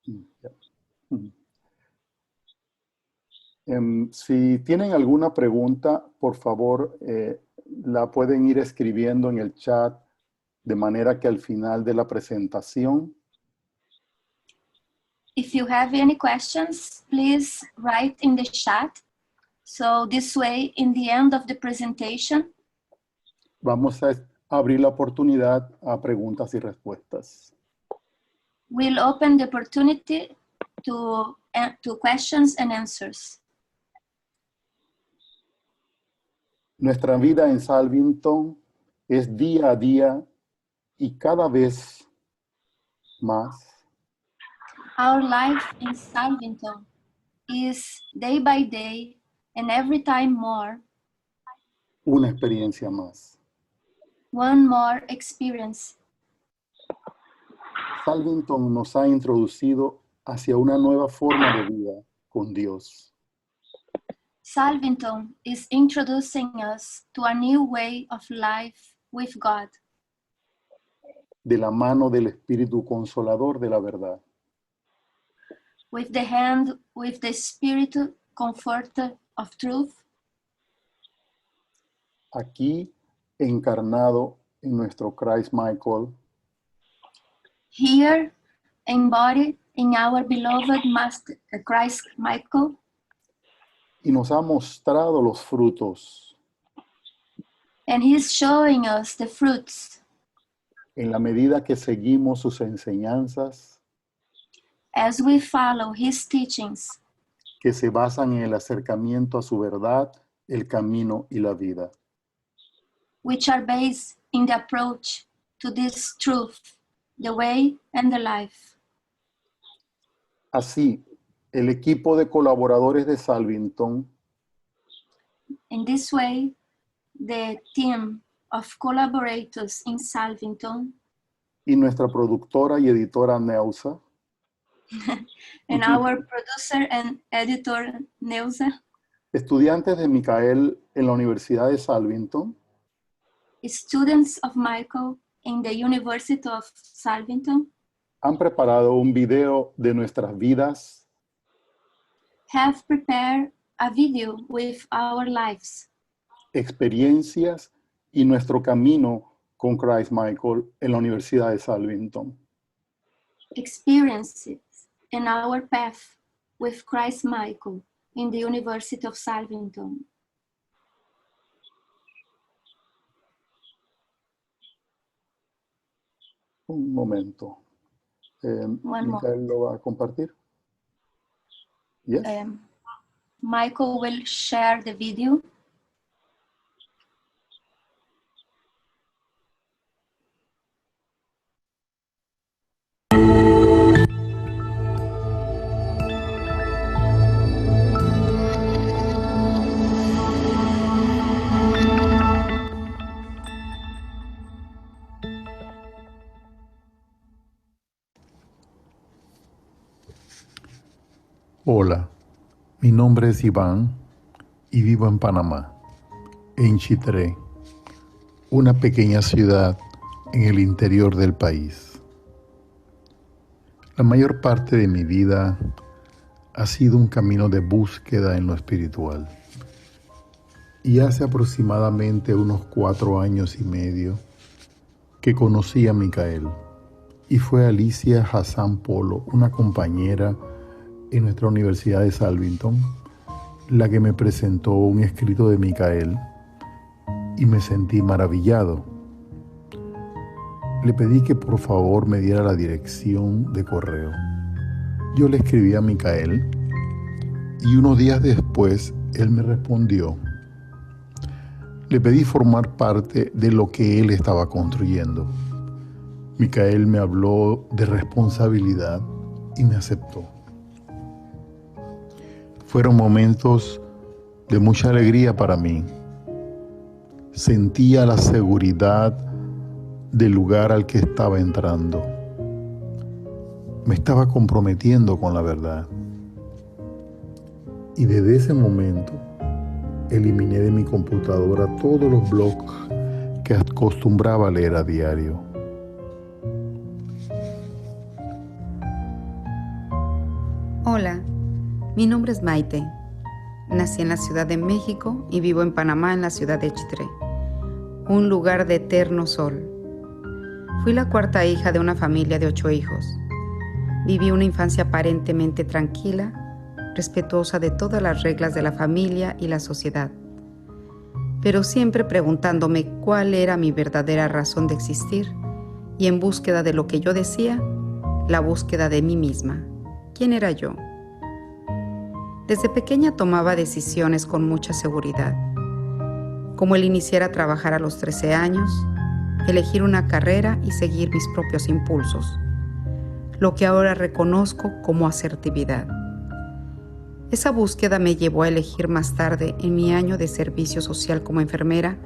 Ya. Si tienen alguna pregunta, por favor, la pueden ir escribiendo en el chat de manera que al final de la presentación If you have any questions, please write in the chat. So this way, in the end of the presentation, vamos a abrir la oportunidad a preguntas y respuestas. we'll open the opportunity to questions and answers. Nuestra vida en Salvington es día a día y cada vez más Our life in Salvington is day by day and every time more, una experiencia más. one more experience. Salvington nos ha introducido hacia una nueva forma de vida con Dios. Salvington is introducing us to a new way of life with God, De la mano del Espíritu Consolador de la verdad. with the Spirit Comforter of truth, Aquí encarnado en nuestro Christ Michael, here embodied in our beloved Master Christ Michael, y nos ha mostrado los frutos and He's showing us the fruits en la medida que seguimos sus enseñanzas as we follow His teachings, que se basan en el acercamiento a su verdad, el camino y la vida. which are based in the approach to this truth, the way and the life. Así, el equipo de colaboradores de Salvington In this way, the team of collaborators in Salvington y nuestra productora y editora Neusa and our producer and editor, Neusa, estudiantes de Micael en la Universidad de Salvington, students of Michael in the University of Salvington, han preparado un video de nuestras vidas have prepared a video with our lives, experiencias y nuestro camino con Christ Michael en la Universidad de Salvington. experiences, and our path with Christ Michael in the University of Salvington. Un momento. One Micael lo va a compartir. Yes. Michael will share the video. Hola, mi nombre es Iván y vivo en Panamá, en Chitré, una pequeña ciudad en el interior del país. La mayor parte de mi vida ha sido un camino de búsqueda en lo espiritual. Y hace aproximadamente unos 4 años y medio que conocí a Micael, y fue Alicia Hassan Polo, una compañera en nuestra Universidad de Salvington, la que me presentó un escrito de Micael y me sentí maravillado. Le pedí que por favor me diera la dirección de correo. Yo le escribí a Micael y unos días después él me respondió. Le pedí formar parte de lo que él estaba construyendo. Micael me habló de responsabilidad y me aceptó. Fueron momentos de mucha alegría para mí. Sentía la seguridad del lugar al que estaba entrando. Me estaba comprometiendo con la verdad. Y desde ese momento, eliminé de mi computadora todos los blogs que acostumbraba a leer a diario. Hola, mi nombre es Maite. Nací en la Ciudad de México y vivo en Panamá, en la ciudad de Chitré, un lugar de eterno sol. Fui la cuarta hija de una familia de 8 hijos. Viví una infancia aparentemente tranquila, respetuosa de todas las reglas de la familia y la sociedad, pero siempre preguntándome cuál era mi verdadera razón de existir y en búsqueda de lo que yo decía, la búsqueda de mí misma. ¿Quién era yo? Desde pequeña tomaba decisiones con mucha seguridad, como el iniciar a trabajar a los 13 años, elegir una carrera y seguir mis propios impulsos, lo que ahora reconozco como asertividad. Esa búsqueda me llevó a elegir más tarde, en mi año de servicio social como enfermera,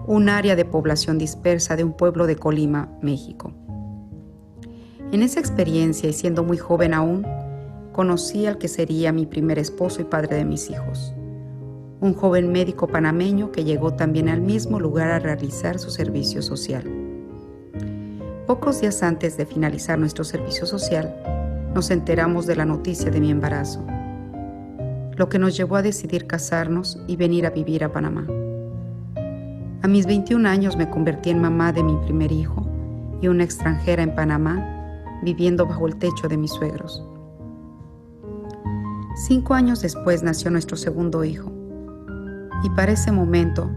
un área de población dispersa de un pueblo de Colima, México. En esa experiencia, y siendo muy joven aún, conocí al que sería mi primer esposo y padre de mis hijos, un joven médico panameño que llegó también al mismo lugar a realizar su servicio social. Pocos días antes de finalizar nuestro servicio social, nos enteramos de la noticia de mi embarazo, lo que nos llevó a decidir casarnos y venir a vivir a Panamá. A mis 21 años me convertí en mamá de mi primer hijo y una extranjera en Panamá, viviendo bajo el techo de mis suegros. 5 años después nació nuestro segundo hijo, y para ese momento,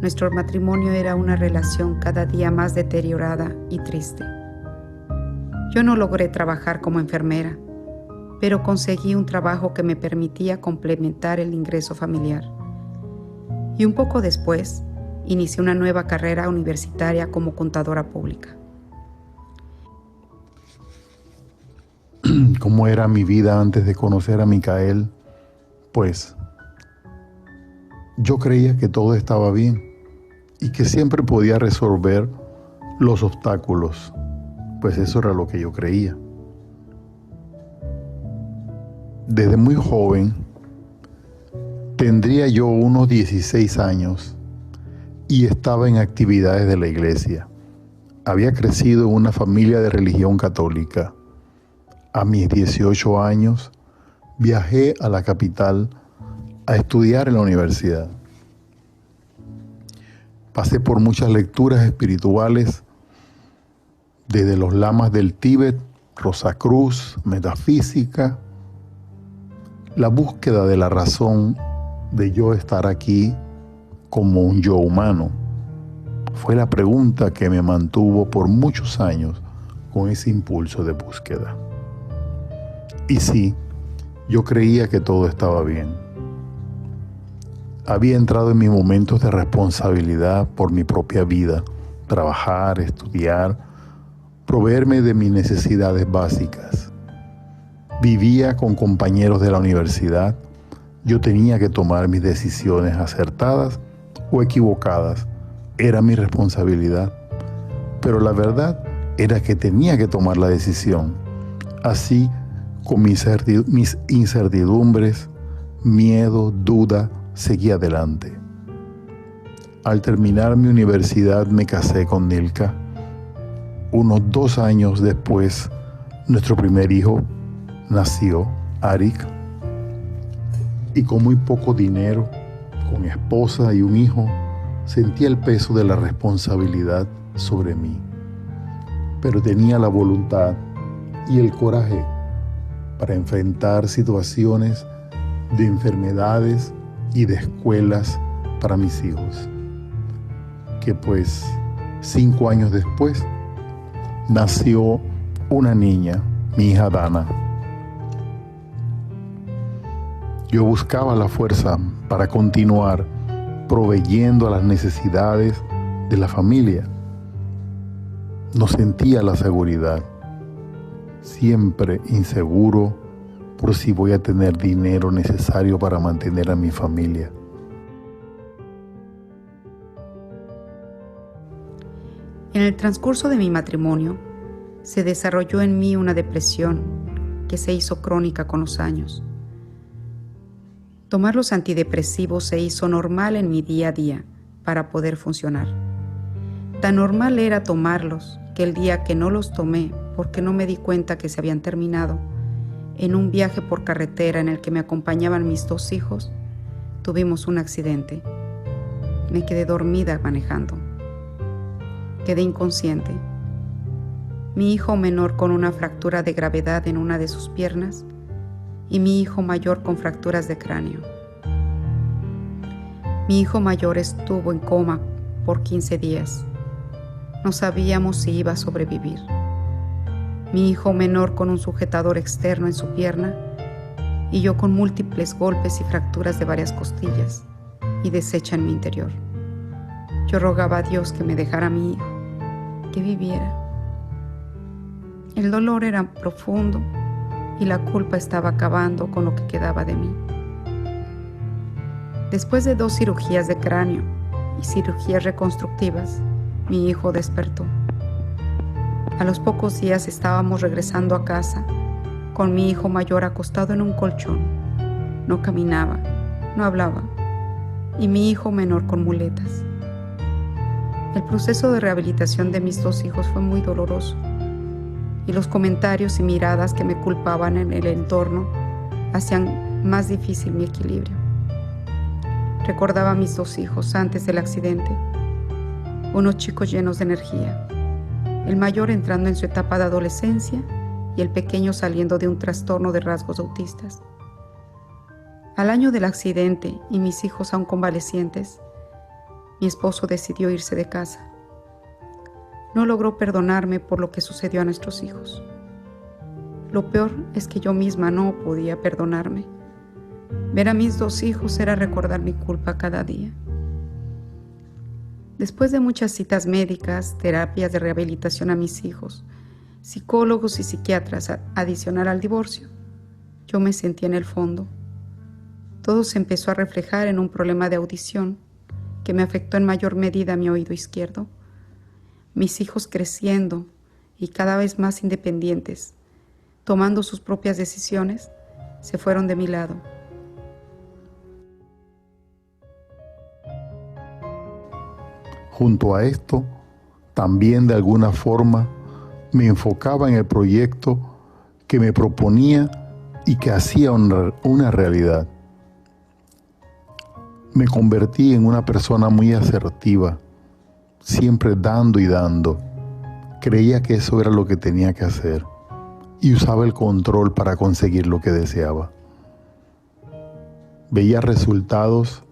nuestro matrimonio era una relación cada día más deteriorada y triste. Yo no logré trabajar como enfermera, pero conseguí un trabajo que me permitía complementar el ingreso familiar. Y un poco después, inicié una nueva carrera universitaria como contadora pública. ¿Cómo era mi vida antes de conocer a Micael? Pues yo creía que todo estaba bien y que siempre podía resolver los obstáculos, pues eso era lo que yo creía. Desde muy joven, tendría yo unos 16 años y estaba en actividades de la iglesia. Había crecido en una familia de religión católica. A mis 18 años, viajé a la capital a estudiar en la universidad. Pasé por muchas lecturas espirituales, desde los lamas del Tíbet, Rosacruz, metafísica, la búsqueda de la razón de yo estar aquí como un yo humano. Fue la pregunta que me mantuvo por muchos años con ese impulso de búsqueda. Y sí, yo creía que todo estaba bien. Había entrado en mis momentos de responsabilidad por mi propia vida, trabajar, estudiar, proveerme de mis necesidades básicas. Vivía con compañeros de la universidad. Yo tenía que tomar mis decisiones acertadas o equivocadas. Era mi responsabilidad. Pero la verdad era que tenía que tomar la decisión. Así, con mis incertidumbres, miedo, duda, seguí adelante. Al terminar mi universidad me casé con Nilka. Unos 2 años después, nuestro primer hijo nació, Arik. Y con muy poco dinero, con esposa y un hijo, sentía el peso de la responsabilidad sobre mí. Pero tenía la voluntad y el coraje para enfrentar situaciones de enfermedades y de escuelas para mis hijos, que pues 5 años después nació una niña, mi hija Dana. Yo buscaba la fuerza para continuar proveyendo a las necesidades de la familia. No sentía la seguridad, siempre inseguro por si voy a tener dinero necesario para mantener a mi familia. En el transcurso de mi matrimonio, se desarrolló en mí una depresión que se hizo crónica con los años. Tomar los antidepresivos se hizo normal en mi día a día para poder funcionar. Tan normal era tomarlos que el día que no los tomé porque no me di cuenta que se habían terminado, en un viaje por carretera en el que me acompañaban mis 2 hijos, tuvimos un accidente. Me quedé dormida manejando. Quedé inconsciente. Mi hijo menor con una fractura de gravedad en una de sus piernas y mi hijo mayor con fracturas de cráneo. Mi hijo mayor estuvo en coma por 15 días. No sabíamos si iba a sobrevivir. Mi hijo menor con un sujetador externo en su pierna y yo con múltiples golpes y fracturas de varias costillas y deshecha en mi interior. Yo rogaba a Dios que me dejara a mi hijo, que viviera. El dolor era profundo y la culpa estaba acabando con lo que quedaba de mí. Después de 2 cirugías de cráneo y cirugías reconstructivas, mi hijo despertó. A los pocos días estábamos regresando a casa con mi hijo mayor acostado en un colchón. No caminaba, no hablaba, y mi hijo menor con muletas. El proceso de rehabilitación de mis 2 hijos fue muy doloroso, y los comentarios y miradas que me culpaban en el entorno hacían más difícil mi equilibrio. Recordaba a mis 2 hijos antes del accidente, unos chicos llenos de energía, el mayor entrando en su etapa de adolescencia y el pequeño saliendo de un trastorno de rasgos autistas. Al año del accidente y mis hijos aún convalecientes, mi esposo decidió irse de casa. No logró perdonarme por lo que sucedió a nuestros hijos. Lo peor es que yo misma no podía perdonarme. Ver a mis 2 hijos era recordar mi culpa cada día. Después de muchas citas médicas, terapias de rehabilitación a mis hijos, psicólogos y psiquiatras adicional al divorcio, yo me sentía en el fondo. Todo se empezó a reflejar en un problema de audición que me afectó en mayor medida mi oído izquierdo. Mis hijos creciendo y cada vez más independientes, tomando sus propias decisiones, se fueron de mi lado. Junto a esto, también de alguna forma me enfocaba en el proyecto que me proponía y que hacía una realidad. Me convertí en una persona muy asertiva, siempre dando y dando. Creía que eso era lo que tenía que hacer y usaba el control para conseguir lo que deseaba. Veía resultados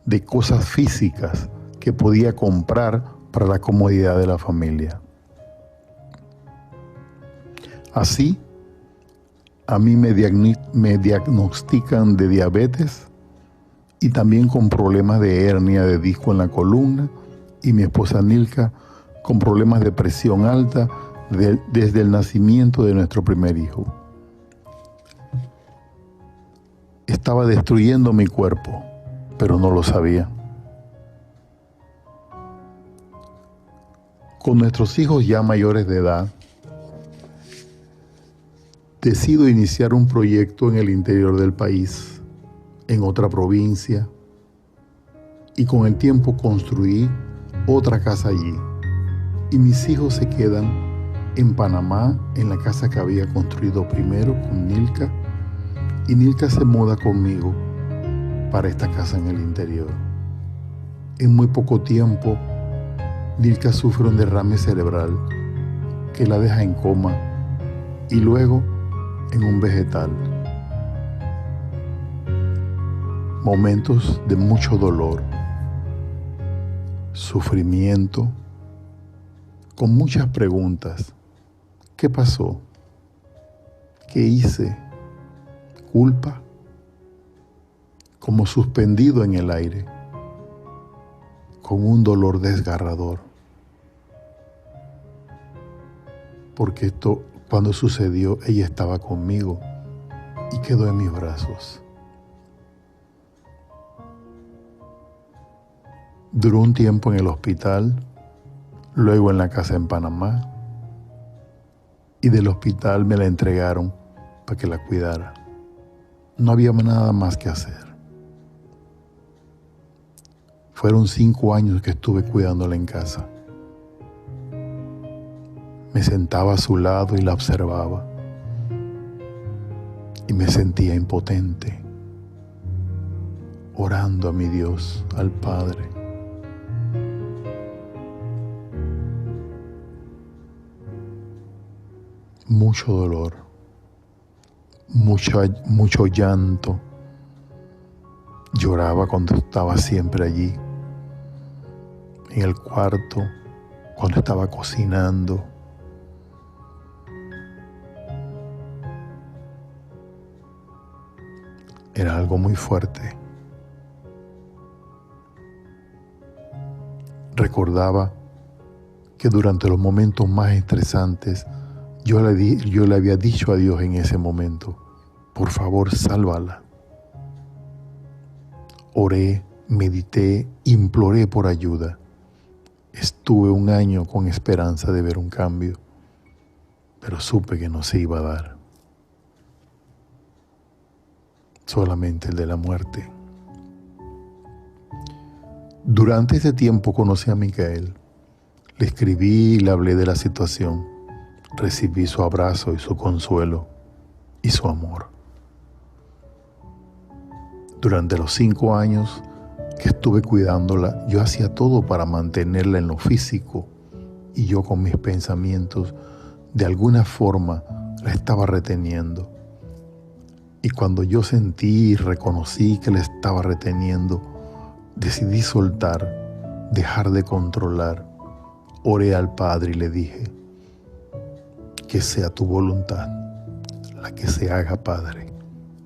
de cosas físicas que podía comprar para la comodidad de la familia. Así, a mí me diagnostican de diabetes y también con problemas de hernia de disco en la columna, y mi esposa Nilka con problemas de presión alta desde el nacimiento de nuestro primer hijo. Estaba destruyendo mi cuerpo, pero no lo sabía. Con nuestros hijos ya mayores de edad, decido iniciar un proyecto en el interior del país, en otra provincia, y con el tiempo construí otra casa allí. Y mis hijos se quedan en Panamá, en la casa que había construido primero con Nilka, y Nilka se muda conmigo para esta casa en el interior. En muy poco tiempo, Nilka sufre un derrame cerebral que la deja en coma y luego en un vegetal. Momentos de mucho dolor, sufrimiento, con muchas preguntas. ¿Qué pasó? ¿Qué hice? ¿Culpa? Como suspendido en el aire, con un dolor desgarrador. Porque esto, cuando sucedió, ella estaba conmigo y quedó en mis brazos. Duró un tiempo en el hospital, luego en la casa en Panamá, y del hospital me la entregaron para que la cuidara. No había nada más que hacer. Fueron 5 años que estuve cuidándola en casa. Me sentaba a su lado y la observaba. y me sentía impotente, orando a mi Dios, al Padre. Mucho dolor, mucho llanto. Lloraba cuando estaba siempre allí, en el cuarto, cuando estaba cocinando. Era algo muy fuerte. Recordaba que durante los momentos más estresantes yo le había dicho a Dios en ese momento: por favor, sálvala. Oré, medité, imploré por ayuda. Estuve un año con esperanza de ver un cambio, pero supe que no se iba a dar. Solamente el de la muerte. Durante ese tiempo conocí a Micael. Le escribí y le hablé de la situación. Recibí su abrazo y su consuelo y su amor. Durante los 5 años que estuve cuidándola, yo hacía todo para mantenerla en lo físico, y yo con mis pensamientos de alguna forma la estaba reteniendo. Y cuando yo sentí y reconocí que la estaba reteniendo, decidí soltar, dejar de controlar. Oré al Padre y le dije: que sea tu voluntad la que se haga, Padre,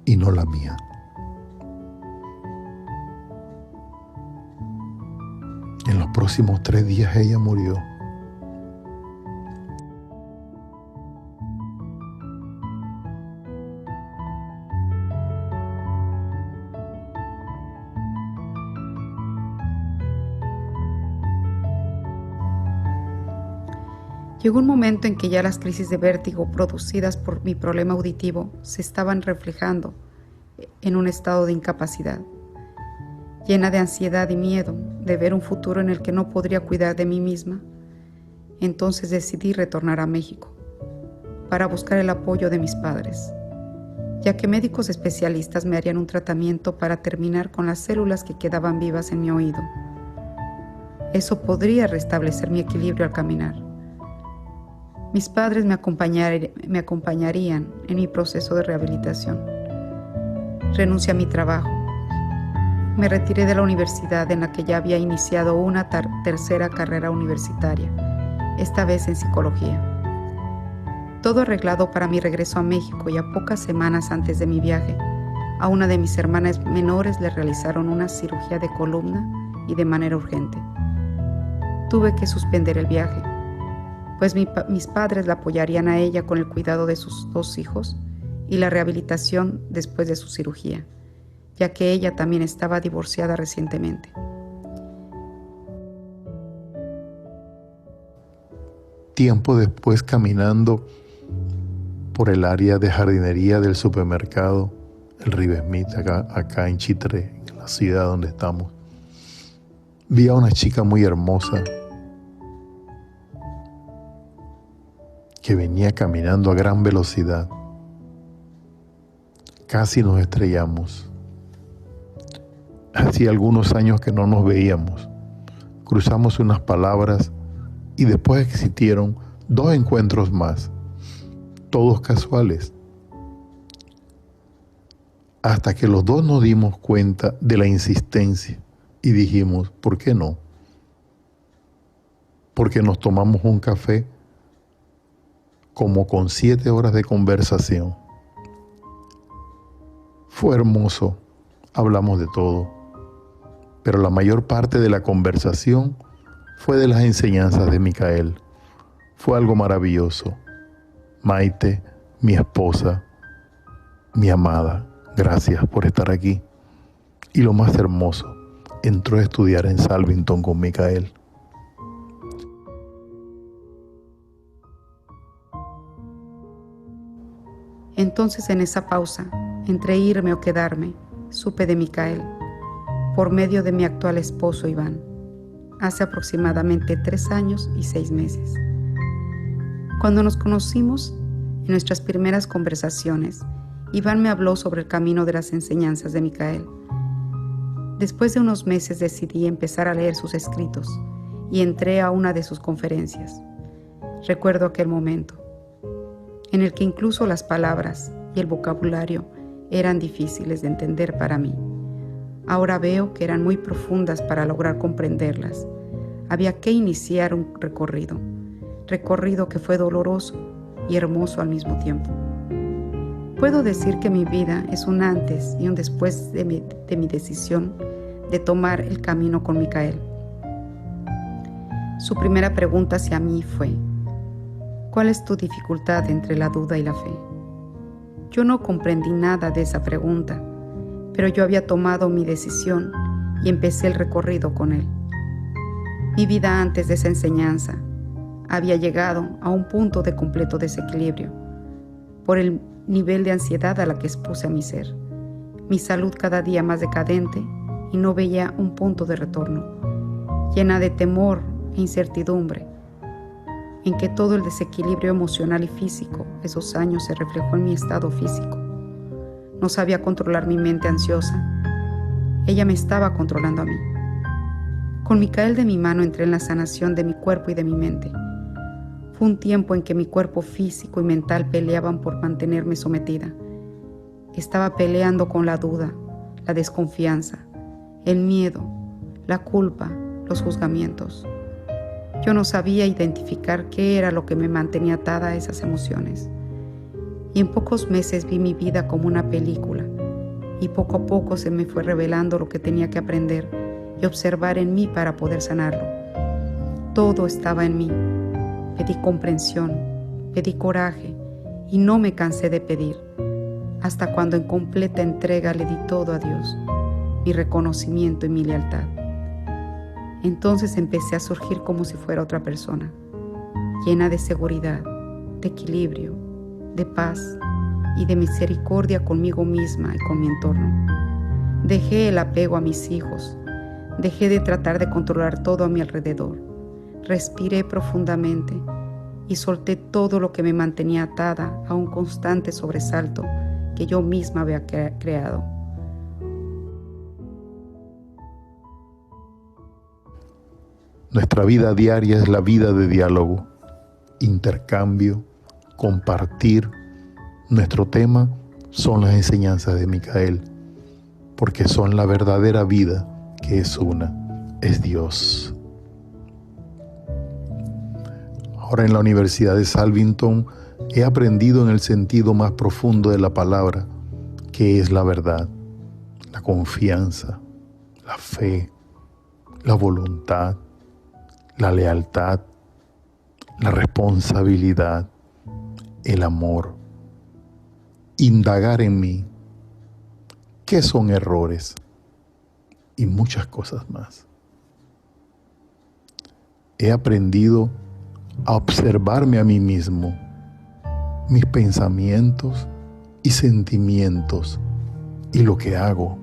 y no la mía. En los próximos 3 días ella murió. Llegó un momento en que ya las crisis de vértigo producidas por mi problema auditivo se estaban reflejando en un estado de incapacidad, llena de ansiedad y miedo de ver un futuro en el que no podría cuidar de mí misma. Entonces decidí retornar a México para buscar el apoyo de mis padres, ya que médicos especialistas me harían un tratamiento para terminar con las células que quedaban vivas en mi oído. Eso podría restablecer mi equilibrio al caminar. Mis padres me acompañarían en mi proceso de rehabilitación. Renuncié a mi trabajo. Me retiré de la universidad en la que ya había iniciado una tercera carrera universitaria, esta vez en psicología. Todo arreglado para mi regreso a México, y a pocas semanas antes de mi viaje, a una de mis hermanas menores le realizaron una cirugía de columna y de manera urgente. Tuve que suspender el viaje, pues mis padres la apoyarían a ella con el cuidado de sus 2 hijos y la rehabilitación después de su cirugía, ya que ella también estaba divorciada recientemente. Tiempo después, caminando por el área de jardinería del supermercado, el River Smith, acá en Chitré, en la ciudad donde estamos, vi a una chica muy hermosa que venía caminando a gran velocidad. Casi nos estrellamos. Hacía algunos años que no nos veíamos. Cruzamos unas palabras y después existieron 2 encuentros más, todos casuales, hasta que los 2 nos dimos cuenta de la insistencia y dijimos: ¿por qué no? Porque nos tomamos un café como con 7 horas de conversación. Fue hermoso, hablamos de todo, pero la mayor parte de la conversación fue de las enseñanzas de Micael. Fue algo maravilloso. Maite, mi esposa, mi amada, gracias por estar aquí. Y lo más hermoso, entró a estudiar en Salvington con Micael. Entonces, en esa pausa, entre irme o quedarme, supe de Micael, por medio de mi actual esposo Iván, hace aproximadamente 3 años y 6 meses. Cuando nos conocimos, en nuestras primeras conversaciones, Iván me habló sobre el camino de las enseñanzas de Micael. Después de unos meses decidí empezar a leer sus escritos y entré a una de sus conferencias. Recuerdo aquel momento, en el que incluso las palabras y el vocabulario eran difíciles de entender para mí. Ahora veo que eran muy profundas para lograr comprenderlas. Había que iniciar un recorrido que fue doloroso y hermoso al mismo tiempo. Puedo decir que mi vida es un antes y un después de mi decisión de tomar el camino con Micael. Su primera pregunta hacia mí fue: ¿cuál es tu dificultad entre la duda y la fe? Yo no comprendí nada de esa pregunta, pero yo había tomado mi decisión y empecé el recorrido con él. Mi vida antes de esa enseñanza había llegado a un punto de completo desequilibrio por el nivel de ansiedad a la que expuse a mi ser, mi salud cada día más decadente y no veía un punto de retorno, llena de temor e incertidumbre, en que todo el desequilibrio emocional y físico esos años se reflejó en mi estado físico. No sabía controlar mi mente ansiosa, ella me estaba controlando a mí. Con Micael de mi mano entré en la sanación de mi cuerpo y de mi mente. Fue un tiempo en que mi cuerpo físico y mental peleaban por mantenerme sometida. Estaba peleando con la duda, la desconfianza, el miedo, la culpa, los juzgamientos. Yo no sabía identificar qué era lo que me mantenía atada a esas emociones. Y en pocos meses vi mi vida como una película, y poco a poco se me fue revelando lo que tenía que aprender y observar en mí para poder sanarlo. Todo estaba en mí. Pedí comprensión, pedí coraje y no me cansé de pedir, hasta cuando en completa entrega le di todo a Dios, mi reconocimiento y mi lealtad. Entonces empecé a surgir como si fuera otra persona, llena de seguridad, de equilibrio, de paz y de misericordia conmigo misma y con mi entorno. Dejé el apego a mis hijos, dejé de tratar de controlar todo a mi alrededor. Respiré profundamente y solté todo lo que me mantenía atada a un constante sobresalto que yo misma había creado. Nuestra vida diaria es la vida de diálogo, intercambio, compartir. Nuestro tema son las enseñanzas de Micael, porque son la verdadera vida, que es una, es Dios. Ahora en la Universidad de Salvington he aprendido en el sentido más profundo de la palabra, que es la verdad, la confianza, la fe, la voluntad, la lealtad, la responsabilidad, el amor. Indagar en mí, qué son errores y muchas cosas más. He aprendido a observarme a mí mismo, mis pensamientos y sentimientos y lo que hago.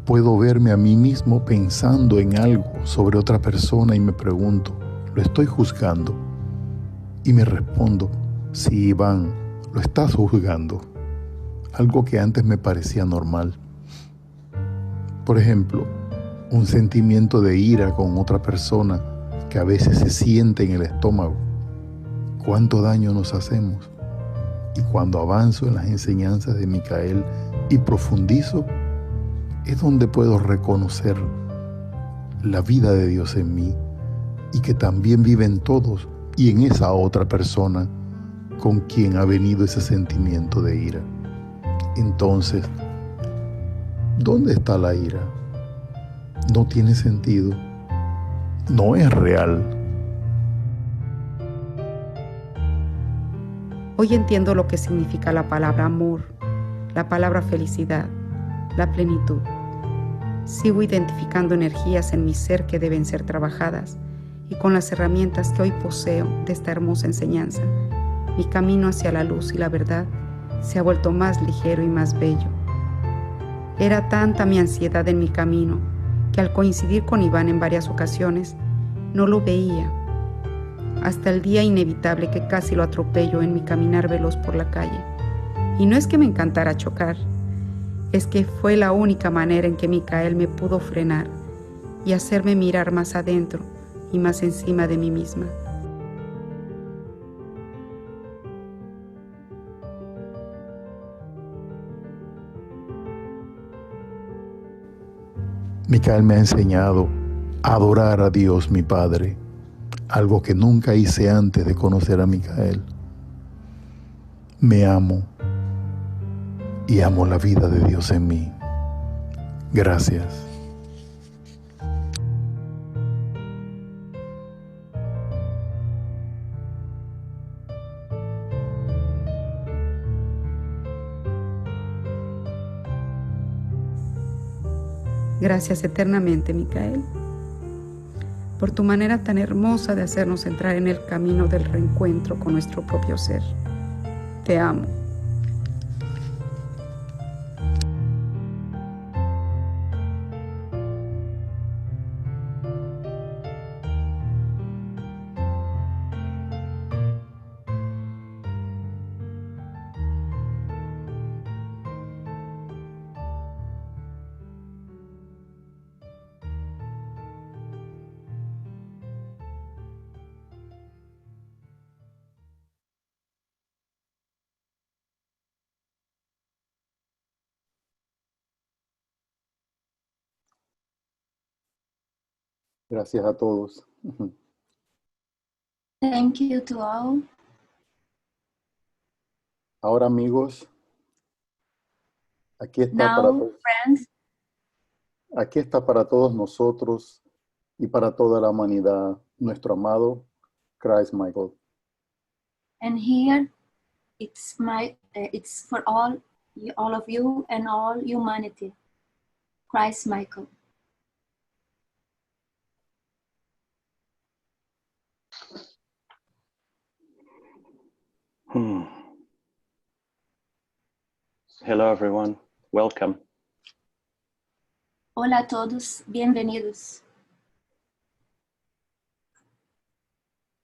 Puedo verme a mí mismo pensando en algo sobre otra persona y me pregunto, ¿lo estoy juzgando? Y me respondo, sí, Iván, lo estás juzgando. Algo que antes me parecía normal. Por ejemplo, un sentimiento de ira con otra persona que a veces se siente en el estómago. ¿Cuánto daño nos hacemos? Y cuando avanzo en las enseñanzas de Micael y profundizo, es donde puedo reconocer la vida de Dios en mí y que también vive en todos y en esa otra persona con quien ha venido ese sentimiento de ira. Entonces, ¿dónde está la ira? No tiene sentido, no es real. Hoy entiendo lo que significa la palabra amor, la palabra felicidad, la plenitud. Sigo identificando energías en mi ser que deben ser trabajadas y con las herramientas que hoy poseo de esta hermosa enseñanza, mi camino hacia la luz y la verdad se ha vuelto más ligero y más bello. Era tanta mi ansiedad en mi camino que al coincidir con Iván en varias ocasiones, no lo veía. hasta el día inevitable que casi lo atropello en mi caminar veloz por la calle. Y no es que me encantara chocar, es que fue la única manera en que Micael me pudo frenar y hacerme mirar más adentro y más encima de mí misma. Micael me ha enseñado a adorar a Dios, mi Padre, algo que nunca hice antes de conocer a Micael. Me amo y amo la vida de Dios en mí. Gracias. Gracias eternamente, Micael, por tu manera tan hermosa de hacernos entrar en el camino del reencuentro con nuestro propio ser. Te amo. Gracias a todos. Thank you to all. Ahora, amigos, aquí está Now, friends, aquí está para todos nosotros y para toda la humanidad nuestro amado Christ Michael. and here it's for all of you and all humanity. Christ Michael. Hello, everyone. Welcome. Hola a todos, bienvenidos.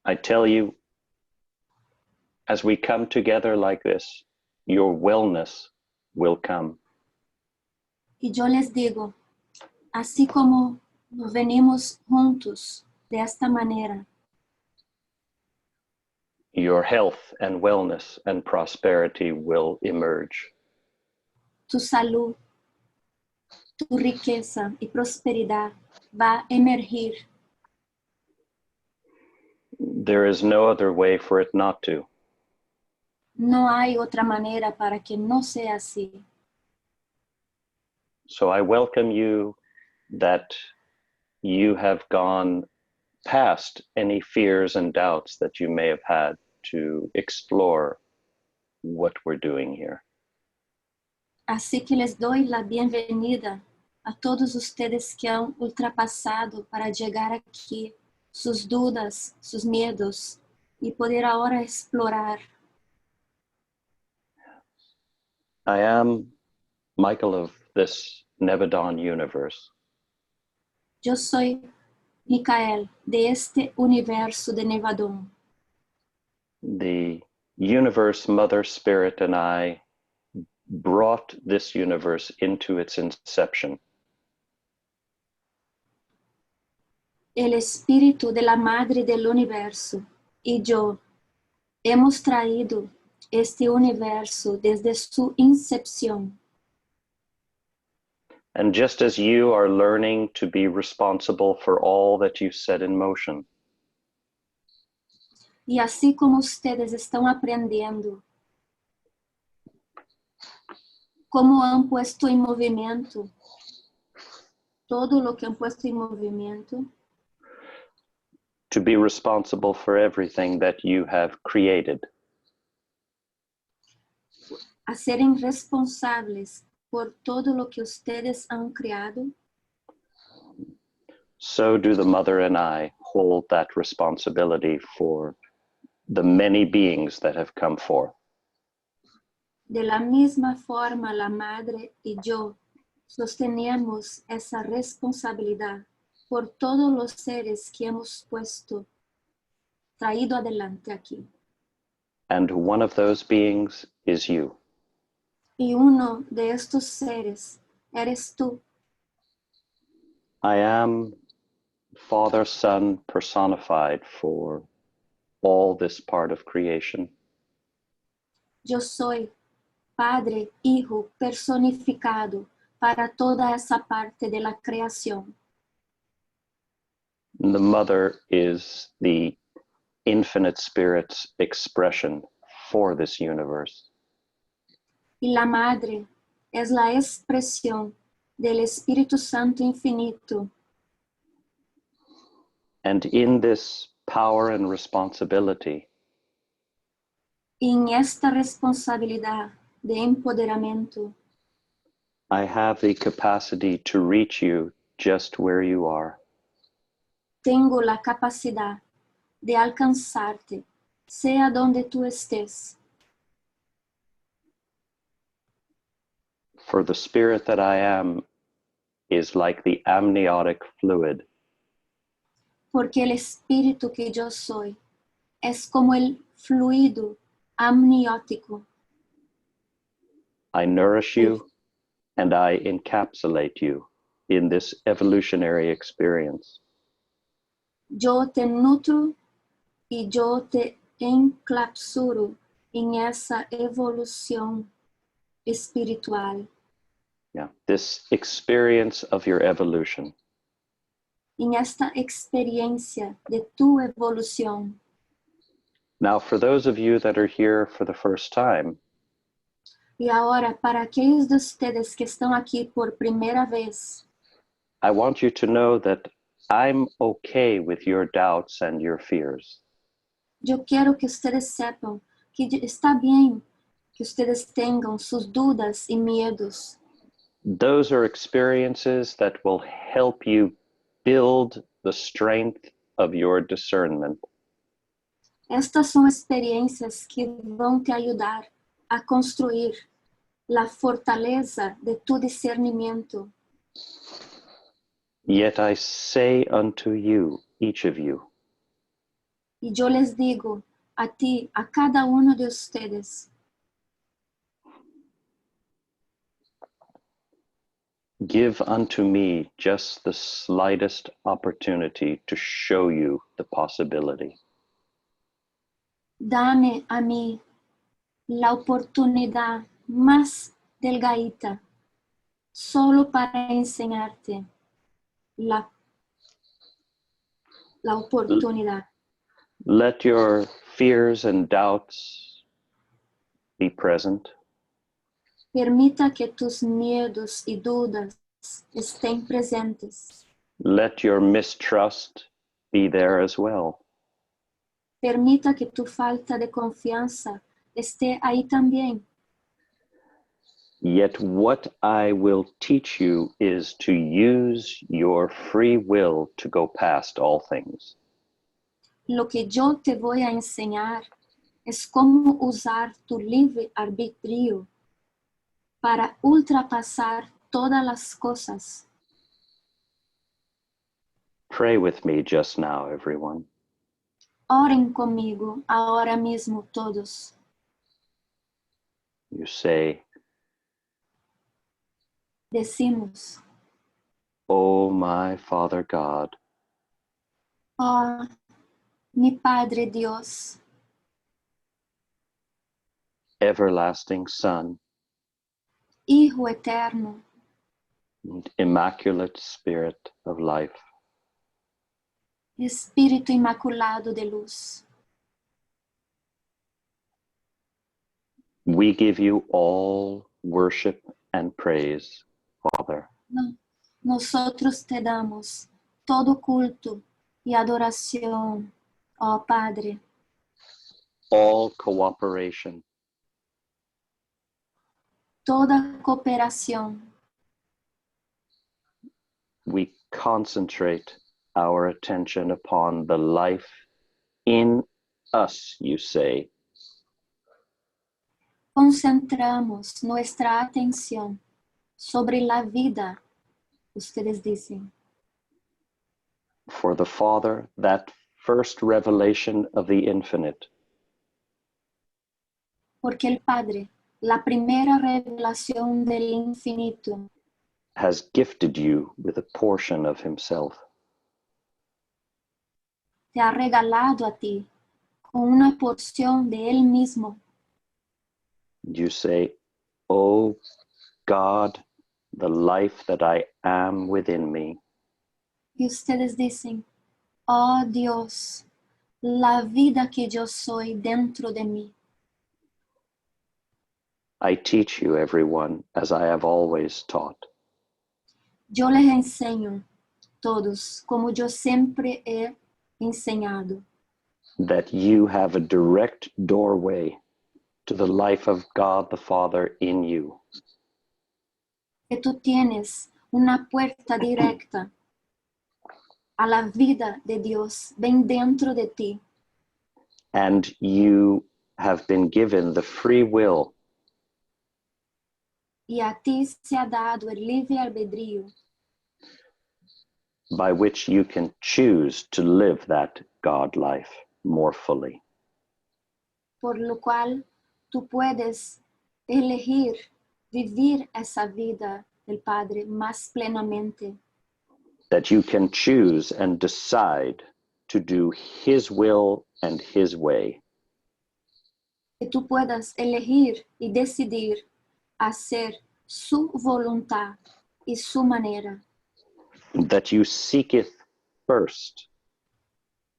I tell you, as we come together like this, your wellness will come. Y yo les digo, así como nos venimos juntos de esta manera, Your health and wellness and prosperity will emerge. tu salud, tu riqueza y prosperidad va a emergir. There is no other way for it not to. No hay otra manera para que no sea así. So I welcome you that you have gone past any fears and doubts that you may have had to explore what we're doing here. Así que les doy la bienvenida a todos ustedes que han ultrapasado para llegar aquí sus dudas, sus miedos y poder ahora explorar. I am Michael of this Nevadon universe. Yo soy Micael de este universo de Nevadon. The universe mother spirit and I brought this universe into its inception. El espíritu de la madre del universo y yo hemos traído este universo desde su incepción. And just as you are learning to be responsible for all that you set in motion, Y así como ustedes están aprendiendo cómo han puesto en movimiento todo lo que han puesto en movimiento, to be responsible for everything that you have created. a serem responsáveis por todo lo que ustedes han creado, So do the mother and I hold that responsibility for the many beings that have come forth. de la misma forma la madre y yo sostenemos esa responsabilidad por todos los seres que hemos puesto traído adelante aquí. And one of those beings is you. Y uno de estos seres eres tú. I am Father, Son personified for all this part of creation. Yo soy Padre, Hijo personificado para toda esa parte de la creación. The Mother is the infinite Spirit's expression for this universe. Y la Madre es la expresión del Espíritu Santo infinito. And in this power and responsibility, Y en esta responsabilidad de empoderamiento, I have the capacity to reach you just where you are. tengo la capacidad de alcanzarte, sea donde tú estés. For the Spirit that I am is like the amniotic fluid. Porque el espíritu que yo soy es como el fluido amniótico. I nourish you and I encapsulate you in this evolutionary experience. Yo te nutro y yo te encapsulo en esa evolución espiritual. Yeah, this experience of your evolution. En esta experiencia de tu evolución. Now, for those of you that are here for the first time, Y ahora, para aquellos de ustedes que están aquí por primera vez, I want you to know that I'm okay with your doubts and your fears. yo quiero que ustedes sepan que está bien que ustedes tengan sus dudas y miedos. Those are experiences that will help you build the strength of your discernment. Estas son experiencias que vão te ayudar a construir la fortaleza de tu discernimiento. Yet I say unto you, each of you, Y yo les digo a ti, a cada uno de ustedes, give unto me just the slightest opportunity to show you the possibility. dame a mí la oportunidad más delgadita, solo para enseñarte la oportunidad. Let your fears and doubts be present. Permita que tus miedos y dudas estén presentes. Let your mistrust be there as well. Permita que tu falta de confianza esté ahí también. Yet what I will teach you is to use your free will to go past all things. Lo que yo te voy a enseñar es cómo usar tu libre arbitrio para ultrapasar todas las cosas. Pray with me just now, everyone. Oren conmigo ahora mismo todos. You say, Decimos, "O my Father God, oh, mi Padre Dios, everlasting Son, Hijo eterno, and immaculate Spirit of life, Espíritu Inmaculado de luz. we give you all worship and praise, Father, Nosotros te damos todo culto y adoración, oh Padre, all cooperation, toda cooperación. we concentrate our attention upon the life in us, you say, Concentramos nuestra atención sobre la vida, ustedes dicen, for the Father that first revelation of the infinite, Porque el Padre, la primera revelación del infinito, has gifted you with a portion of himself. te ha regalado a ti con una porción de Él mismo. You say, "O God, the life that I am within me, Y ustedes dicen, oh Dios, la vida que yo soy dentro de mí. I teach you, everyone, as I have always taught, Yo les enseño todos, como yo siempre he enseñado, that you have a direct doorway to the life of God the Father in you. que tú tienes una puerta directa a la vida de Dios ven dentro de ti, And you have been given the free will y a ti se ha dado el libre albedrío by which you can choose to live that God life more fully. por lo cual tú puedes elegir vivir esa vida del Padre más plenamente, That you can choose and decide to do His will and His way. que tú puedas elegir y decidir hacer su voluntad y su manera, That you seeketh first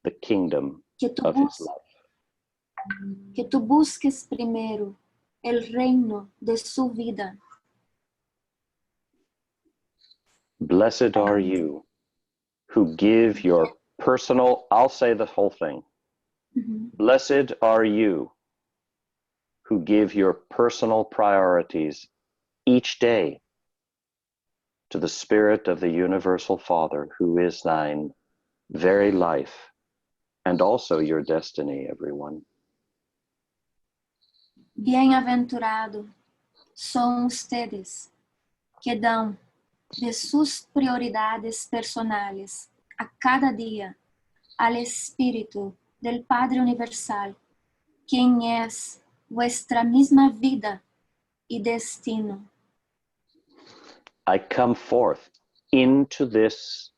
the kingdom que tú, of His life. que tú busques primero el reino de su vida. Blessed are you who give your personal, I'll say the whole thing. Blessed are you who give your personal priorities each day to the Spirit of the Universal Father, who is thine very life and also your destiny, everyone. Bienaventurado son ustedes que dan de sus prioridades personales a cada día al Espíritu del Padre Universal, quien es vuestra misma vida y destino. I come forth into this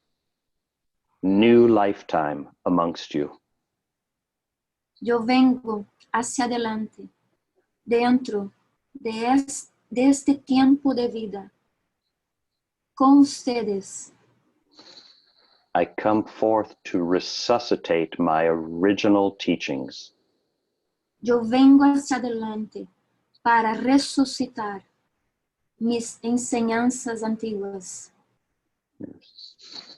new lifetime amongst you. Yo vengo hacia adelante, dentro de este tiempo de vida, con ustedes. I come forth to resuscitate my original teachings. Yo vengo hacia adelante para resucitar mis enseñanzas antiguas.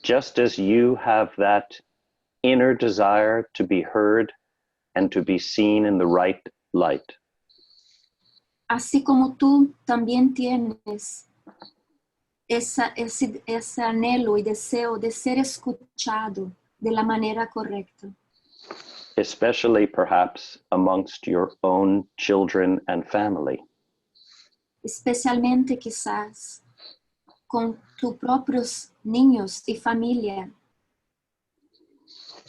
Just as you have that inner desire to be heard and to be seen in the right light, Así como tú también tienes ese anhelo y deseo de ser escuchado de la manera correcta, especially perhaps amongst your own children and family. especialmente quizás con tus propios niños y familia.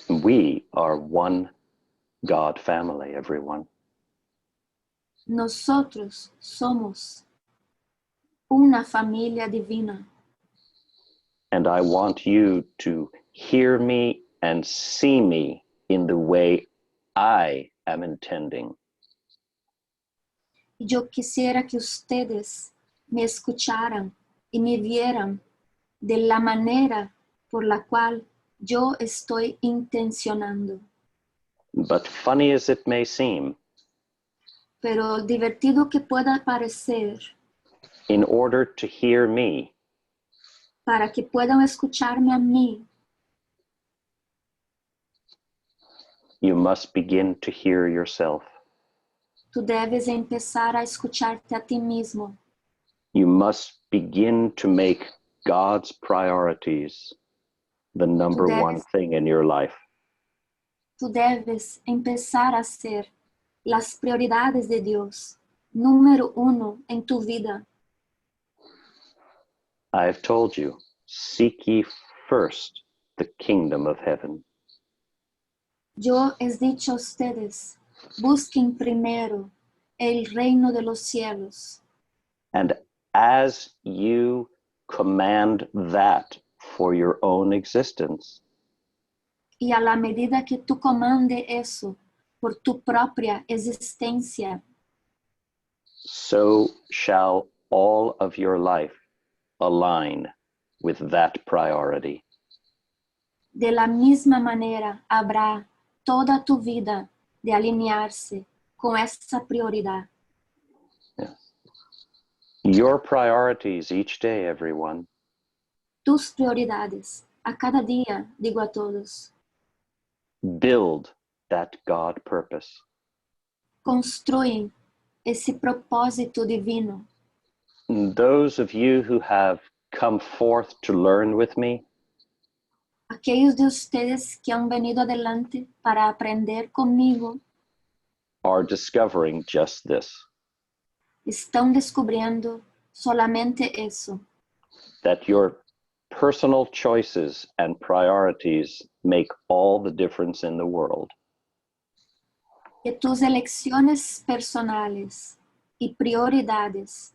We are one God family, everyone. Nosotros somos una familia divina. And I want you to hear me and see me in the way I am intending. Y yo quisiera que ustedes me escucharan y me vieran de la manera por la cual yo estoy intencionando. But funny as it may seem, Pero divertido que pueda parecer, in order to hear me, para que puedan escucharme a mí, you must begin to hear yourself. tú debes empezar a escucharte a ti mismo. You must begin to make God's priorities the number one thing in your life. Tú debes empezar a hacer las prioridades de Dios número uno en tu vida. I have told you, seek ye first the kingdom of heaven. Yo he dicho a ustedes, busquen primero el reino de los cielos. And as you command that for your own existence, Y a la medida que tú comande eso por tu propia existencia, so shall all of your life align with that priority. de la misma manera habrá toda tu vida de alinearse con esa prioridad. Your priorities each day, everyone, Tus prioridades, a cada día, digo a todos, build that God purpose. construyen ese propósito divino. And those of you who have come forth to learn with me, Aquellos de ustedes que han venido adelante para aprender conmigo are discovering just this, están descubriendo solamente eso, that your personal choices and priorities make all the difference in the world. que tus elecciones personales y prioridades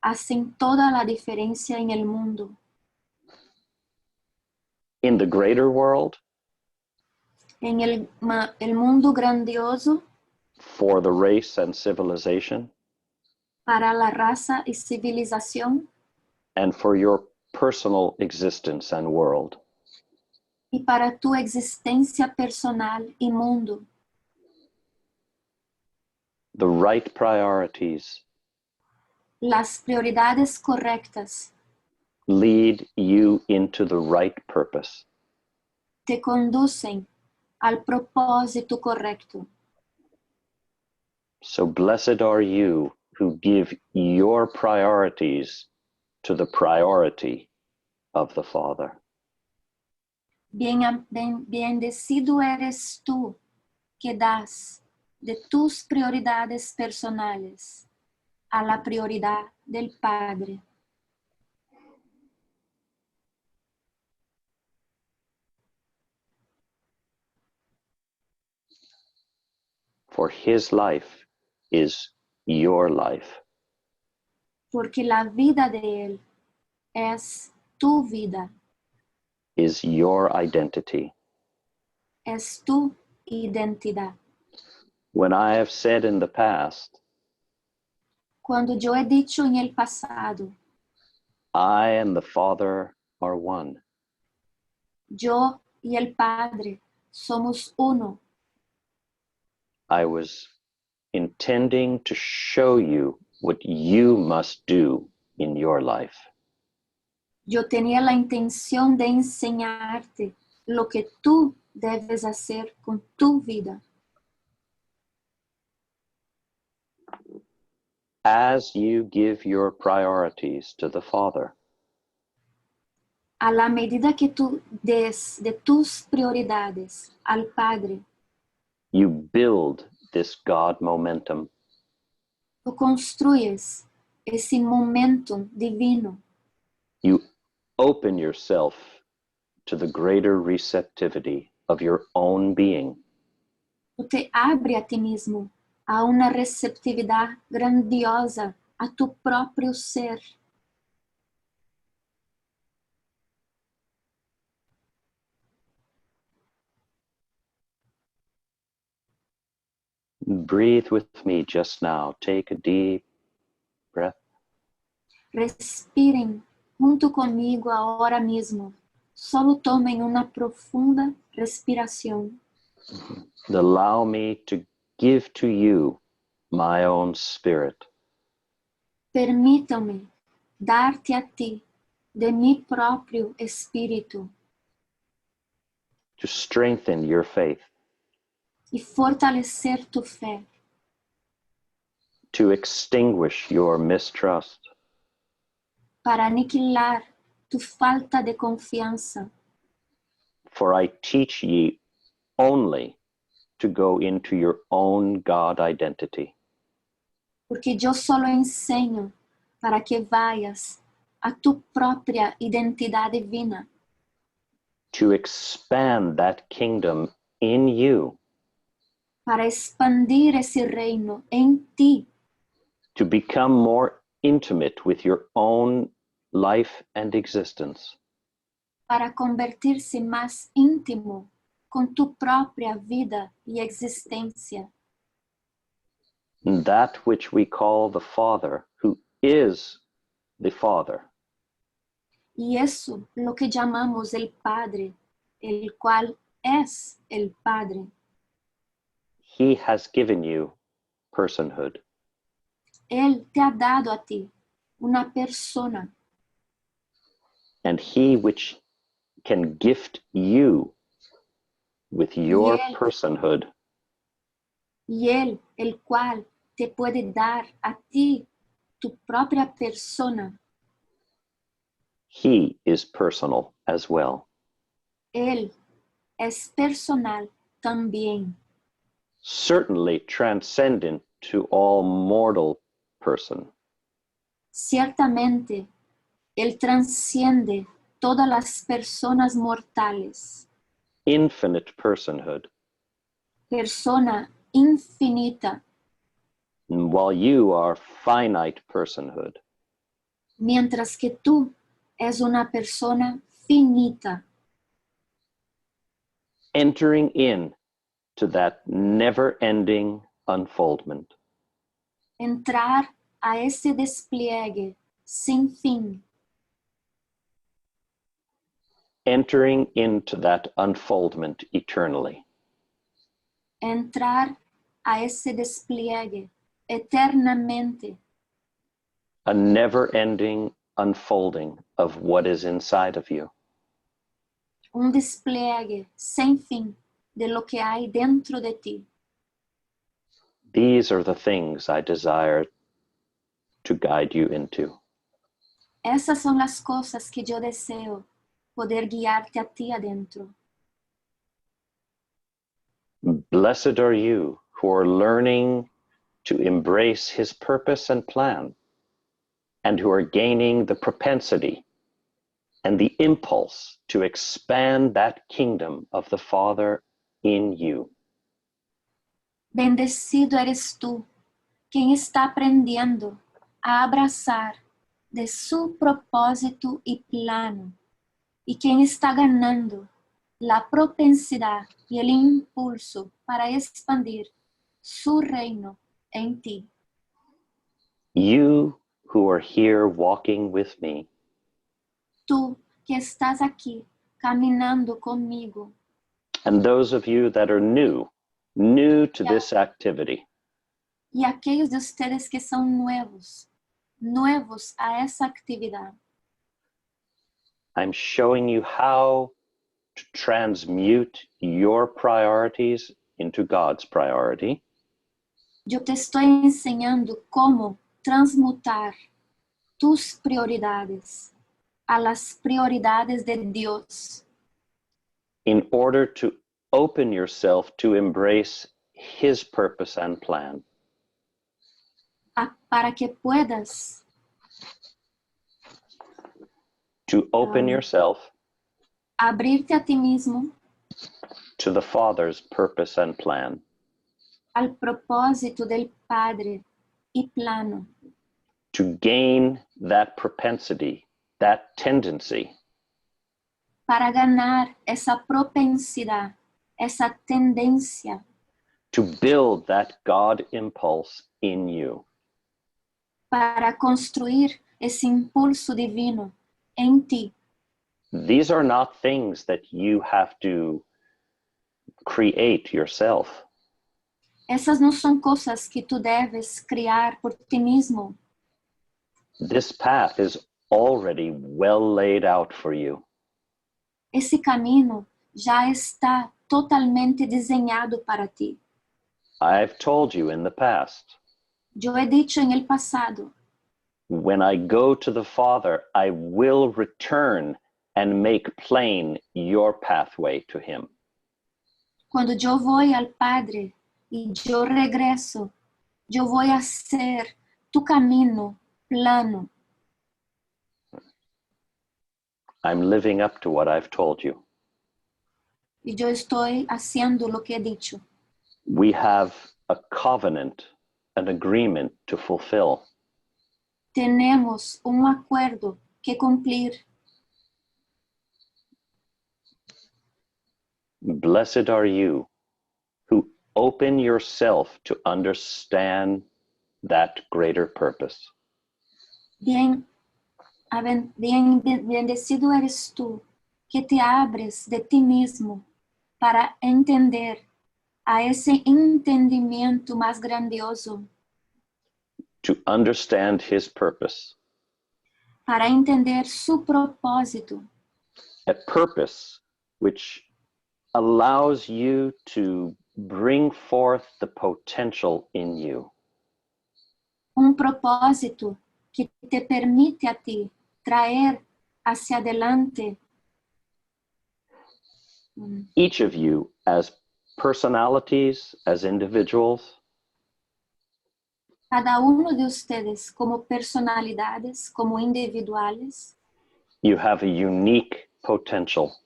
hacen toda la diferencia en el mundo. In the greater world, En el mundo grandioso, for the race and civilization, para la raza y civilización, and for your personal existence and world. y para tu existencia personal y mundo. The right priorities Las prioridades correctas lead you into the right purpose. te conducen al propósito correcto. So blessed are you who give your priorities to the priority of the Father. Bendecido eres tú que das de tus prioridades personales a la prioridad del Padre. For his life is your life. Porque la vida de Él es tu vida, Is your identity. es tu identidad. When I have said in the past, Cuando yo he dicho en el pasado, I and the Father are one, yo y el Padre somos uno, I was intending to show you what you must do in your life. yo tenía la intención de enseñarte lo que tú debes hacer con tu vida. As you give your priorities to the Father, A la medida que tú des de tus prioridades al Padre, you build this God momentum. tú construyes ese momentum divino. You open yourself to the greater receptivity of your own being. Tú te abres a ti mismo a una receptividad grandiosa a tu propio ser. Breathe with me just now. Take a deep breath. Respiren junto conmigo ahora mismo. Solo tomen una profunda respiración. Allow me to give to you my own spirit, Permítame darte a ti de mi propio espíritu to strengthen your faith, y fortalecer tu fe, to extinguish your mistrust, para aniquilar tu falta de confianza. for I teach ye only to go into your own God identity, Porque yo solo enseño para que vayas a tu propia identidad divina, to expand that kingdom in you, para expandir ese reino en ti, to become more intimate with your own life and existence, para convertirse más íntimo con tu propia vida y existencia. that which we call the Father, who is the Father, Y eso lo que llamamos el Padre, el cual es el Padre. he has given you personhood. Él te ha dado a ti una persona, And he which can gift you with your Él. personhood y Él el cual te puede dar a ti tu propia persona. he is personal as well. Él es personal también, Certainly transcendent to all mortal person. ciertamente. Él transciende todas las personas mortales, Infinite personhood, persona infinita, while you are finite personhood. mientras que tú es una persona finita, Entering in to that never-ending unfoldment. entrar a ese despliegue sin fin, Entering into that unfoldment eternally. entrar a ese despliegue eternamente, A never-ending unfolding of what is inside of you. un despliegue sin fin de lo que hay dentro de ti. These are the things I desire to guide you into. Esas son las cosas que yo deseo poder guiarte a ti adentro. Blessed are you who are learning to embrace his purpose and plan, and who are gaining the propensity and the impulse to expand that kingdom of the Father in you. Bendecido eres tú, quien está aprendiendo a abrazar de su propósito y plano, y quien está ganando la propensidad y el impulso para expandir su reino en ti. You who are here walking with me, Tú que estás aquí caminando conmigo, and those of you that are new to this activity, y aquellos de ustedes que son nuevos a esa actividad. I'm showing you how to transmute your priorities into God's priority, Yo te estoy enseñando cómo transmutar tus prioridades a las prioridades de Dios, in order to open yourself to embrace his purpose and plan. para que puedas To open yourself abrirte a ti mismo to the Father's purpose and plan, al propósito del Padre y plano, to gain that propensity, that tendency para ganar esa propensidad, esa tendencia, to build that God impulse in you. para construir ese impulso divino en ti. These are not things that you have to create yourself. Esas no son cosas que tú debes crear por ti mismo. This path is already well laid out for you. Esse camino já está totalmente desenhado para ti. I've told you in the past, Yo he dicho en el pasado, when I go to the Father, I will return and make plain your pathway to him. cuando yo voy al Padre y yo regreso, yo voy a hacer tu camino plano. I'm living up to what I've told you. Y yo estoy haciendo lo que he dicho. We have a covenant, an agreement to fulfill. Tenemos un acuerdo que cumplir. Blessed are you who open yourself to understand that greater purpose. Bendecido eres tú, que te abres de ti mismo para entender a ese entendimiento más grandioso, To understand his purpose. para entender su propósito, A purpose which allows you to bring forth the potential in you. un propósito que te permite a ti traer hacia adelante Each of you as personalities, as individuals, cada uno de ustedes como personalidades, como individuales, you have a unique potential.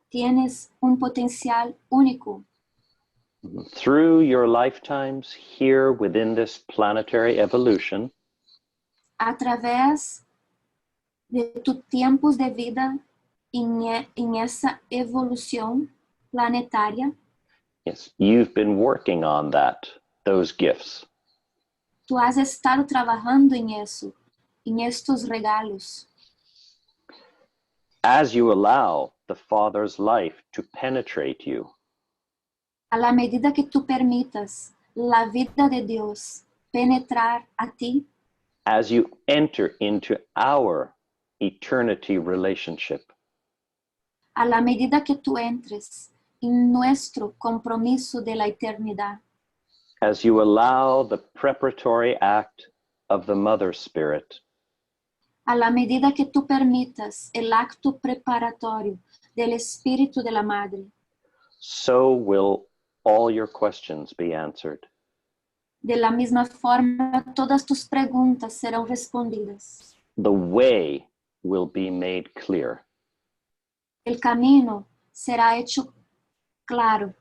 tienes un potencial único. Through your lifetimes here within this planetary evolution, A través de tus tiempos de vida en esa evolución planetaria, yes, you've been working on those gifts. tú has estado trabajando en eso, en estos regalos. As you allow the Father's life to penetrate you, A la medida que tú permitas la vida de Dios penetrar a ti, as you enter into our eternity relationship, a la medida que tú entres en nuestro compromiso de la eternidad, as you allow the preparatory act of the Mother Spirit a la medida que tú permitas el acto preparatorio del Espíritu de la Madre, so will all your questions be answered. de la misma forma todas tus preguntas serán respondidas. The way will be made clear. El camino será hecho claro,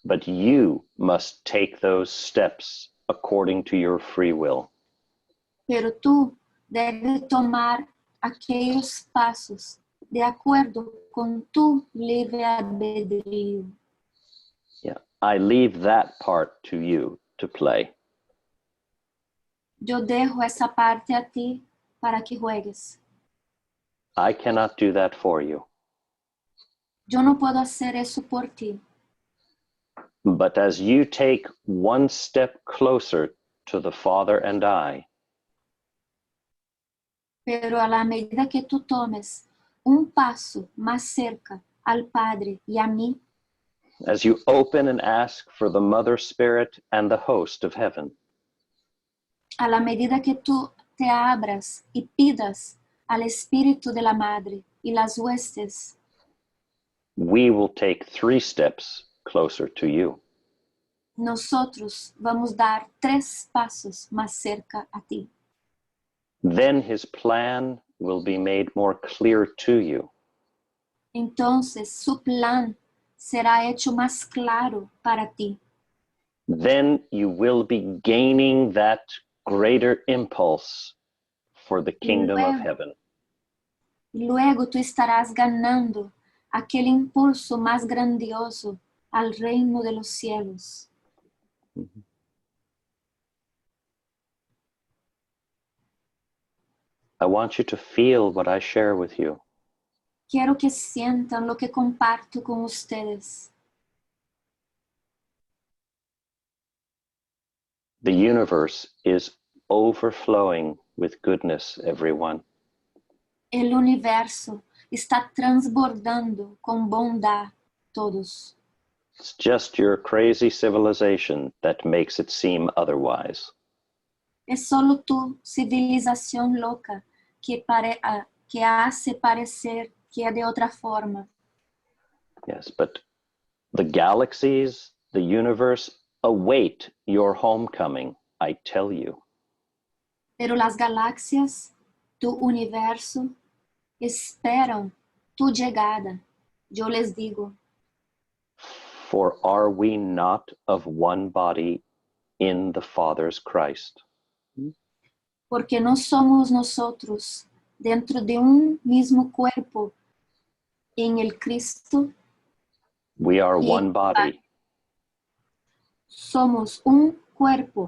But you must take those steps according to your free will. pero tú debes tomar aquellos pasos de acuerdo con tu libre albedrío. Yeah, I leave that part to you to play. Yo dejo esa parte a ti para que juegues. I cannot do that for you. Yo no puedo hacer eso por ti. But as you take one step closer to the Father and I, Pero a la medida que tú tomes un paso más cerca al Padre y a mí, as you open and ask for the Mother Spirit and the host of heaven, a la medida que tú te abras y pidas al Espíritu de la Madre y las huestes, we will take 3 steps closer to you. nosotros vamos a dar 3 pasos más cerca a ti. Then his plan will be made more clear to you. Entonces su plan será hecho más claro para ti. Then you will be gaining that greater impulse for the kingdom of heaven. Luego tú estarás ganando aquel impulso más grandioso al reino de los cielos. I want you to feel what I share with you. Quiero que sientan lo que comparto con ustedes. The universe is overflowing with goodness, everyone. El universo está transbordando con bondad todos. It's just your crazy civilization that makes it seem otherwise. Es solo tu civilización loca que hace parecer que es de otra forma. Yes, but the galaxies, the universe await your homecoming, I tell you. Pero las galaxias, tu universo, esperan tu llegada. Yo les digo, For are we not of one body in the Father's Christ? porque no somos nosotros dentro de un mismo cuerpo en el Cristo. We are Y one body. Somos un cuerpo.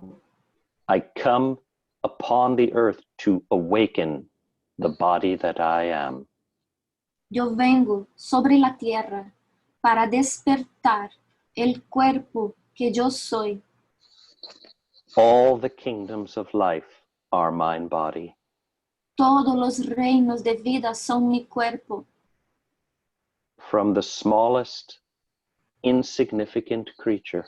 I come upon the earth to awaken the body that I am. Yo vengo sobre la tierra para despertar el cuerpo que yo soy. All the kingdoms of life are mine body. Todos los reinos de vida son mi cuerpo. From the smallest, insignificant creature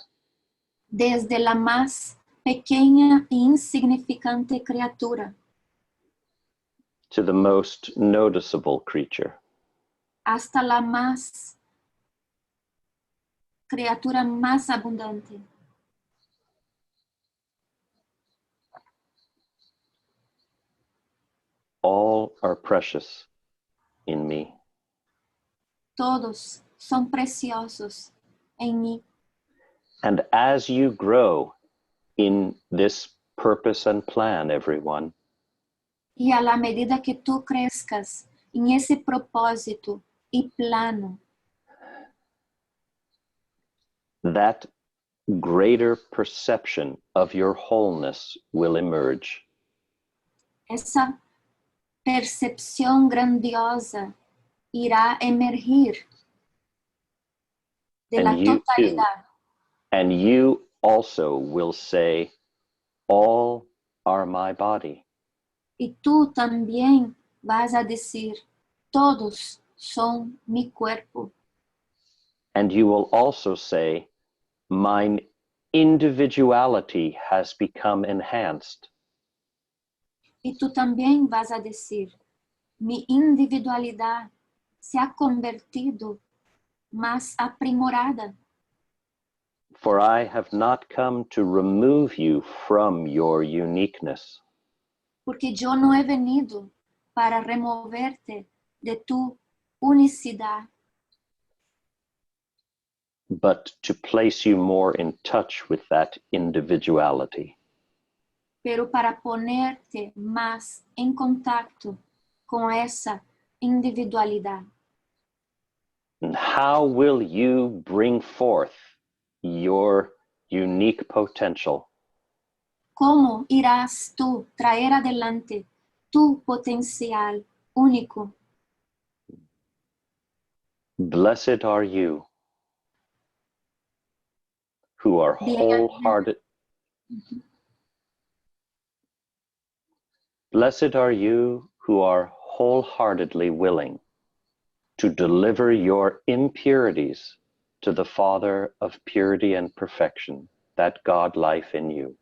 Desde la más pequeña e insignificante criatura to the most noticeable creature, hasta la criatura más abundante. all are precious in me. Todos son preciosos en mí. And as you grow in this purpose and plan, everyone, Y a la medida que tú crezcas en ese propósito y plano, that greater perception of your wholeness will emerge. esa percepción grandiosa irá a emergir de la And you too. totalidad. And you also will say, all are my body. Y tú también vas a decir, todos son mi cuerpo. And you will also say, mine individuality has become enhanced. Y tú también vas a decir, mi individualidad se ha convertido más aprimorada. For I have not come to remove you from your uniqueness, Porque yo no he venido para removerte de tu unicidad, but to place you more in touch with that individuality. pero para ponerte más en contacto con esa individualidad. And how will you bring forth your unique potential? ¿Cómo irás tú traer adelante tu potencial único? Blessed are you who are wholehearted. Blessed are you who are wholeheartedly willing to deliver your impurities to the Father of purity and perfection, that God life in you.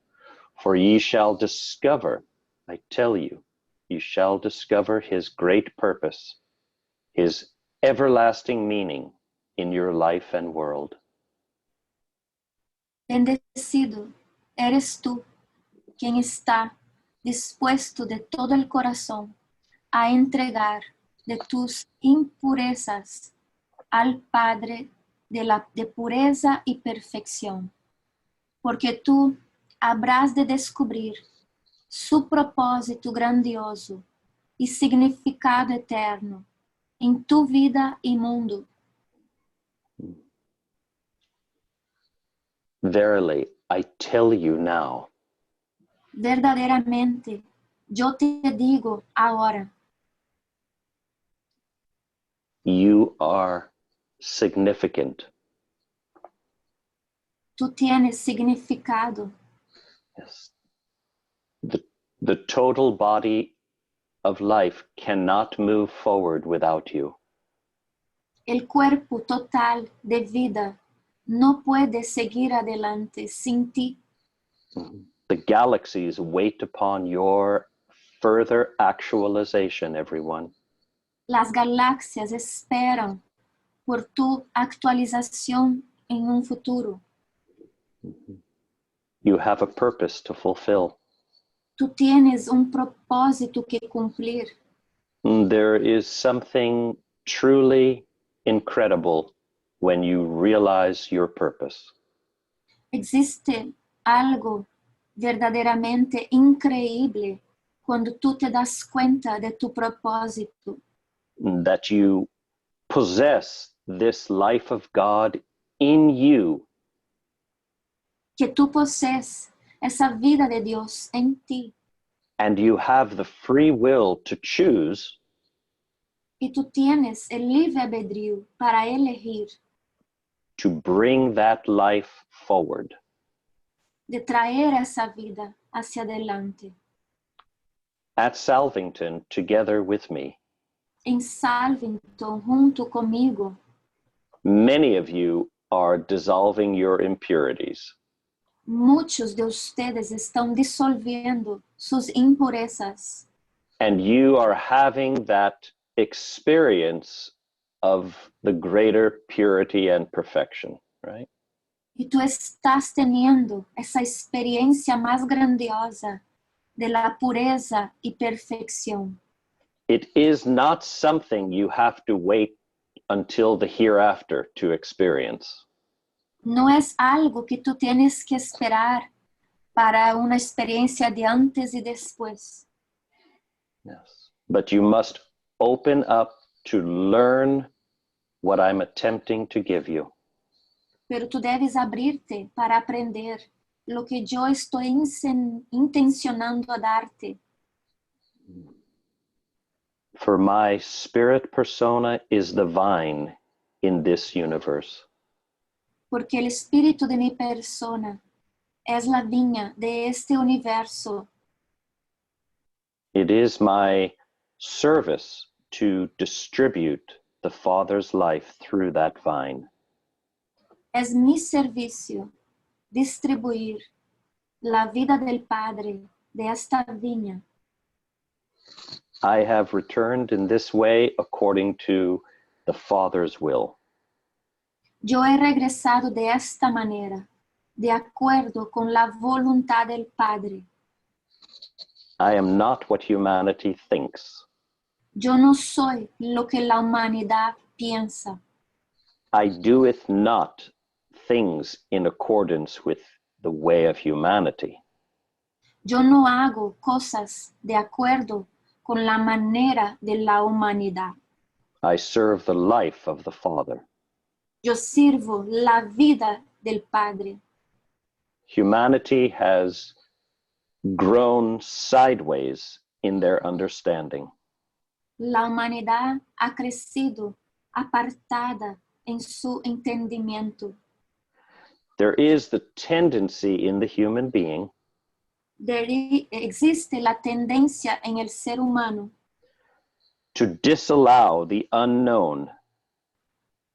For ye shall discover, I tell you, ye shall discover his great purpose, his everlasting meaning in your life and world. Bendecido eres tú, quien está dispuesto de todo el corazón a entregar de tus impurezas al Padre de pureza y perfección, porque tú habrás de descubrir su propósito grandioso y significado eterno en tu vida y mundo. Verily, I tell you now, Verdaderamente, yo te digo ahora, you are significant. tú tienes significado. Yes. The total body of life cannot move forward without you. El cuerpo total de vida no puede seguir adelante sin ti. The galaxies wait upon your further actualization, everyone. Las galaxias esperan por tu actualización en un futuro. You have a purpose to fulfill. Tú tienes un propósito que cumplir. There is something truly incredible when you realize your purpose. Existe algo verdaderamente increíble cuando tú te das cuenta de tu propósito, That you possess this life of God in you, que tú posees esa vida de Dios en ti and you have the free will to choose y tú tienes el libre albedrío para elegir to bring that life forward. de traer esa vida hacia adelante. At Salvington, together with me, En Salvington, junto conmigo, many of you are dissolving your impurities. muchos de ustedes están disolviendo sus impurezas And you are having that experience of the greater purity and perfection, right? y tú estás teniendo esa experiencia más grandiosa de la pureza y perfección. It is not something you have to wait until the hereafter to experience. No es algo que tú tienes que esperar para una experiencia de antes y después. Yes. But you must open up to learn what I'm attempting to give you. Pero tú debes abrirte para aprender lo que yo estoy intencionando a darte. For my spirit persona is the vine in this universe. Porque el espíritu de mi persona es la viña de este universo. It is my service to distribute the Father's life through that vine. Es mi servicio distribuir la vida del Padre de esta viña. I have returned in this way according to the Father's will. Yo he regresado de esta manera, de acuerdo con la voluntad del Padre. I am not what humanity thinks. Yo no soy lo que la humanidad piensa. I doeth not things in accordance with the way of humanity. Yo no hago cosas de acuerdo con la manera de la humanidad. I serve the life of the Father. Yo sirvo la vida del Padre. Humanity has grown sideways in their understanding. La humanidad ha crecido apartada en su entendimiento. There is the tendency in the human being Existe la tendencia en el ser humano to disallow the unknown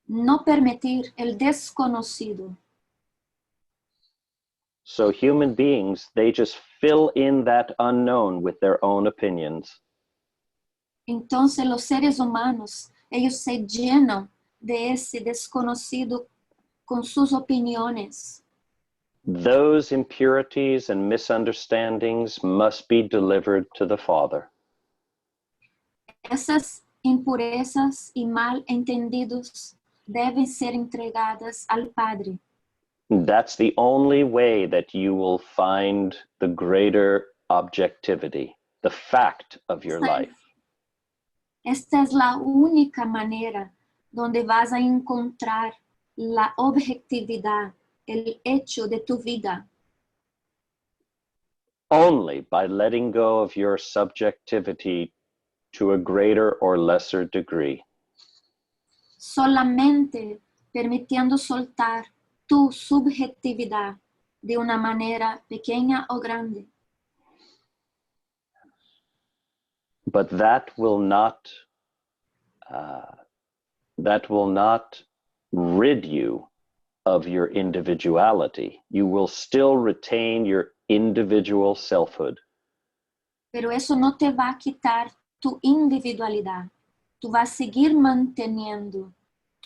no permitir el desconocido. So human beings, they just fill in that unknown with their own opinions. Entonces los seres humanos, ellos se llenan de ese desconocido con sus opiniones. Those impurities and misunderstandings must be delivered to the Father. Esas impurezas y malentendidos deben ser entregadas al Padre. That's the only way that you will find the greater objectivity, the fact of your life. Esta es la única manera donde vas a encontrar la objetividad, el hecho de tu vida. Only by letting go of your subjectivity to a greater or lesser degree. Solamente permitiendo soltar tu subjetividad de una manera pequeña o grande. But that will not rid you of your individuality. You will still retain your individual selfhood. Pero eso no te va a quitar tu individualidad. Tú vas a seguir manteniendo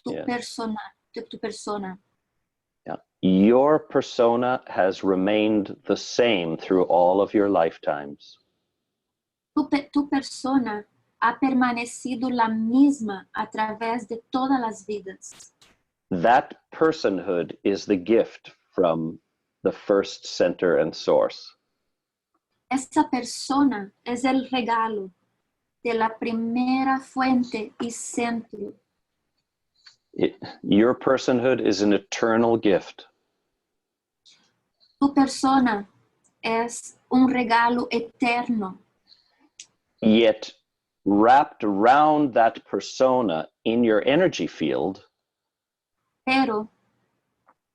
tu persona. Yeah. Your persona has remained the same through all of your lifetimes. Tu persona ha permanecido la misma a través de todas las vidas. That personhood is the gift from the first center and source. Esa persona es el regalo de la primera fuente y centro. Your personhood is an eternal gift. Tu persona es un regalo eterno. Yet wrapped around that persona in your energy field Pero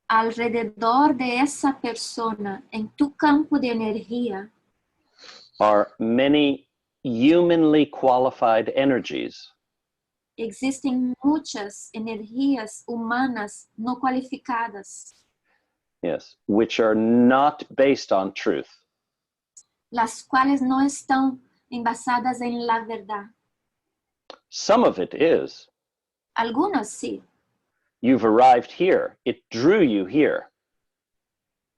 alrededor de esa persona en tu campo de energía are many humanly qualified energies existen muchas energías humanas no cualificadas, yes, which are not based on truth. las cuales no están envasadas en la verdad. Some of it is. Algunas sí. You've arrived here. It drew you here.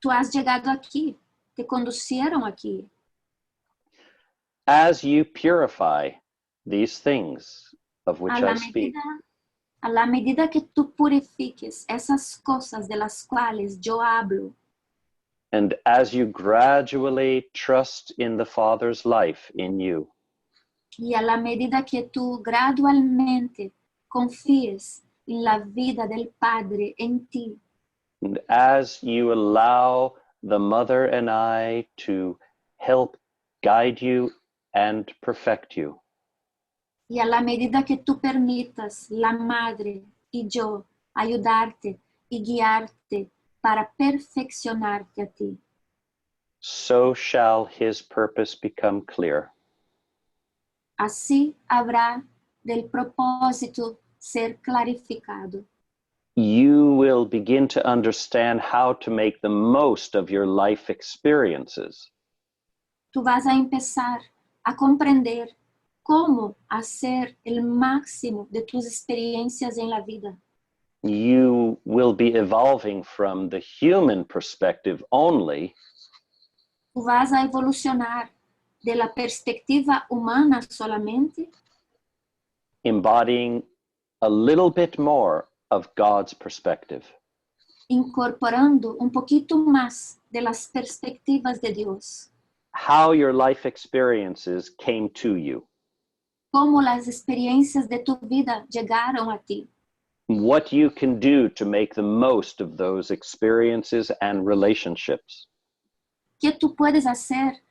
Tú has llegado aquí, te conducieron aquí. As you purify these things of which I speak, A la medida que tú purifiques esas cosas de las cuales yo hablo, and as you gradually trust in the Father's life in you, y a la medida que tú gradualmente confíes en la vida del Padre en ti, and as you allow the Mother and I to help guide you and perfect you, y a la medida que tú permitas la Madre y yo ayudarte y guiarte para perfeccionarte a ti, so shall his purpose become clear. así habrá del propósito ser clarificado. You will begin to understand how to make the most of your life experiences. Tú vas a empezar a comprender cómo hacer el máximo de tus experiencias en la vida. You will be evolving from the human perspective only Tú vas a evolucionar de la perspectiva humana solamente, embodying a little bit more of God's perspective. incorporando un poquito más de las perspectivas de Dios. How your life experiences came to you. Cómo las experiencias de tu vida llegaron a ti. What you can do to make the most of those experiences and relationships. ¿Qué tú puedes hacer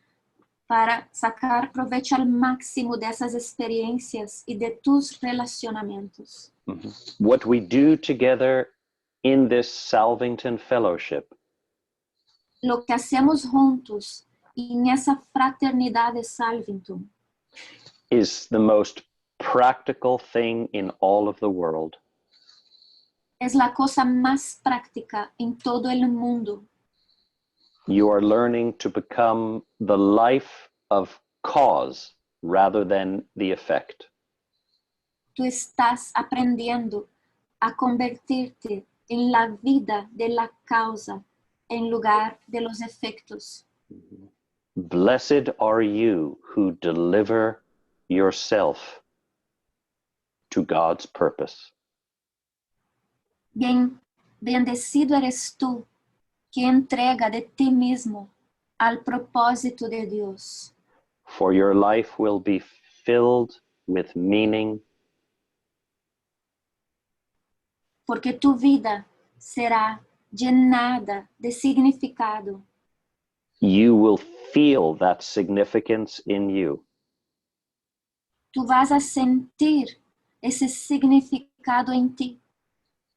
para sacar provecho al máximo de esas experiencias y de tus relacionamientos? What we do together in this Salvington Fellowship Lo que hacemos juntos en esa fraternidad de Salvington is the most practical thing in all of the world. es la cosa más práctica en todo el mundo. You are learning to become the life of cause rather than the effect. Tú estás aprendiendo a convertirte en la vida de la causa en lugar de los efectos. Blessed are you who deliver yourself to God's purpose. Bendecido eres tú que entrega de ti mismo al propósito de Dios, For your life will be filled with meaning porque tu vida será llenada de significado. you will feel that significance in you. Tú vas a sentir ese significado en ti.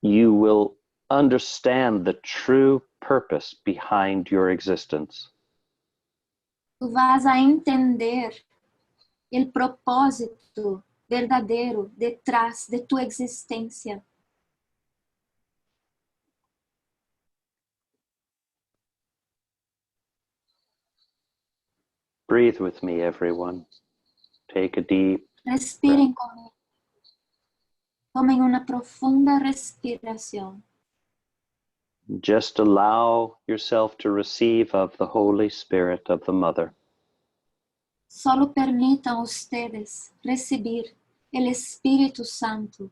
You will understand the true purpose behind your existence. Tú vas a entender el propósito verdadero detrás de tu existencia. Breathe with me, everyone. Take a deep Respiren conmigo. Tomen una profunda respiración. Just allow yourself to receive of the Holy Spirit of the Mother. Solo permitan ustedes recibir el Espíritu Santo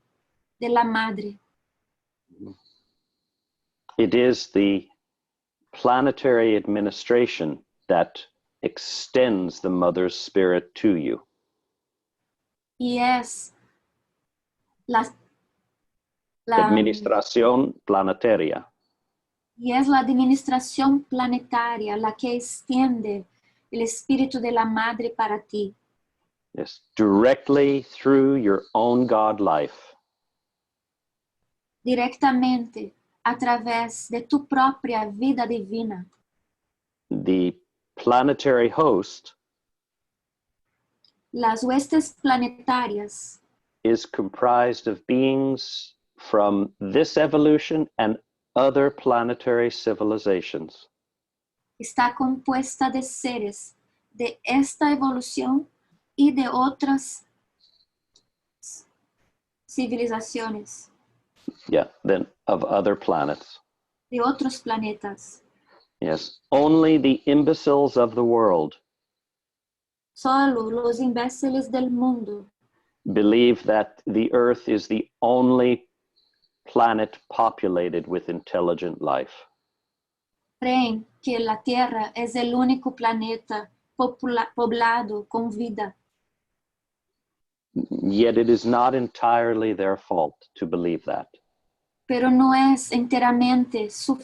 de la Madre. It is the planetary administration that extends the Mother's Spirit to you. Y es la Administración planetaria. Y es la administración planetaria la que extiende el Espíritu de la Madre para ti, Yes, directly through your own God life. directamente a través de tu propia vida divina. The planetary host Las huestes planetarias is comprised of beings from this evolution and other planetary civilizations. está compuesta de seres de esta evolución y de otras civilizaciones, Yeah, then of other planets. de otros planetas. Yes, only the imbeciles of the world Solo los imbéciles del mundo believe that the Earth is the only planet populated with intelligent life. creen que la Tierra es el único planeta poblado con vida. Yet it is not entirely their fault to believe that. Pero no es enteramente su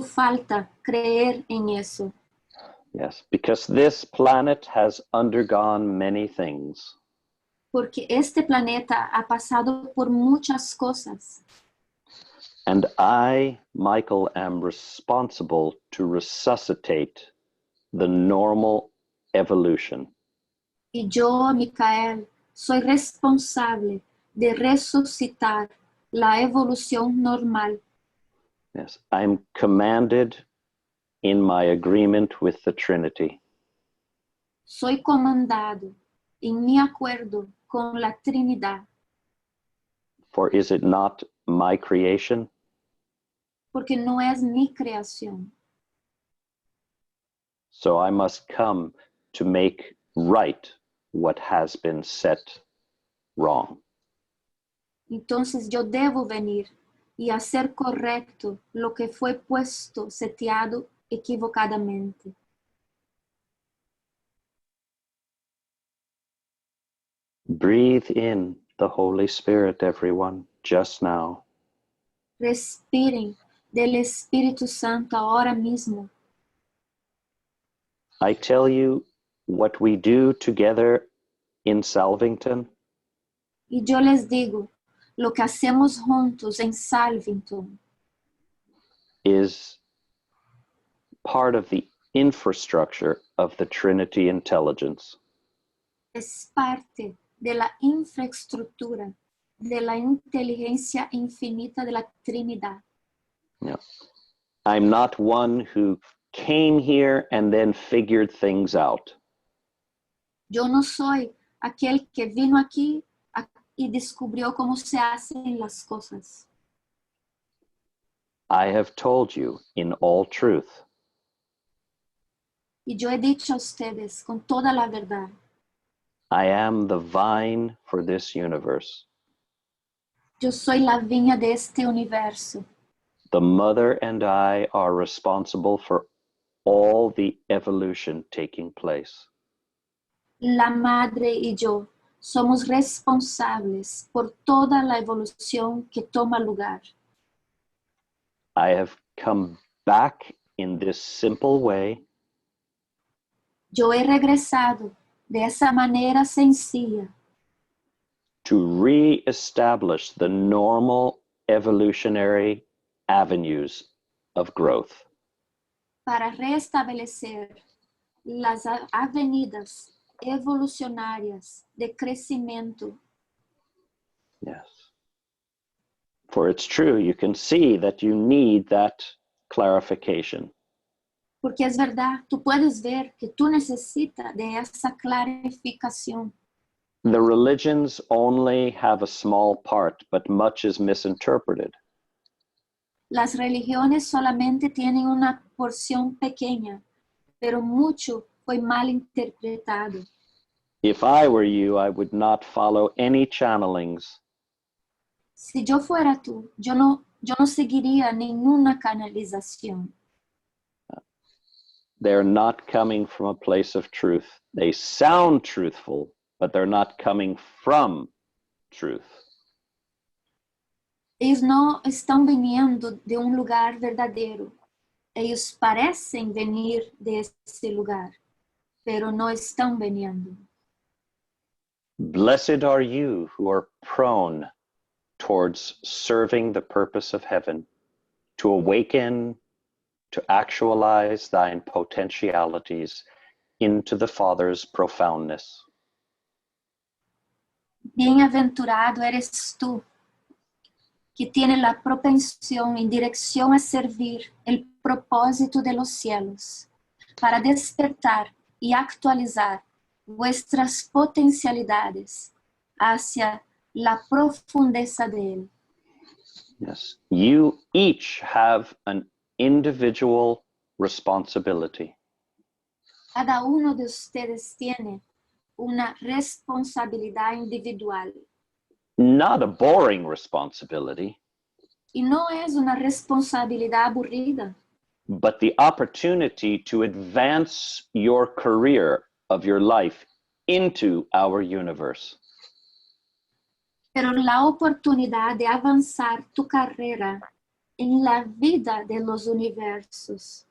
falta creer en eso, Yes, because this planet has undergone many things. porque este planeta ha pasado por muchas cosas. And I, Michael, am responsible to resuscitate the normal evolution. Y yo, Micael, soy responsable de resucitar la evolución normal. Yes, I'm commanded in my agreement with the Trinity. Soy comandado en mi acuerdo con la Trinidad, For is it not my creation? porque no es mi creación. So I must come to make right what has been set wrong. Entonces yo debo venir y hacer correcto lo que fue puesto, seteado equivocadamente. Breathe in the Holy Spirit, everyone, just now. Respiren del Espíritu Santo ahora mismo. I tell you what we do together in Salvington Y yo les digo, lo que hacemos juntos en Salvington is part of the infrastructure of the Trinity intelligence. es parte de la infraestructura de la inteligencia infinita de la Trinidad. Yeah. I'm not one who came here and then figured things out. Yo no soy aquel que vino aquí y descubrió cómo se hacen las cosas. I have told you in all truth Y yo he dicho a ustedes con toda la verdad, I am the vine for this universe. yo soy la viña de este universo. The mother and I are responsible for all the evolution taking place. La madre y yo somos responsables por toda la evolución que toma lugar. I have come back in this simple way Yo he regresado de esa manera sencilla to re-establish the normal evolutionary avenues of growth. para restablecer las avenidas evolucionarias de crecimiento. Yes. For it's true, you can see that you need that clarification. Porque es verdad, tú puedes ver que tú necesitas de esa clarificación. The religions only have a small part, but much is misinterpreted. Las religiones solamente tienen una porción pequeña, pero mucho foi mal interpretado. If I were you, I would not follow any channelings. Si yo fuera tú, yo no seguiría ninguna canalización. They're not coming from a place of truth. They sound truthful, but they're not coming from truth. Ellos no estão viniendo de un lugar verdadeiro. Ellos parecen venir de ese lugar, pero no están viniendo. Blessed are you who are prone towards serving the purpose of heaven, to awaken, to actualize thine potentialities into the Father's profoundness. Bienaventurado eres tú, que tiene la propensión en dirección a servir el propósito de los cielos, para despertar y actualizar vuestras potencialidades hacia la profundeza de él. Yes, you each have an individual responsibility. Cada uno de ustedes tiene una responsabilidad individual. Not a boring responsibility, Y no es una responsabilidad aburrida, but the opportunity to advance your career of your life into our universe. pero la oportunidad de avanzar tu carrera en la vida de los universos.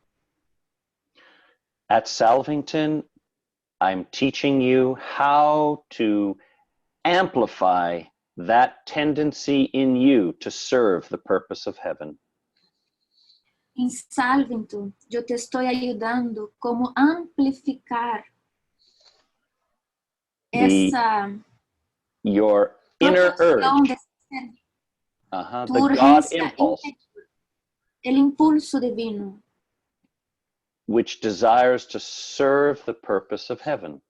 At Salvington, I'm teaching you how to amplify that tendency in you to serve the purpose of heaven. En Salvington, yo te estoy ayudando cómo amplificar esa Your inner proporción urge, de ser, the tu God urgencia impulse, interior, el impulso divino, which desires to serve the purpose of heaven.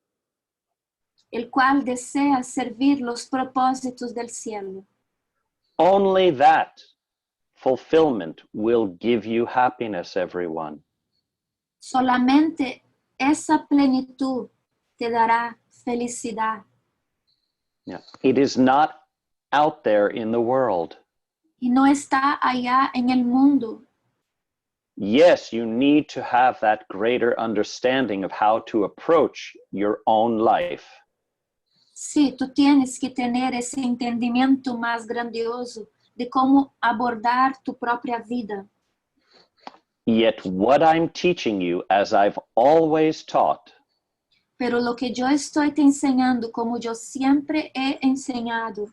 el cual desea servir los propósitos del cielo. Only that fulfillment will give you happiness, everyone. Solamente esa plenitud te dará felicidad. Yeah. It is not out there in the world. Y no está allá en el mundo. Yes, you need to have that greater understanding of how to approach your own life. Sí, tú tienes que tener ese entendimiento más grandioso de cómo abordar tu propia vida. Yet what I'm teaching you, as I've always taught, Pero lo que yo estoy te enseñando, como yo siempre he enseñado,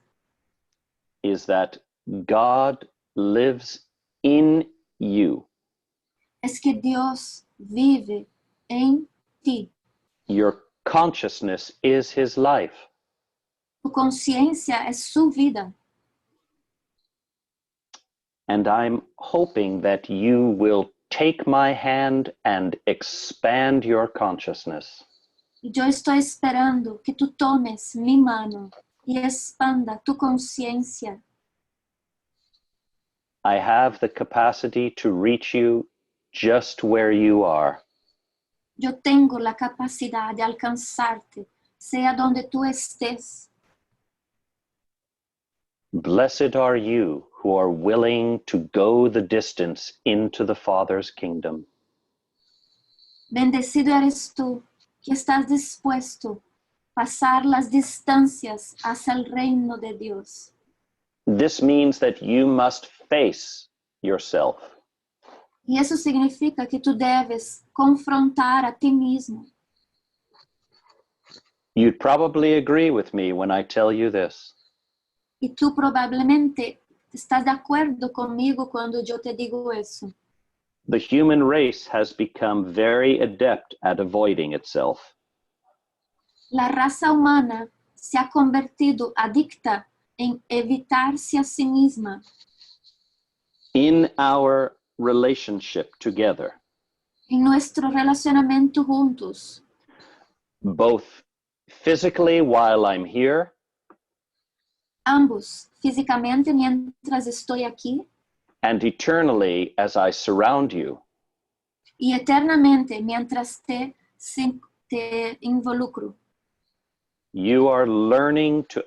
is that God lives in you. es que Dios vive en ti. Your consciousness is his life. Tu conciencia es su vida. And I'm hoping that you will take my hand and expand your consciousness. Y yo estoy esperando que tú tomes mi mano y expanda tu conciencia. I have the capacity to reach you just where you are. Yo tengo la capacidad de alcanzarte, sea donde tú estés. Blessed are you who are willing to go the distance into the Father's kingdom. Bendecido eres tú, que estás dispuesto a pasar las distancias hacia el reino de Dios. This means that you must face yourself. Y eso significa que tú debes confrontar a ti mismo. You'd probably agree with me when I tell you this. Y tú probablemente estás de acuerdo conmigo cuando yo te digo eso. The human race has become very adept at avoiding itself. La raza humana se ha convertido adicta en evitarse a sí misma In our relationship together, en nuestro relacionamiento juntos, both physically while I'm here ambos, físicamente mientras estoy aquí and eternally as I surround you. y eternamente mientras te te involucro. You are learning to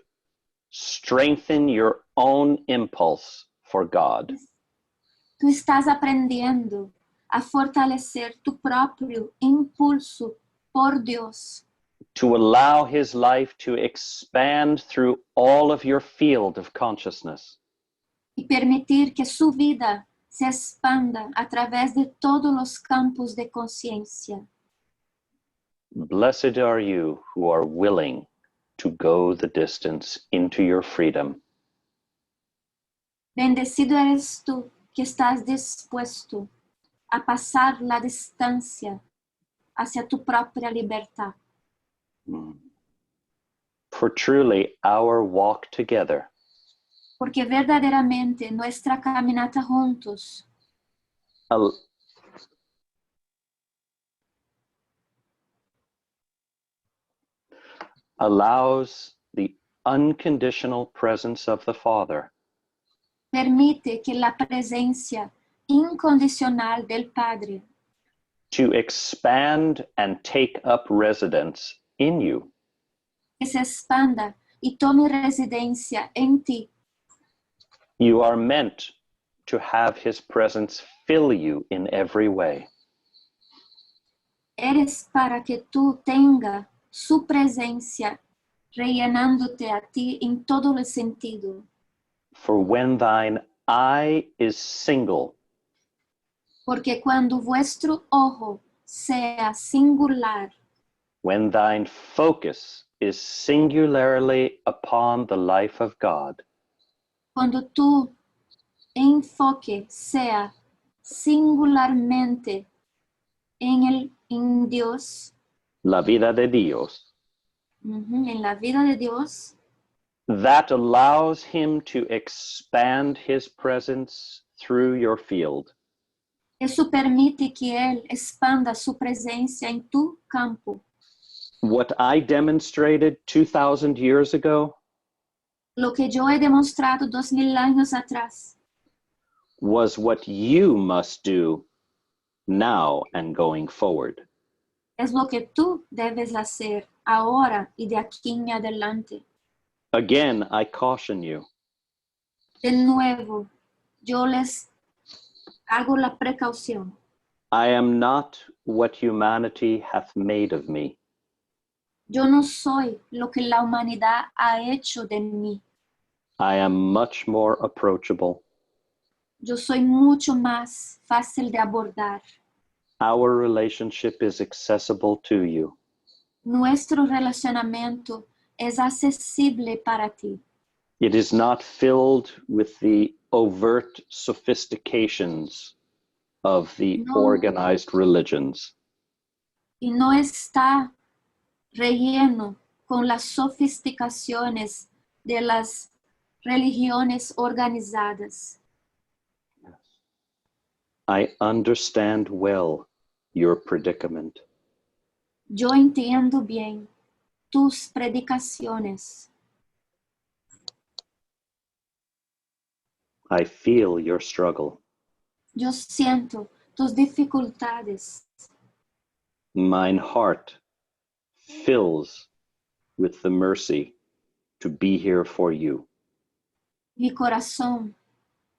strengthen your own impulse for God. Tú estás aprendiendo a fortalecer tu propio impulso por Dios, To allow his life to expand through all of your field of consciousness. y permitir que su vida se expanda a través de todos los campos de conciencia. Blessed are you who are willing to go the distance into your freedom. Bendecido eres tú que estás dispuesto a pasar la distancia hacia tu propia libertad. For truly our walk together Porque verdaderamente nuestra caminata juntos al- allows the unconditional presence of the Father permite que la presencia incondicional del Padre to expand and take up residence in you. que se expanda y tome residencia en ti. You are meant to have his presence fill you in every way. Eres para que tú tenga su presencia rellenándote a ti en todo el sentido. For when thine eye is single, Porque cuando vuestro ojo sea singular, when thine focus is singularly upon the life of God, cuando tu enfoque sea singularmente en Dios, la vida de Dios, en la vida de Dios, that allows him to expand his presence through your field. eso permite que Él expanda su presencia en tu campo. What I demonstrated 2,000 years ago Lo que yo he demostrado 2000 años atrás was what you must do now and going forward. es lo que tú debes hacer ahora y de aquí en adelante. Again, I caution you. De nuevo, yo les hago la precaución. I am not what humanity hath made of me. Yo no soy lo que la humanidad ha hecho de mí. I am much more approachable. Yo soy mucho más fácil de abordar. Our relationship is accessible to you. Nuestro relacionamiento es accesible para ti. It is not filled with the overt sophistications of the No. organized religions. Y no está relleno con las sofisticaciones de las religiones organizadas. I understand well your predicament. Yo entiendo bien tus predicaciones. I feel your struggle. Yo siento tus dificultades. Mine heart fills with the mercy to be here for you. Mi corazón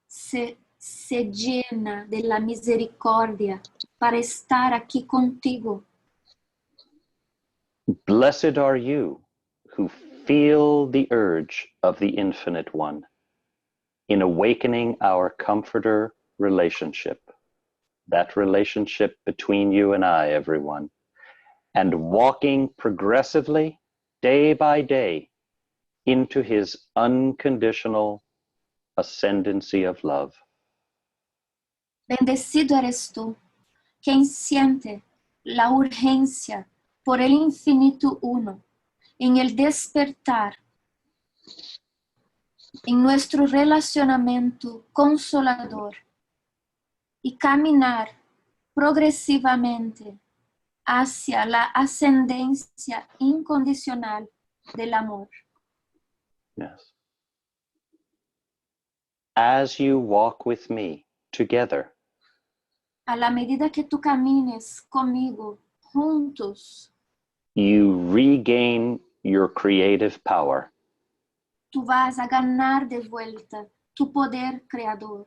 se llena de la misericordia para estar aquí contigo. Blessed are you who feel the urge of the Infinite One in awakening our comforter relationship, that relationship between you and I, everyone, and walking progressively, day by day, into his unconditional ascendancy of love. Bendecido eres tú, quien siente la urgencia por el infinito uno en el despertar, en nuestro relacionamiento consolador y caminar progresivamente hacia la ascendencia incondicional del amor. Yes. As you walk with me together, A la medida que tú camines conmigo juntos, you regain your creative power. Tu vas a ganar de vuelta tu poder creador.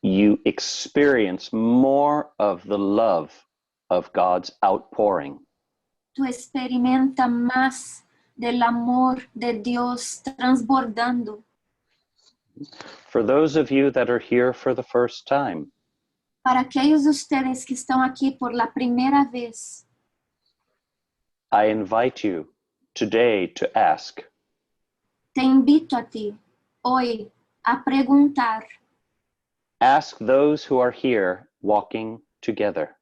You experience more of the love of God's outpouring. Tu experimenta más del amor de Dios transbordando. For those of you that are here for the first time, Para aquellos de ustedes que estão aqui por la primera vez, I invite you today to ask, te invito a ti hoy a preguntar. ask those who are here walking together.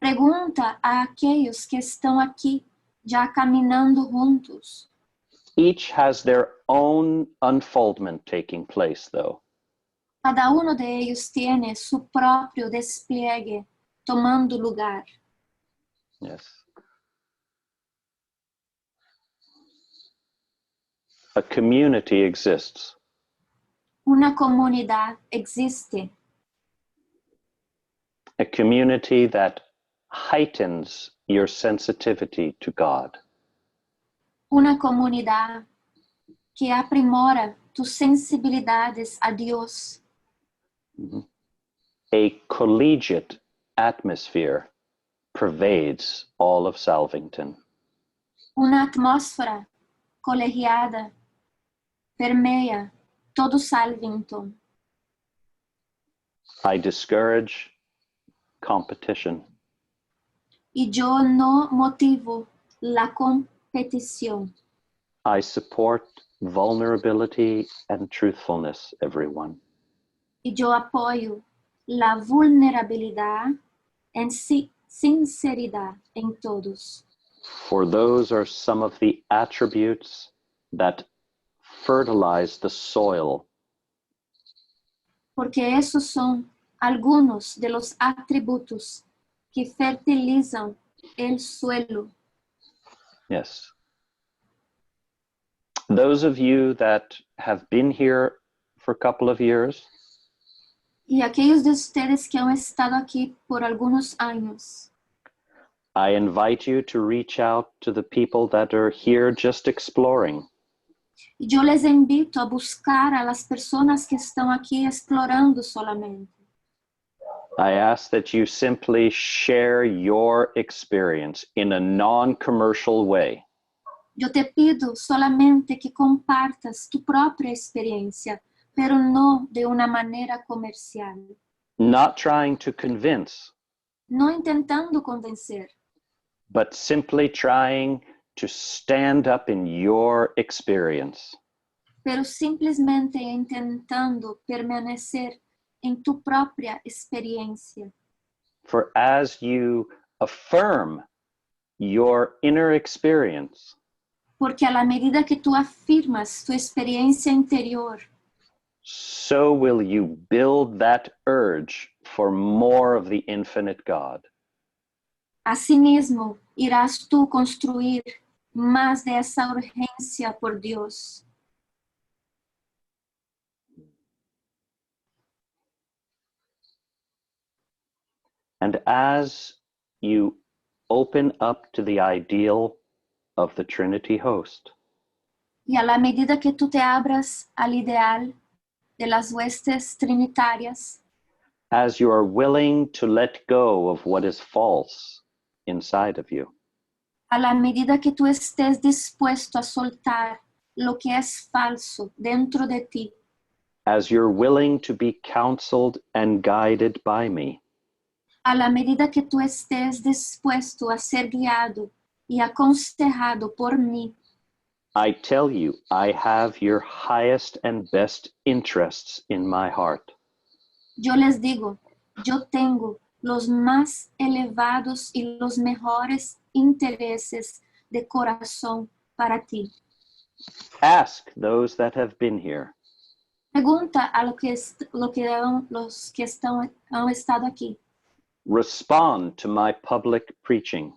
Pregunta a aquellos que estão aqui já caminhando juntos. Each has their own unfoldment taking place, though. Cada uno de ellos tiene su propio despliegue tomando lugar. Yes. A community exists. Una comunidad existe. A community that heightens your sensitivity to God. Una comunidad que aprimora tus sensibilidades a Dios. A collegiate atmosphere pervades all of Salvington. Una atmósfera colegiada permea todo Salvington. I discourage competition. Y yo no motivo la competición. I support vulnerability and truthfulness, everyone. Y yo apoyo la vulnerabilidad en sinceridad en todos. For those are some of the attributes that fertilize the soil. Porque esos son algunos de los atributos que fertilizan el suelo. Yes. Those of you that have been here for a couple of years, Y aquellos de ustedes que han estado aquí por algunos años, I invite you to reach out to the people that are here just exploring. yo les invito a buscar a las personas que están aquí explorando solamente. I ask that you simply share your experience in a non-commercial way. Yo te pido solamente que compartas tu propia experiencia, pero no de una manera comercial. Not trying to convince, No intentando convencer, but simply trying to stand up in your experience. pero simplesmente intentando permanecer en tu propia experiencia. For as you affirm your inner experience, Porque a la medida que tú afirmas tu experiencia interior, so will you build that urge for more of the infinite God. asimismo irás tú construir más de esa urgencia por Dios. And as you open up to the ideal of the Trinity host, Y a la medida que tú te abras al ideal de las huestes trinitarias, as you are willing to let go of what is false inside of you, a la medida que tú estés dispuesto a soltar lo que es falso dentro de ti, as you're willing to be counseled and guided by me, a la medida que tú estés dispuesto a ser guiado y aconsejado por mí, I tell you, I have your highest and best interests in my heart. yo les digo, yo tengo los más elevados y los mejores intereses de corazón para ti. Ask those that have been here. Pregunta a los que han estado aquí. Respond to my public preaching.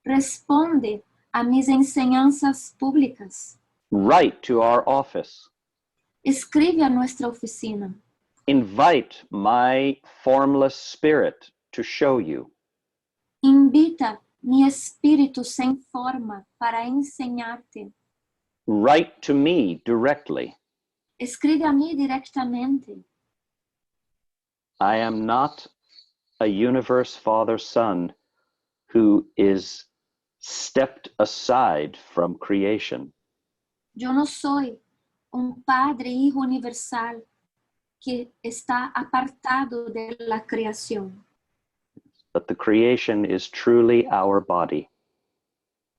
Responde a mis enseñanzas públicas. Write to our office. Escribe a nuestra oficina. Invite my formless spirit to show you. Invita mi espíritu sem forma para enseñarte. Write to me directly. Escribe a mí directamente. I am not a universe father son who is stepped aside from creation. Yo no soy un padre hijo universal que está apartado de la creación, But the creation is truly our body.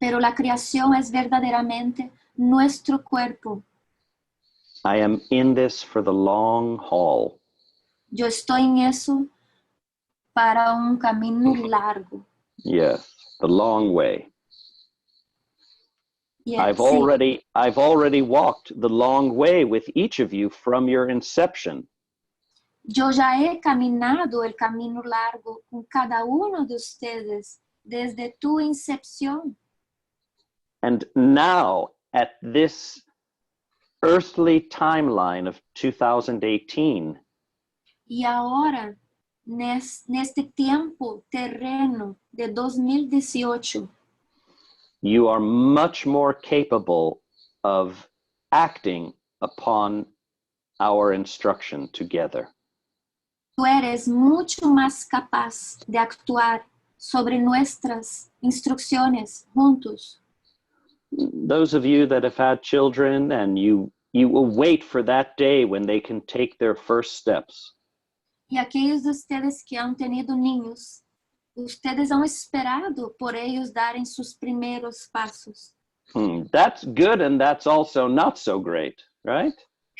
pero la creación es verdaderamente nuestro cuerpo. I am in this for the long haul. Yo estoy en eso para un camino largo. Yes, the long way. Yeah, I've sí. already walked the long way with each of you from your inception. Yo ya he caminado el camino largo con cada uno de ustedes desde tu incepción. And now, at this earthly timeline of 2018, Y ahora, neste tiempo terreno de 2018, you are much more capable of acting upon our instruction together. tú eres mucho más capaz de actuar sobre nuestras instrucciones juntos. Those of you that have had children and you will wait for that day when they can take their first steps. Y aquellos de ustedes que han tenido niños, ustedes han esperado por ellos darem sus primeros pasos. That's good and that's also not so great, right?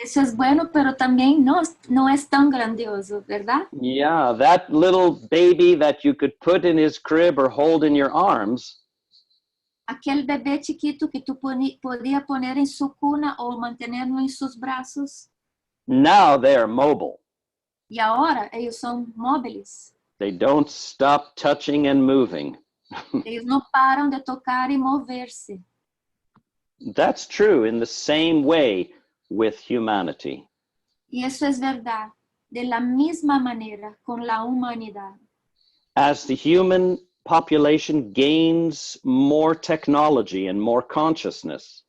Eso es bueno, pero también no es tan grandioso, ¿verdad? Yeah, that little baby that you could put in his crib or hold in your arms. Aquel bebé chiquito que tú podías poner en su cuna o mantenerlo en sus brazos. Now they're mobile. Y ahora ellos son móviles. They don't stop touching and moving. Ellos no paran de tocar y moverse. That's true in the same way with humanity. Y eso es verdad, de la misma manera con la humanidad. As the human population gains more technology and more consciousness,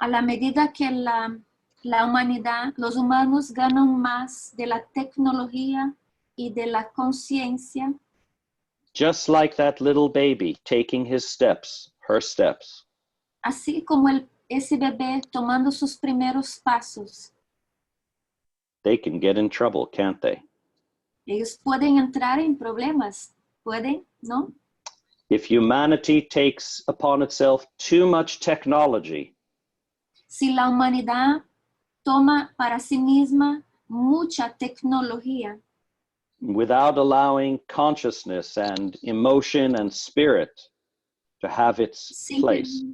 A la medida que la humanidad, los humanos ganan más de la tecnología y de la conciencia, just like that little baby taking his steps, her steps, así como ese bebé tomando sus primeros pasos, they can get in trouble, can't they? ellos pueden entrar en problemas, pueden, ¿no? If humanity takes upon itself too much technology, Si la humanidad toma para sí misma mucha tecnología, without allowing consciousness and emotion and spirit to have its place,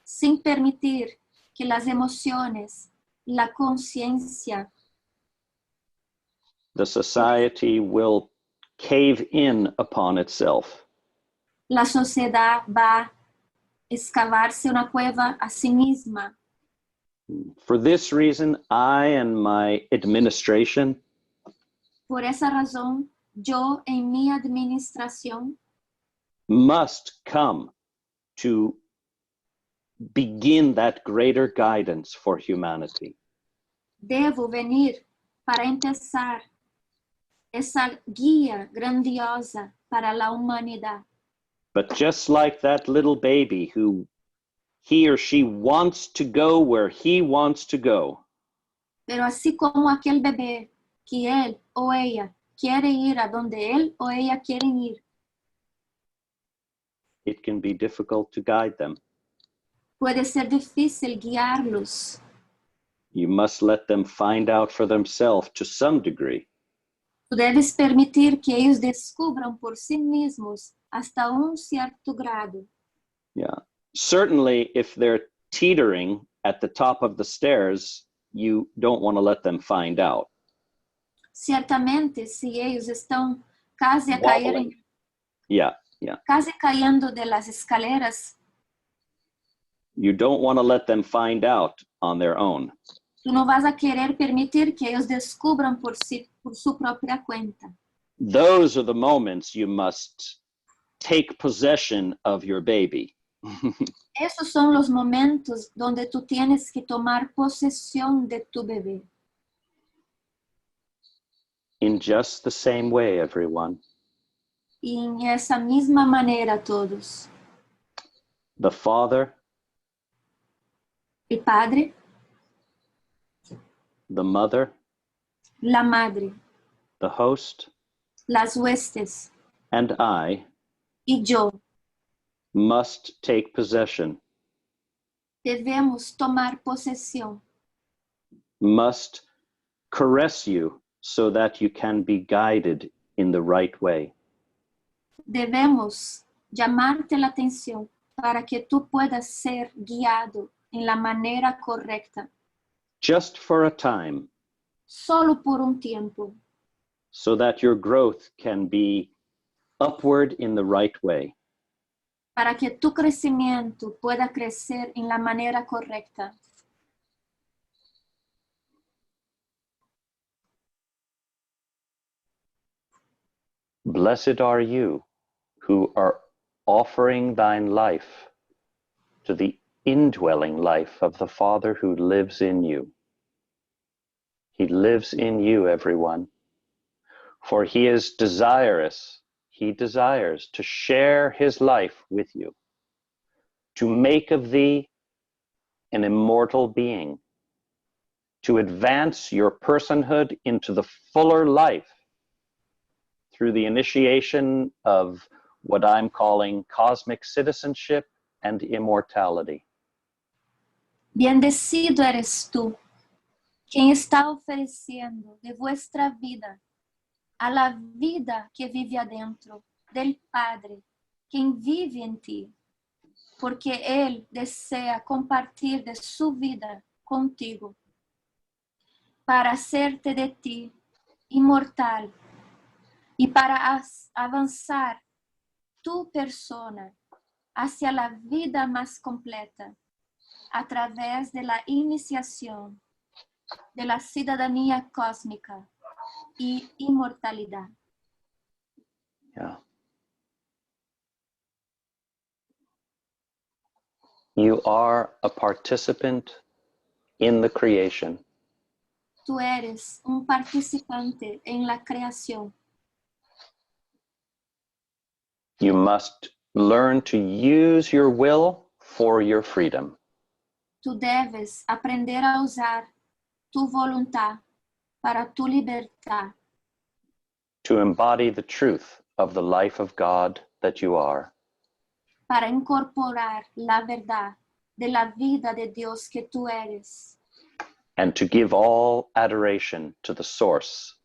sin permitir que las emociones, la conciencia, the society will cave in upon itself. la sociedad va a excavarse una cueva a sí misma. For this reason, I and my administration Por esa razón, yo en mi administración must come to begin that greater guidance for humanity. debo venir para empezar esa guía grandiosa para la humanidad. But just like that little baby who he or she wants to go where he wants to go, Pero así como aquel bebé que él o ella quiere ir a donde él o ella quieren ir, it can be difficult to guide them. puede ser difícil guiarlos. You must let them find out for themselves to some degree. Tú debes permitir que ellos descubran por sí mismos hasta un cierto grado. Yeah. Certainly, if they're teetering at the top of the stairs, you don't want to let them find out. Ciertamente, si ellos están casi a caer Wobbling. Yeah. casi cayendo de las escaleras, You don't want to let them find out on their own. tú no vas a querer permitir que ellos descubran por su propia cuenta. Those are the moments you must take possession of your baby. Esos son los momentos donde tú tienes que tomar posesión de tu bebé. In just the same way, everyone. Y en esa misma manera todos. The father, El padre, the mother, la madre, the host, las huestes and I y yo must take possession, debemos tomar posesión, must caress you so that you can be guided in the right way. debemos llamarte la atención para que tú puedas ser guiado en la manera correcta, Just for a time, solo por un tiempo, so that your growth can be upward in the right way. para que tu crecimiento pueda crecer en la manera correcta. Blessed are you who are offering thine life to the indwelling life of the Father who lives in you. He lives in you, everyone, for he is desirous, he desires to share his life with you, to make of thee an immortal being, to advance your personhood into the fuller life through the initiation of what I'm calling cosmic citizenship and immortality. Bendecido eres tú, quien está ofreciendo de vuestra vida a la vida que vive adentro del Padre, quien vive en ti, porque Él desea compartir de su vida contigo, para hacerte de ti inmortal y para avanzar tu persona hacia la vida más completa a través de la iniciación de la ciudadanía cósmica y inmortalidad. Yeah. You are a participant in the creation. Tú eres un participante en la creación. You must learn to use your will for your freedom. Tú debes aprender a usar tu voluntad para tu libertad, To embody the truth of the life of God that you are. para incorporar la verdad de la vida de Dios que tú eres, And to give all adoration to the source,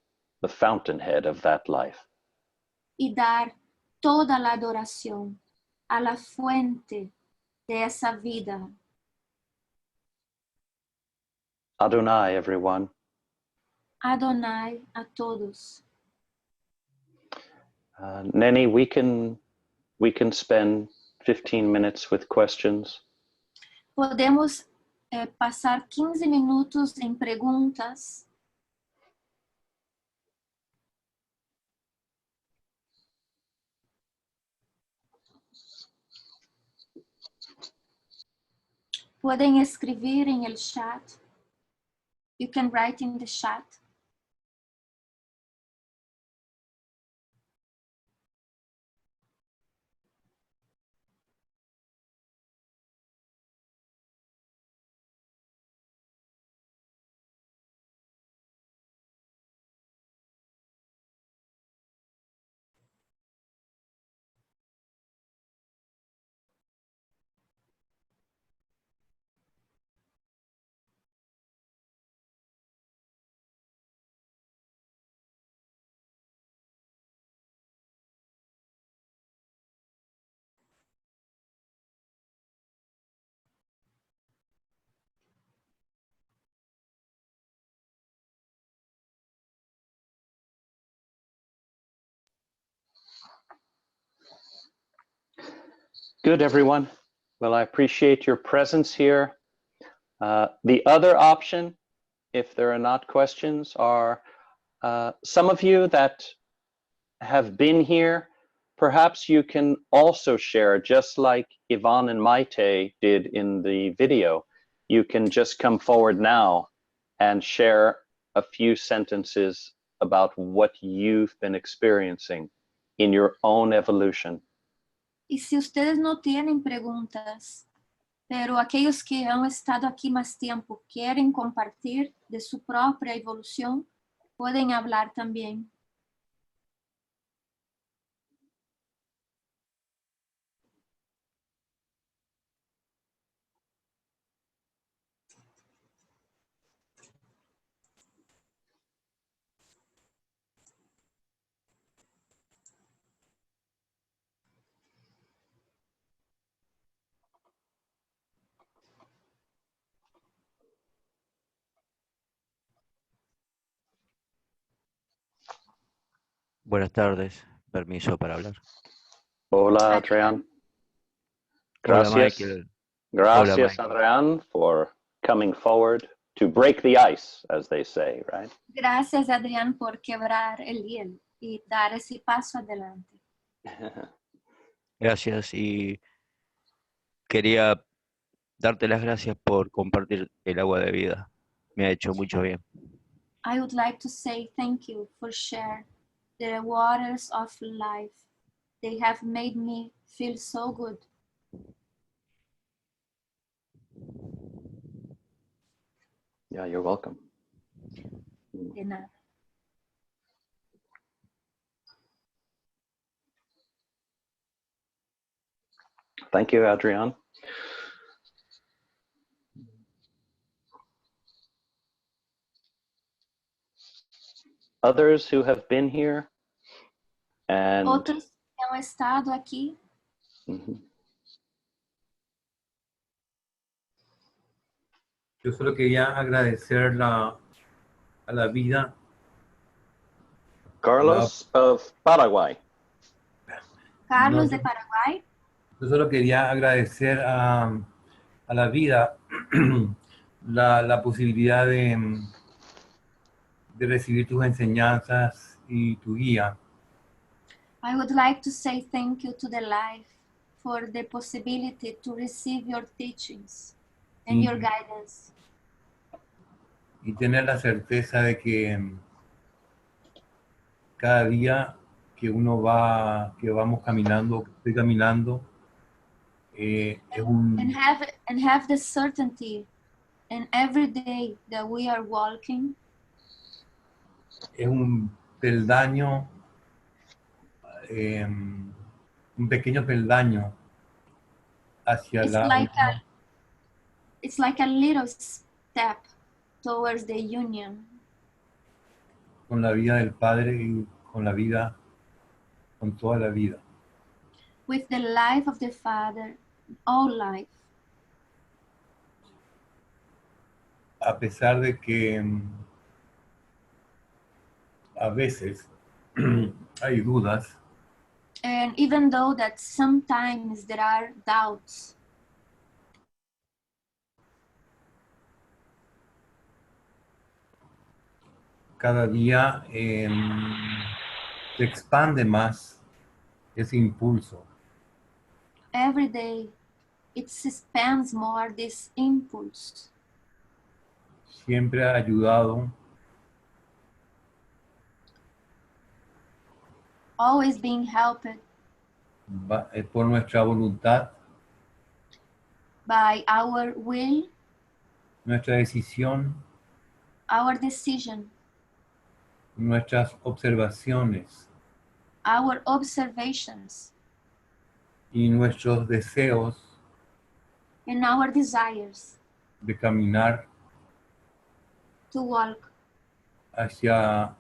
the fountainhead of that life. y dar toda la adoración a la fuente de esa vida. Adonai, everyone. Adonai a todos. Nenny, we can spend 15 minutes with questions. Podemos pasar 15 minutos en preguntas. Pueden escribir en el chat. You can write in the chat. Good, everyone. Well, I appreciate your presence here. The other option, if there are not questions, are some of you that have been here perhaps you can also share, just like Yvonne and Maite did in the video. You can just come forward now and share a few sentences about what you've been experiencing in your own evolution. Y si ustedes no tienen preguntas, pero aquellos que han estado aquí más tiempo quieren compartir de su propia evolución, pueden hablar también. Buenas tardes, permiso para hablar. Hola, Adrián. Hola, Gracias. Michael. Gracias, Michael. Adrián, for coming forward to break the ice, as they say, right? Gracias, Adrián, por quebrar el hielo y dar ese paso adelante. Gracias y quería darte las gracias por compartir el agua de vida. Me ha hecho mucho bien. I would like to say thank you for sharing the waters of life. They have made me feel so good. Yeah, you're welcome. De nada. Thank you, Adrián. Others who have been here and Otros que han estado aquí, Mhm. Yo solo quería agradecer a la vida. Carlos of Paraguay. Carlos No, de Paraguay. Yo solo quería agradecer a la vida la posibilidad de recibir tus enseñanzas y tu guía. I would like to say thank you to the life for the possibility to receive your teachings and your guidance. Y tener la certeza de que cada día que vamos caminando, que estoy caminando, es And have the certainty in every day that we are walking un peldaño, un pequeño peldaño hacia it's like a little step towards the union con la vida del Padre y con toda la vida. with the life of the Father, all life. A pesar de que a veces hay dudas, And even though that sometimes there are doubts, cada día se expande más ese impulso. every day it expands more this impulse, Siempre ha ayudado always being helped por nuestra voluntad, by our will, nuestra decisión, our decision, nuestras observaciones our observations, y nuestros deseos and our desires de caminar to walk hacia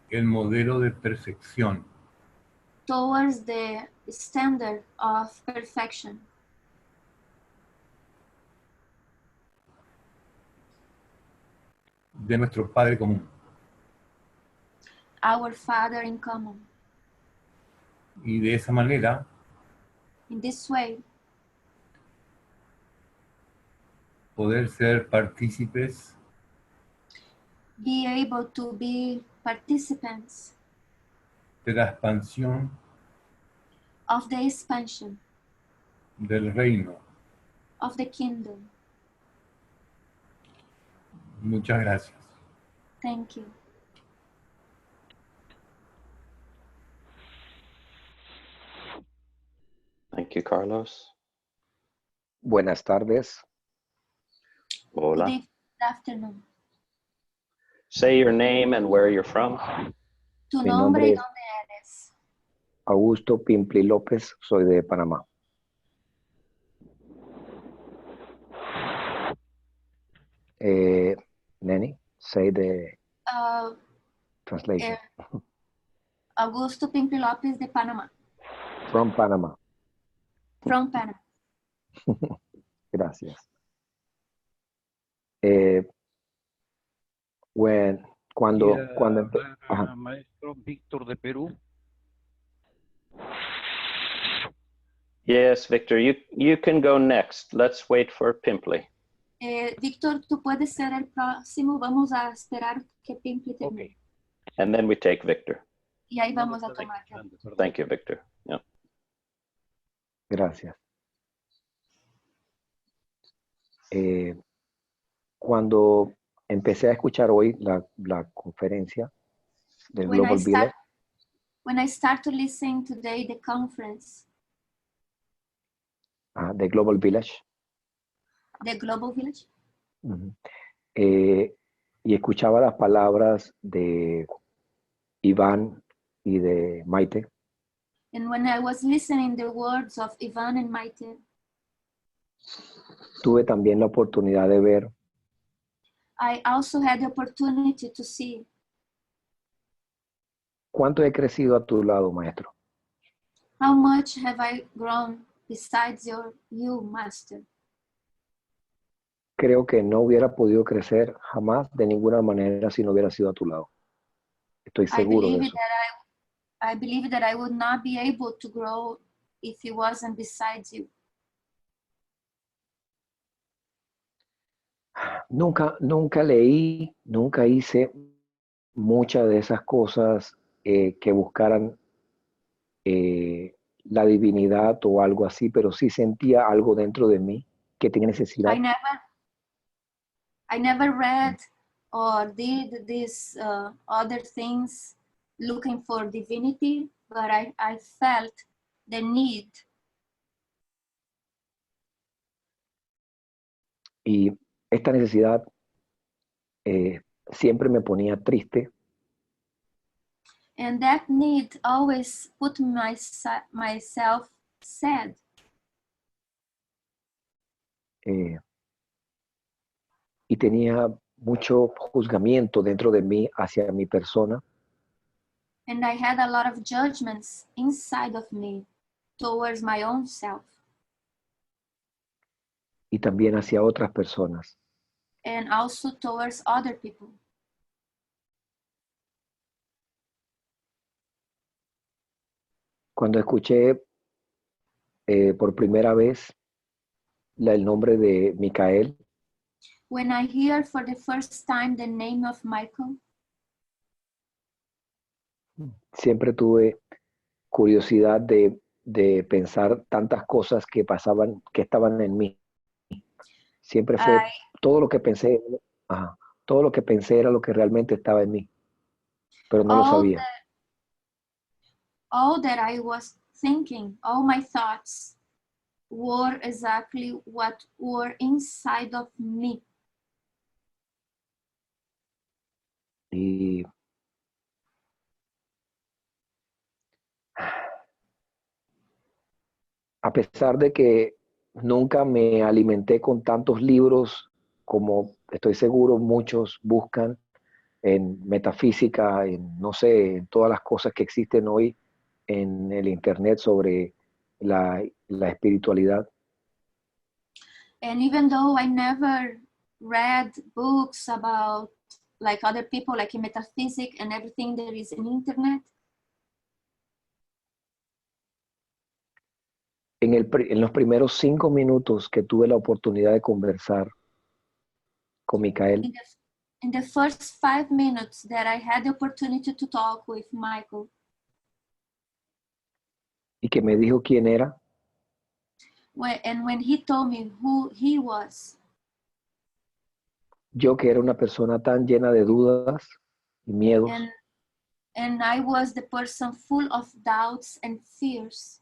el modelo de perfección towards the standard of perfection de nuestro Padre común. our Father in common. Y de esa manera In this way, poder ser partícipes be able to be participants de la expansión of the expansion del reino. of the kingdom. Muchas gracias. Thank you. Thank you, Carlos. Buenas tardes. Hola. Good afternoon. Say your name and where you're from. Tu Mi nombre nombre y es dónde eres. Augusto Pimpli López, soy de Panamá. Neni, say the Uh, translation. Augusto Pimpli Lopes de Panamá. From Panama. From Panama. Gracias. Cuando ajá. Maestro Víctor de Perú. Yes, Victor, you can go next. Let's wait for Pimpli. Víctor, tú puedes ser el próximo. Vamos a esperar que Pimpli termine. Okay. And then we take Victor. Y ahí vamos a tomar. Thank you, Victor. Yeah. Gracias. Cuando empecé a escuchar hoy la conferencia del Global Village, When I start to listen today the conference, de Global Village, the Global Village, y escuchaba las palabras de Iván y de Maite, and when I was listening the words of Ivan and Maite, tuve también la oportunidad de ver I also had the opportunity to see cuánto he crecido a tu lado, maestro. how much have I grown besides you, Master. Creo que no hubiera podido crecer jamás de ninguna manera si no hubiera sido a tu lado. Estoy seguro de eso. I believe that I would not be able to grow if it wasn't besides you. Nunca leí, nunca hice muchas de esas cosas que buscaran la divinidad o algo así, pero sí sentía algo dentro de mí que tenía necesidad. I never read or did these other things looking for divinity, but I felt the need. Y esta necesidad siempre me ponía triste. And that need always put myself sad. Y tenía mucho juzgamiento dentro de mí hacia mi persona. And I had a lot of judgments inside of me towards my own self. Y también hacia otras personas. And also towards other people. Cuando escuché por primera vez el nombre de Micael, when I hear for the first time the name of Michael, siempre tuve curiosidad de pensar tantas cosas que pasaban, que estaban en mí. Siempre fue todo lo que pensé, todo lo que pensé era lo que realmente estaba en mí, pero no lo sabía. All that I was thinking, all my thoughts were exactly what were inside of me. Y a pesar de que nunca me alimenté con tantos libros como estoy seguro muchos buscan en metafísica, en no sé, en todas las cosas que existen hoy en el internet sobre la espiritualidad. And even though I never read books about like other people, like in metaphysics and everything there is in internet, en los primeros 5 minutos que tuve la oportunidad de conversar con Micael, in the first 5 minutes that I had the opportunity to talk with Michael, y que me dijo quién era, And when he told me who he was, yo que era una persona tan llena de dudas y miedos, and I was the person full of doubts and fears,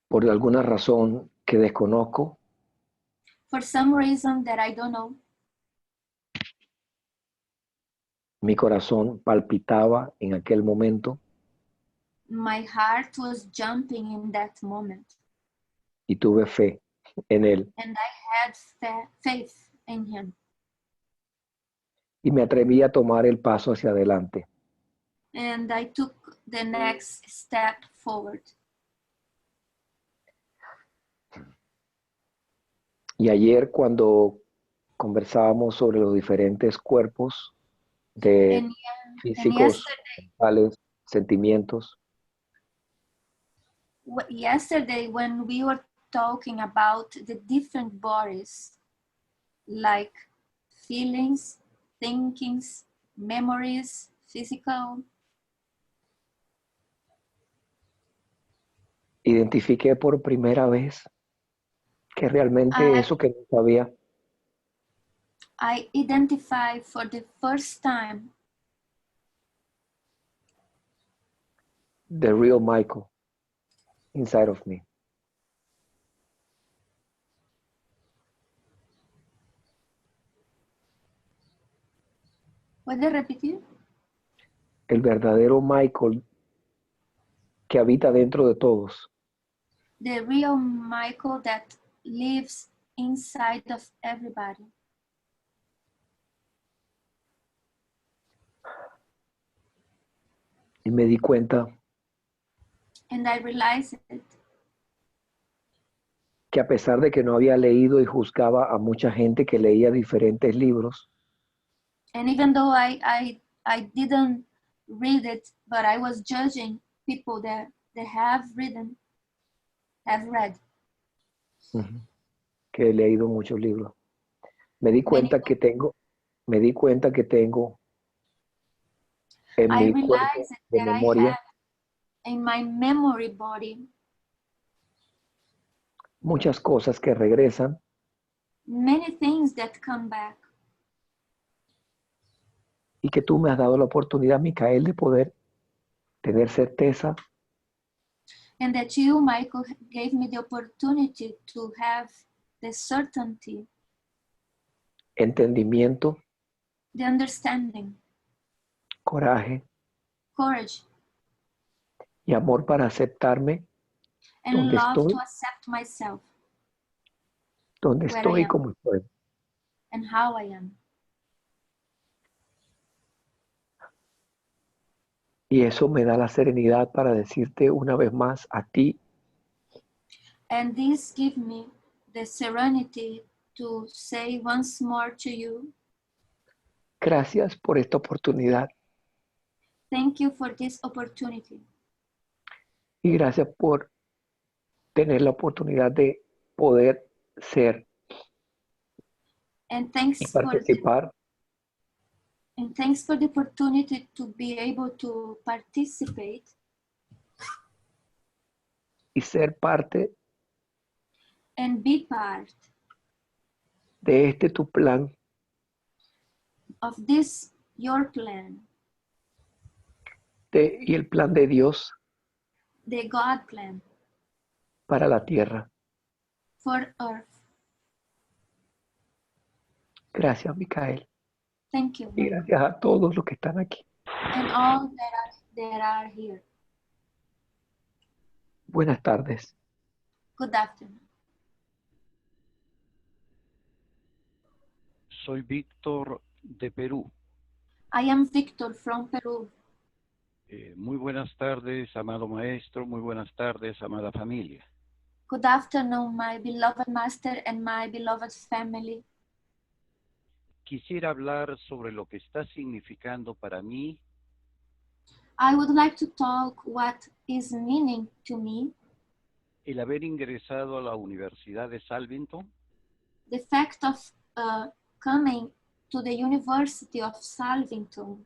por alguna razón que desconozco, for some reason that I don't know, mi corazón palpitaba en aquel momento my heart was jumping in that moment, y tuve fe en él. and I had faith in him. Y me atreví a tomar el paso hacia adelante. And I took the next step forward. Y ayer cuando conversábamos sobre los diferentes cuerpos de And físicos, mentales, sentimientos, yesterday when we were talking about the different bodies, like feelings, thinkings, memories, physical, identifiqué por primera vez que realmente eso que no sabía I identified for the first time the real Michael inside of me. ¿Puede repetir? El verdadero Michael que habita dentro de todos. The real Michael that lives inside of everybody. Y me di cuenta And I realized it, que a pesar de que no había leído y juzgaba a mucha gente que leía diferentes libros, and even though I didn't read it, but I was judging people that have read. que he leído muchos libros, me di cuenta que tengo en I mi cuerpo realized de that memoria I have in my memory body muchas cosas que regresan many things that come back, y que tú me has dado la oportunidad, Micael, de poder tener certeza and that you, Michael, gave me the opportunity to have the certainty, entendimiento, the understanding, coraje courage, y amor para aceptarme and donde love estoy, to accept myself donde where I estoy y am. como estoy. And how I am. Y eso me da la serenidad para decirte una vez más a ti, And this gives me the serenity to say once more to you, gracias por esta oportunidad thank you for this opportunity. y gracias por tener la oportunidad de poder ser And y thanks participar for the opportunity to be able to participate y ser parte and be part de este tu plan of this, your plan, y el plan de Dios the God plan para la tierra. for earth. Gracias, Micael. Thank you, Y Michael. gracias a todos los que están aquí. And all that are here. Buenas tardes. Good afternoon. Soy Víctor de Perú. I am Victor from Peru. Muy buenas tardes, amado maestro. Muy buenas tardes, amada familia. Good afternoon, my beloved master and my beloved family. Quisiera hablar sobre lo que está significando para mí I would like to talk what is meaning to me, el haber ingresado a la Universidad de Salvington the fact of coming to the University of Salvington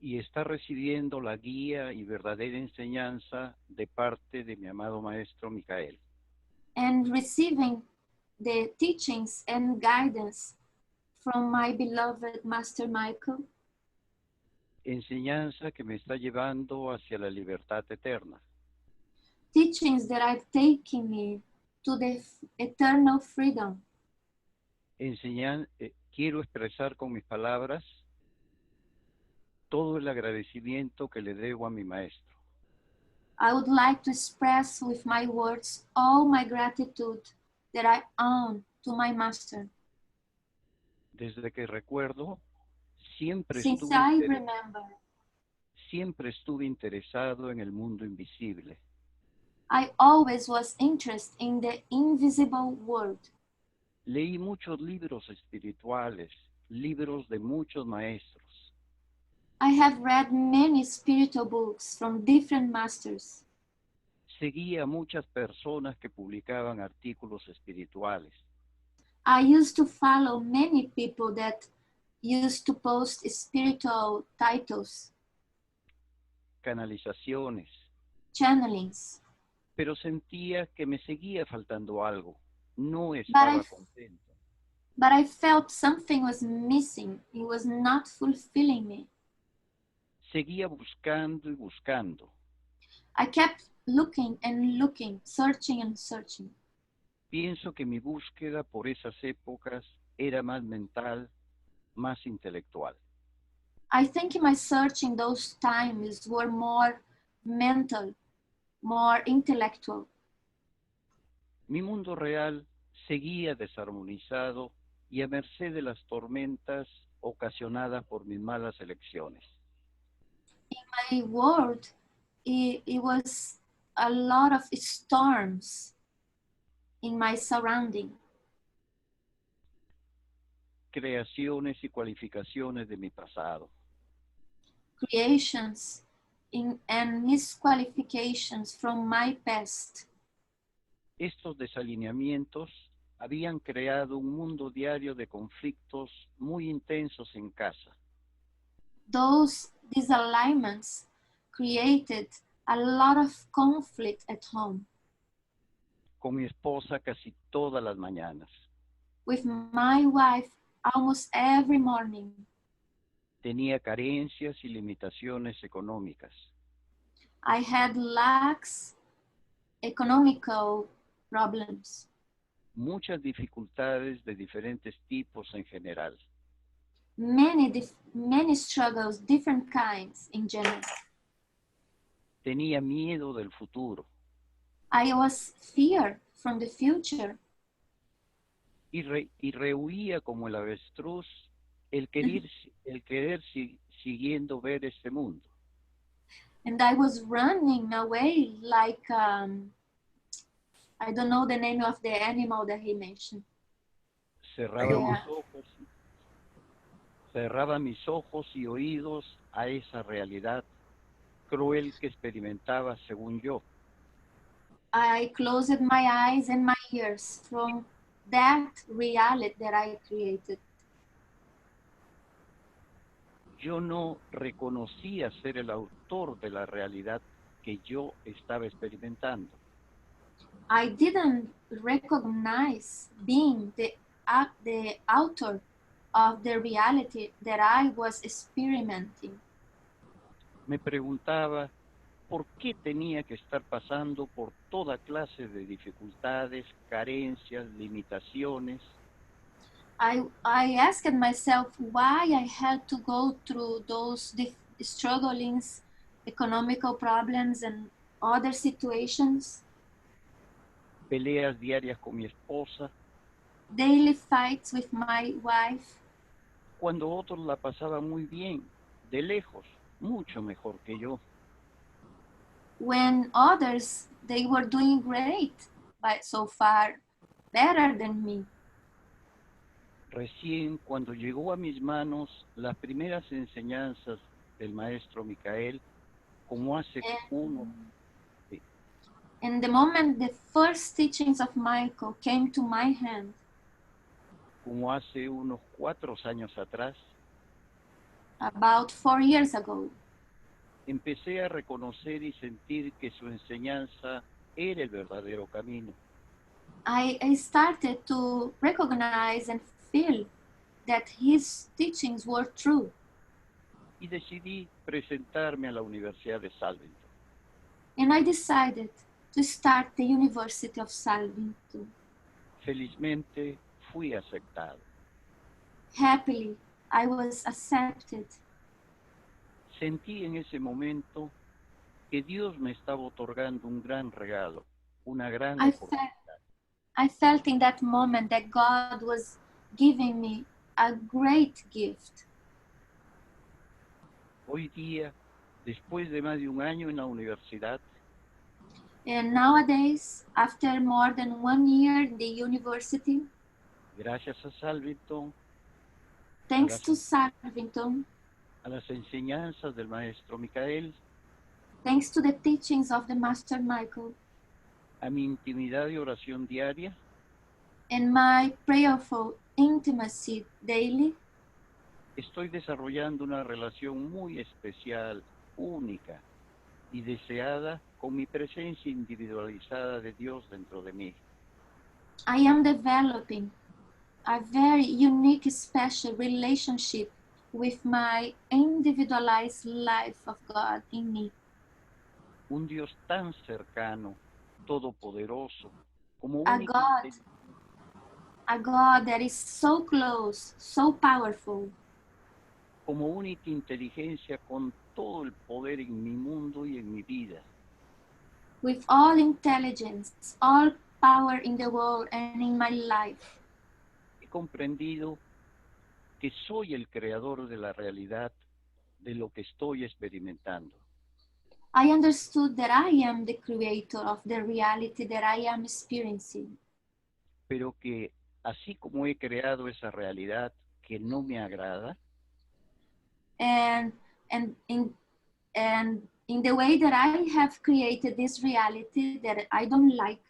y está recibiendo la guía y verdadera enseñanza de parte de mi amado maestro Micael. and receiving the teachings and guidance from my beloved Master Michael, Enseñanza que me está llevando hacia la libertad eterna. teachings that are taking me to the eternal freedom. Quiero expresar con mis palabras todo el agradecimiento que le debo a mi maestro. I would like to express with my words all my gratitude that I owe to my Master. Desde que recuerdo, siempre Since estuve, I remember, siempre estuve interesado en el mundo invisible. I always was interested in the invisible world. Leí muchos libros espirituales, libros de muchos maestros. I have read many spiritual books from different masters. Seguí a muchas personas que publicaban artículos espirituales. I used to follow many people that used to post spiritual titles, Canalizaciones, channelings, pero sentía que me seguía faltando algo. No estaba contento. but I felt something was missing. It was not fulfilling me. Seguía buscando y buscando. I kept looking and looking, searching and searching. Pienso que mi búsqueda por esas épocas era más mental, más intelectual. I think my search in those times were more mental, more intellectual. Mi mundo real seguía desarmonizado y a merced de las tormentas ocasionadas por mis malas elecciones. My world, it was a lot of storms in my surrounding. Creaciones y cualificaciones de mi pasado. Creations and misqualifications from my past. Estos desalineamientos habían creado un mundo diario de conflictos muy intensos en casa. Those disalignments created a lot of conflict at home. Con mi esposa casi todas las mañanas. With my wife almost every morning. Tenía carencias y limitaciones económicas. I had lax economical problems. Muchas dificultades de diferentes tipos en general. Many struggles, different kinds in general. Tenía miedo del futuro. I was feared from the future. Y rehuía como el avestruz el querer siguiendo ver este mundo. And I was running away like, I don't know the name of the animal that he mentioned. Cerraba mis ojos y oídos a esa realidad cruel que experimentaba según yo. I closed my eyes and my ears from that reality that I created. Yo no reconocía ser el autor de la realidad que yo estaba experimentando. I didn't recognize being the author of the reality that I was experimenting. Me preguntaba por qué tenía que estar pasando por toda clase de dificultades, carencias, limitaciones. I asked myself why I had to go through those strugglings, economical problems and other situations. Peleas diarias con mi esposa. Daily fights with my wife. Cuando otros la pasaban muy bien, de lejos, mucho mejor que yo. When others, they were doing great, but so far better than me. Recién cuando llegó a mis manos las primeras enseñanzas del maestro Micael, como hace In the moment the first teachings of Michael came to my hand, como hace unos 4 años atrás, about 4 years ago. Empecé a reconocer y sentir que su enseñanza era el verdadero camino. I started to recognize and feel that his teachings were true. Y decidí presentarme a la Universidad de Salvington. And I decided to start the University of Salvington. Felizmente fui aceptado. Happily, I was accepted. Sentí en ese momento que Dios me estaba otorgando un gran regalo, una gran oportunidad. I felt in that moment that God was giving me a great gift. Hoy día, después de más de un año en la universidad, And nowadays, after more than 1 year in the university, gracias a Salvington, thanks to Salvington, a las enseñanzas del maestro Micael, thanks to the teachings of the Master Michael, a mi intimidad y oración diaria, and my prayerful intimacy daily, estoy desarrollando una relación muy especial, única y deseada con mi presencia individualizada de Dios dentro de mí. I am developing a very unique, special relationship with my individualized life of God in me. Un Dios tan cercano, todopoderoso, como A único, God that is so close, so powerful, como única inteligencia con todo el poder en mi mundo y en mi vida. with all intelligence, all power in the world and in my life. He comprendido que soy el creador de la realidad de lo que estoy experimentando. I understood that I am the creator of the reality that I am experiencing. Pero que así como he creado esa realidad que no me agrada, And in the way that I have created this reality that I don't like,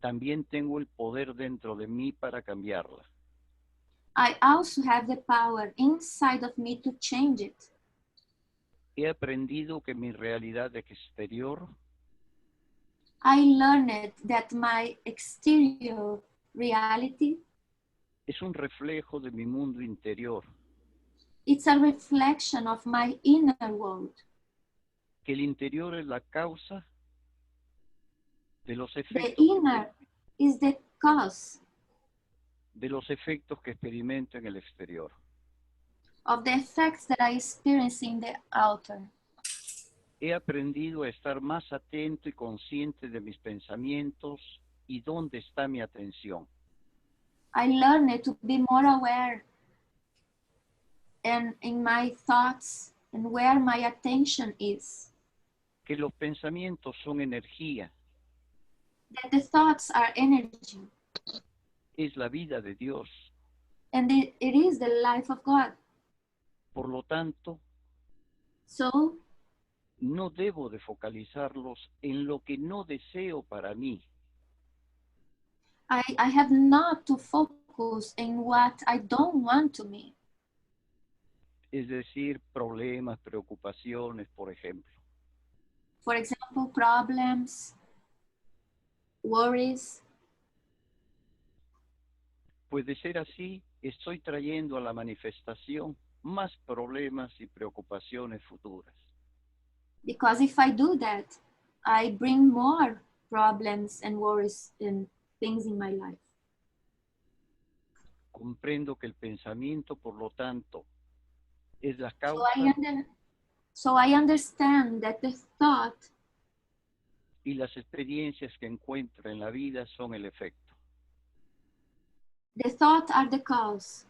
también tengo el poder dentro de mí para cambiarla. I also have the power inside of me to change it. He aprendido que mi realidad exterior I learned that my exterior reality, es un reflejo de mi mundo interior, it's a reflection of my inner world. que el interior es la causa de los The efectos, inner is the cause que experimento en el exterior. of the effects that I experience in the outer. He aprendido a estar más atento y consciente de mis pensamientos y dónde está mi atención. I learned to be more aware and in my thoughts and where my attention is. Que los pensamientos son energía, That the thoughts are energy, es la vida de Dios. and it is the life of God. Por lo tanto, So no debo de focalizarlos en lo que no deseo para mí, I have not to focus in what I don't want to me. es decir, problemas, preocupaciones, por ejemplo. For example, problems, worries. Pues de ser así, estoy trayendo a la manifestación más problemas y preocupaciones futuras. Because if I do that, I bring more problems and worries and things in my life. Comprendo que el pensamiento, por lo tanto, es la So causa so I understand that the thought y las experiencias que encuentro en la vida son el efecto. are the cause,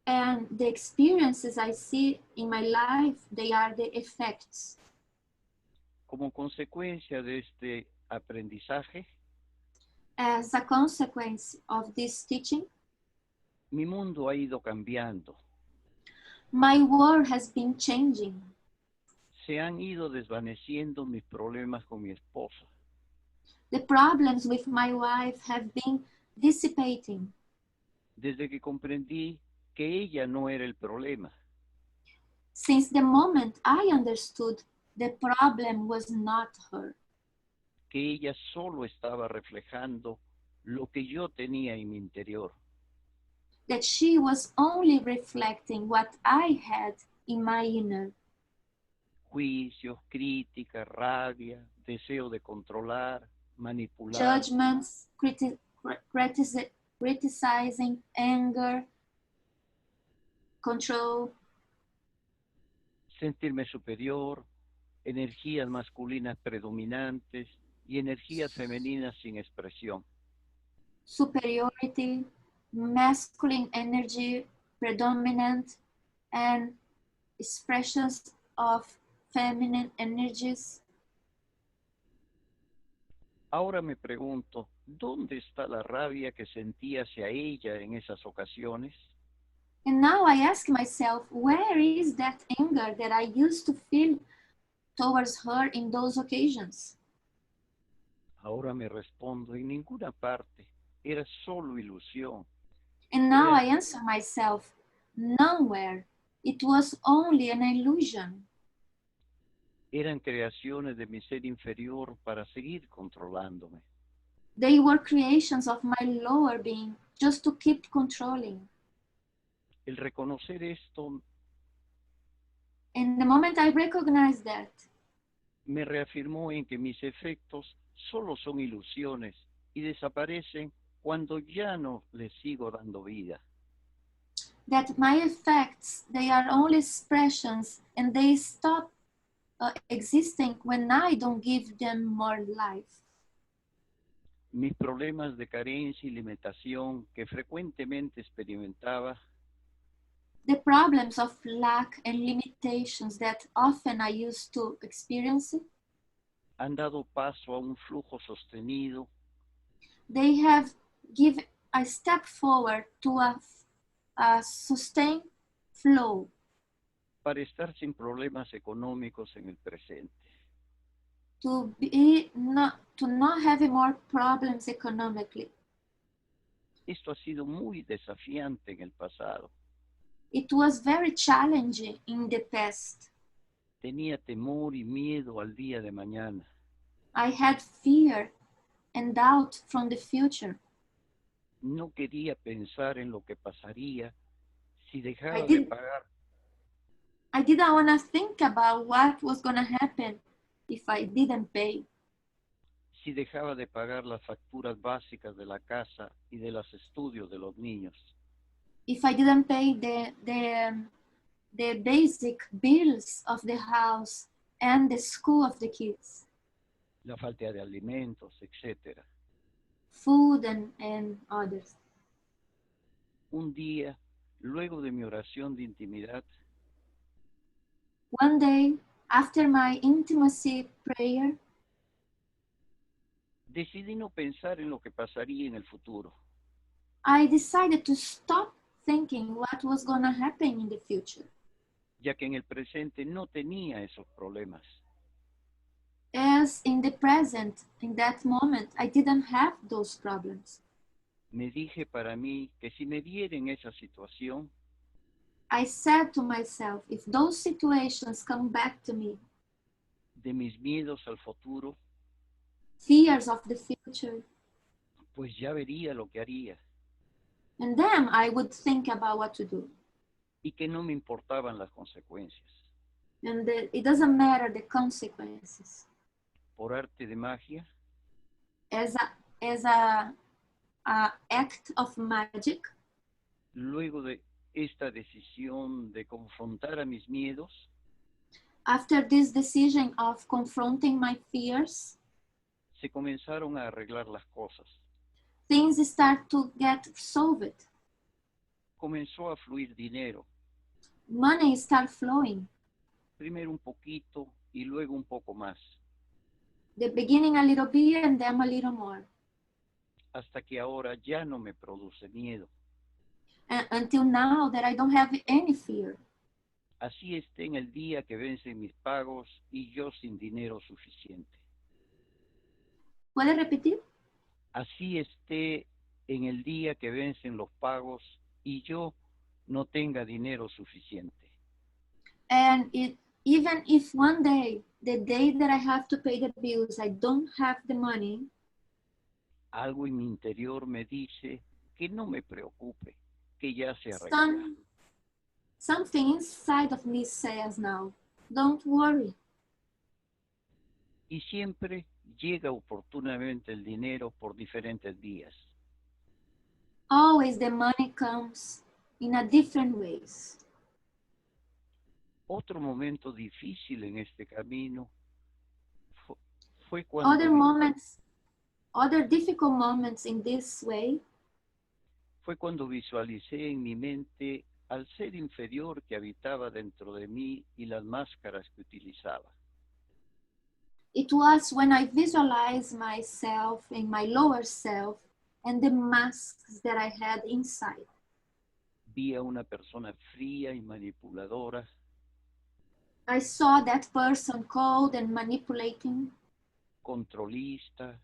and the experiences I see in my life, they are the effects. Como consecuencia de este aprendizaje, As a consequence of this teaching, mi mundo ha ido cambiando. my world has been changing. Se han ido desvaneciendo mis problemas con mi esposa. The problems with my wife have been dissipating Desde que comprendí que ella no era el problema, since the moment I understood the problem was not her, que ella solo estaba reflejando lo que yo tenía en mi interior. that she was only reflecting what I had in my inner. Juicios, crítica, rabia, deseo de controlar, manipular, Judgments, criticizing, anger, control, sentirme superior, energías masculinas predominantes y energías femeninas sin expresión. superiority, masculine energy predominant, and expressions of feminine energies. Ahora me pregunto, ¿dónde está la rabia que sentía hacia ella en esas ocasiones? And now I ask myself, where is that anger that I used to feel towards her in those occasions? Ahora me respondo, en ninguna parte, era solo ilusión. And now I answer myself, nowhere. It was only an illusion. Eran creaciones de mi ser inferior para seguir controlándome. They were creations of my lower being just to keep controlling. El reconocer esto And the moment I recognized that, me reafirmó en que mis efectos solo son ilusiones y desaparecen cuando ya no les sigo dando vida. that my effects, they are only expressions and they stop existing when I don't give them more life. Mis problemas de carencia y limitación que frecuentemente experimentaba The problems of lack and limitations that often I used to experience, han dado paso a un flujo sostenido they have given a step forward to a sustained flow para estar sin problemas económicos en el presente. to not have more problems economically. Esto ha sido muy desafiante en el pasado. It was very challenging in the past. Tenía temor y miedo al día de mañana. I had fear and doubt from the future. No quería pensar en lo que pasaría si dejaba I de did- pagar, I didn't want to think about what was going to happen if I didn't pay. si dejaba de pagar las facturas básicas de la casa y de los estudios de los niños. If I didn't pay the basic bills of the house and the school of the kids, La falta de alimentos, etc. food and others. Un día, luego de mi oración de intimidad, One day, after my intimacy prayer, decidí no pensar en lo que pasaría en el futuro. I decided to stop thinking what was going to happen in the future, Ya que en el presente no tenía esos problemas. as in the present, in that moment, I didn't have those problems. Me dije para mí que si me viera en esa situación, I said to myself, if those situations come back to me, de mis miedos al futuro, fears of the future, pues ya vería lo que haría and then I would think about what to do. y que no me importaban las consecuencias. And it doesn't matter the consequences. Por arte de magia, As a act of magic, luego de esta decisión de confrontar a mis miedos, after this decision of confronting my fears, se comenzaron a arreglar las cosas. things start to get solved. Comenzó a fluir dinero, Money start flowing. primero un poquito y luego un poco más, The beginning a little bit and then a little more. hasta que ahora ya no me produce miedo. And until now that I don't have any fear. Así esté en el día que vencen mis pagos y yo sin dinero suficiente. ¿Puede repetir? Así esté en el día que vencen los pagos y yo no tenga dinero suficiente. And even if one day, the day that I have to pay the bills, I don't have the money, algo en mi interior me dice que no me preocupe, que ya se arreglará. something inside of me says now, don't worry. Y siempre llega oportunamente el dinero por diferentes días. Always the money comes in a different ways. Otro momento difícil en este camino fue cuando Other difficult moments in this way fue cuando visualicé en mi mente al ser inferior que habitaba dentro de mí y las máscaras que utilizaba. It was when I visualized myself in my lower self and the masks that I had inside. Vi a una persona fría y manipuladora. I saw that person cold and manipulating, controlista,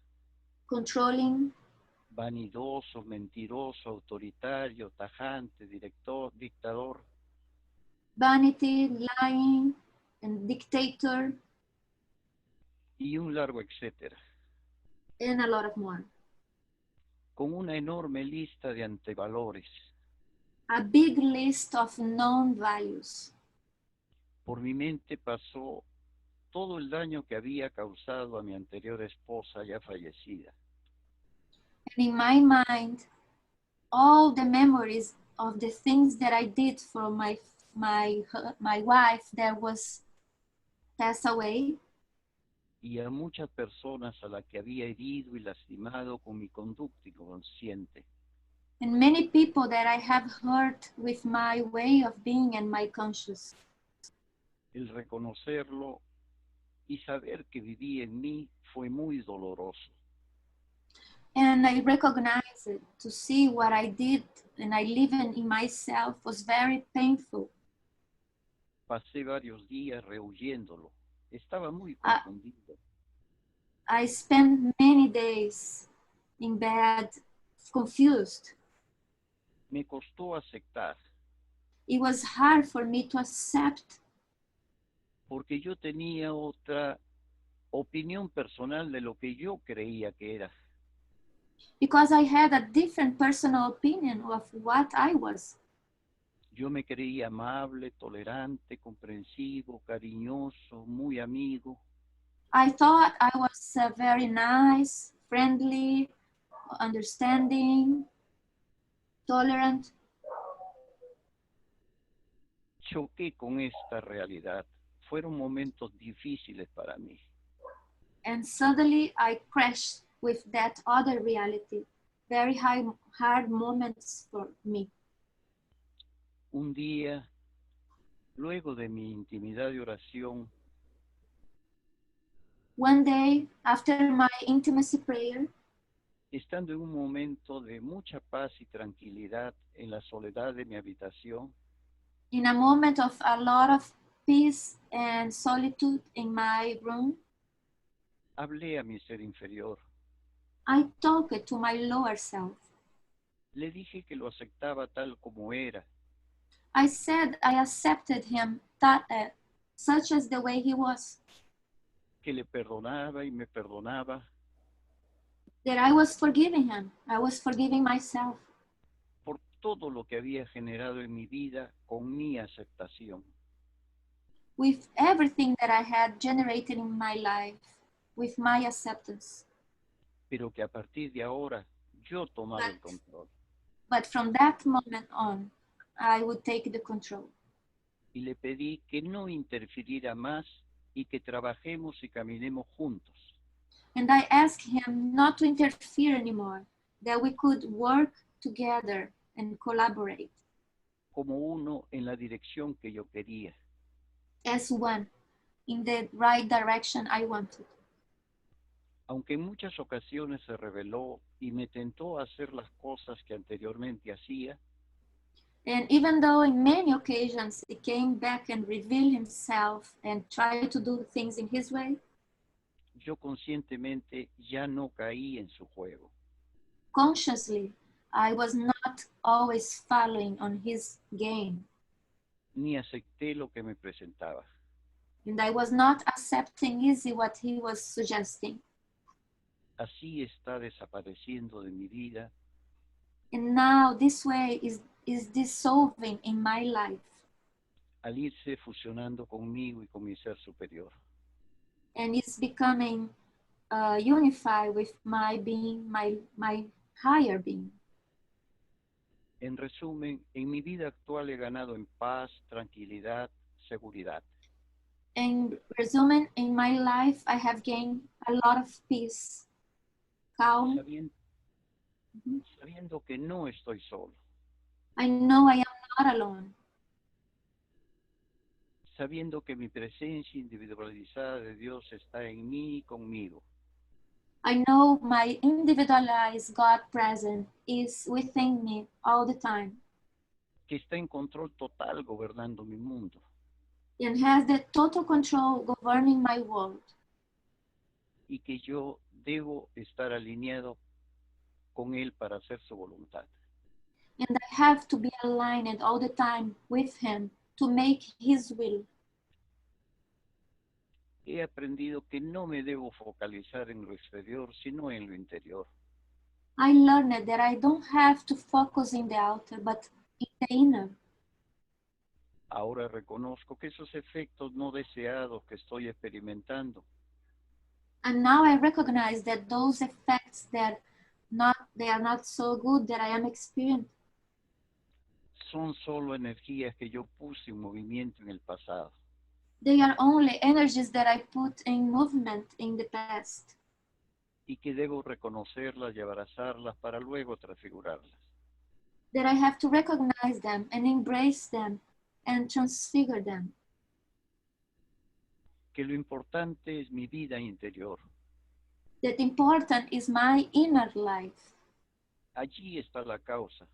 controlling, vanidoso, mentiroso, autoritario, tajante, dictador. Vanity, lying, and dictator, y un largo etcétera. And a lot of more. Con una enorme lista de antivalores. A big list of known values. Por mi mente pasó todo el daño que había causado a mi anterior esposa ya fallecida. And in my mind, all the memories of the things that I did for my wife that was passed away. Y a muchas personas a las que había herido y lastimado con mi conducta inconsciente. And many people that I have hurt with my way of being and my conscience. El reconocerlo y saber que vivía en mí fue muy doloroso. And I recognize it, to see what I did and I live in myself was very painful. Pasé varios días rehuyéndolo. Estaba muy confundido. I spent many days in bed, confused. Me costó aceptar. It was hard for me to accept. Porque yo tenía otra opinión personal de lo que yo creía que era. Because I had a different personal opinion of what I was. Yo me creía amable, tolerante, comprensivo, cariñoso, muy amigo. I thought I was very nice, friendly, understanding, tolerant. Choqué con esta realidad. Fueron momentos difíciles para mí. And suddenly I crashed with that other reality. Very hard moments for me. Un día, luego de mi intimidad de oración, one day, after my intimacy prayer, estando en un momento de mucha paz y tranquilidad en la soledad de mi habitación, in a moment of a lot of peace and solitude in my room, hablé a mi ser inferior. I talked to my lower self. Le dije que lo aceptaba tal como era. I said I accepted him such as the way he was. Que le perdonaba y me perdonaba. That I was forgiving him. I was forgiving myself. Por todo lo que había generado en mi vida con mi aceptación. With everything that I had generated in my life, with my acceptance. Pero que a partir de ahora yo tomaba el control. But from that moment on, I would take the control. Y le pedí que no interfiriera más y que trabajemos y caminemos juntos. And I asked him not to interfere anymore, that we could work together and collaborate. Como uno en la dirección que yo quería. As one, in the right direction I wanted. Aunque en muchas ocasiones se rebeló y me tentó a hacer las cosas que anteriormente hacía. And even though in many occasions he came back and revealed himself and tried to do things in his way, yo conscientemente ya no caí en su juego. Consciously, I was not always following on his game. ni acepté lo que me presentaba. And I was not accepting easy what he was suggesting. Así está desapareciendo de mi vida And now this way is dissolving in my life. al irse fusionando conmigo y con mi ser superior. And it's becoming unified with my being, my higher being. En resumen, en mi vida actual he ganado en paz, tranquilidad, seguridad. In resume, in my life, I have gained a lot of peace, calm. Sabiendo que no estoy solo. I know I am not alone. Sabiendo que mi presencia individualizada de Dios está en mí y conmigo. I know my individualized God present is within me all the time. Que está en control total gobernando mi mundo. And has the total control governing my world. Y que yo debo estar alineado con Él para hacer su voluntad. And I have to be aligned all the time with Him to make His will. He aprendido que no me debo focalizar en lo exterior, sino en lo interior. I learned that I don't have to focus in the outer, but in the inner. Ahora reconozco que esos efectos no deseados que estoy experimentando And now I recognize that those effects that they are not so good that I am experiencing son solo energías que yo puse en movimiento en el pasado. they are only energies that I put in movement in the past. Y que debo reconocerlas y abrazarlas para luego transfigurarlas. That I have to recognize them and embrace them and transfigure them. Que lo importante es mi vida interior. That important is my inner life. Allí está la causa.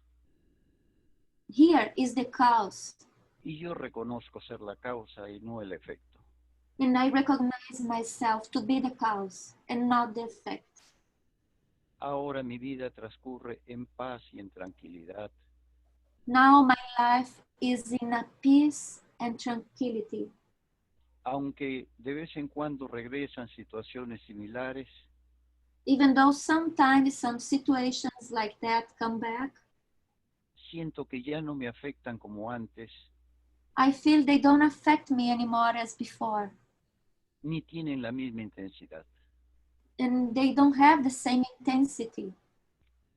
Here is the cause. Y yo reconozco ser la causa y no el efecto. And I recognize myself to be the cause and not the effect. Ahora mi vida transcurre en paz y en tranquilidad. Now my life is in a peace and tranquility. Aunque de vez en cuando regresan situaciones similares, Even though sometimes some situations like that come back, siento que ya no me afectan como antes, I feel they don't affect me anymore as before. ni tienen la misma intensidad. And they don't have the same intensity.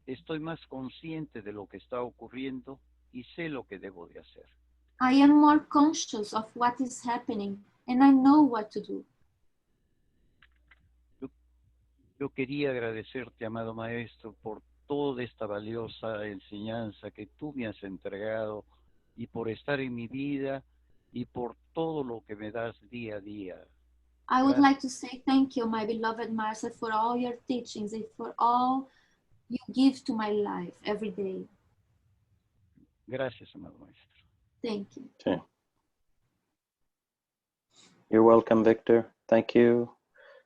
Estoy más consciente de lo que está ocurriendo y sé lo que debo de hacer. I am more conscious of what is happening and I know what to do. Yo quería agradecerte, amado Maestro, por toda esta valiosa enseñanza que tú me has entregado y por estar en mi vida y por todo lo que me das día a día. I would like to say thank you, my beloved Master, for all your teachings and for all you give to my life every day. Gracias, amado Maestro. Thank you. Okay. You're welcome, Victor. Thank you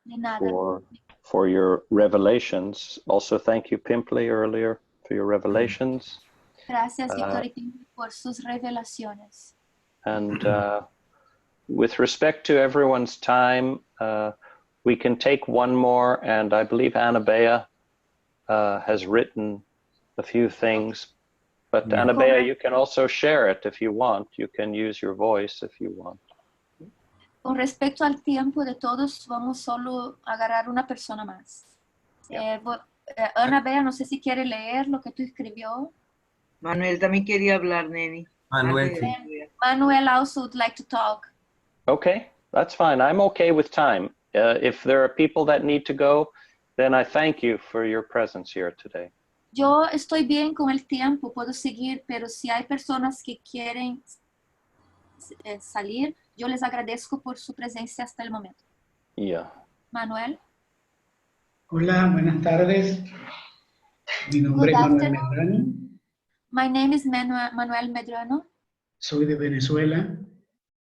De nada. for your revelations. Also, thank you, Pimply, earlier for your revelations. Gracias, Victor y Pimply, por sus revelaciones. And with respect to everyone's time, we can take one more, and I believe Anna Bea has written a few things. But Anna Bea, you can also share it if you want. You can use your voice if you want. Con respecto al tiempo de todos, vamos solo a agarrar una persona más. Ana Bea, no sé si quiere leer lo que tú escribió. Manuel también quería hablar, Neni. Manuel. Manuel also would like to talk. Okay, that's fine. I'm okay with time. If there are people that need to go, then I thank you for your presence here today. Yo estoy bien con el tiempo, puedo seguir, pero si hay personas que quieren salir, yo les agradezco por su presencia hasta el momento. Yeah. Manuel. Hola, buenas tardes. Mi nombre es Manuel Medrano. My name is Manuel Medrano. Soy de Venezuela.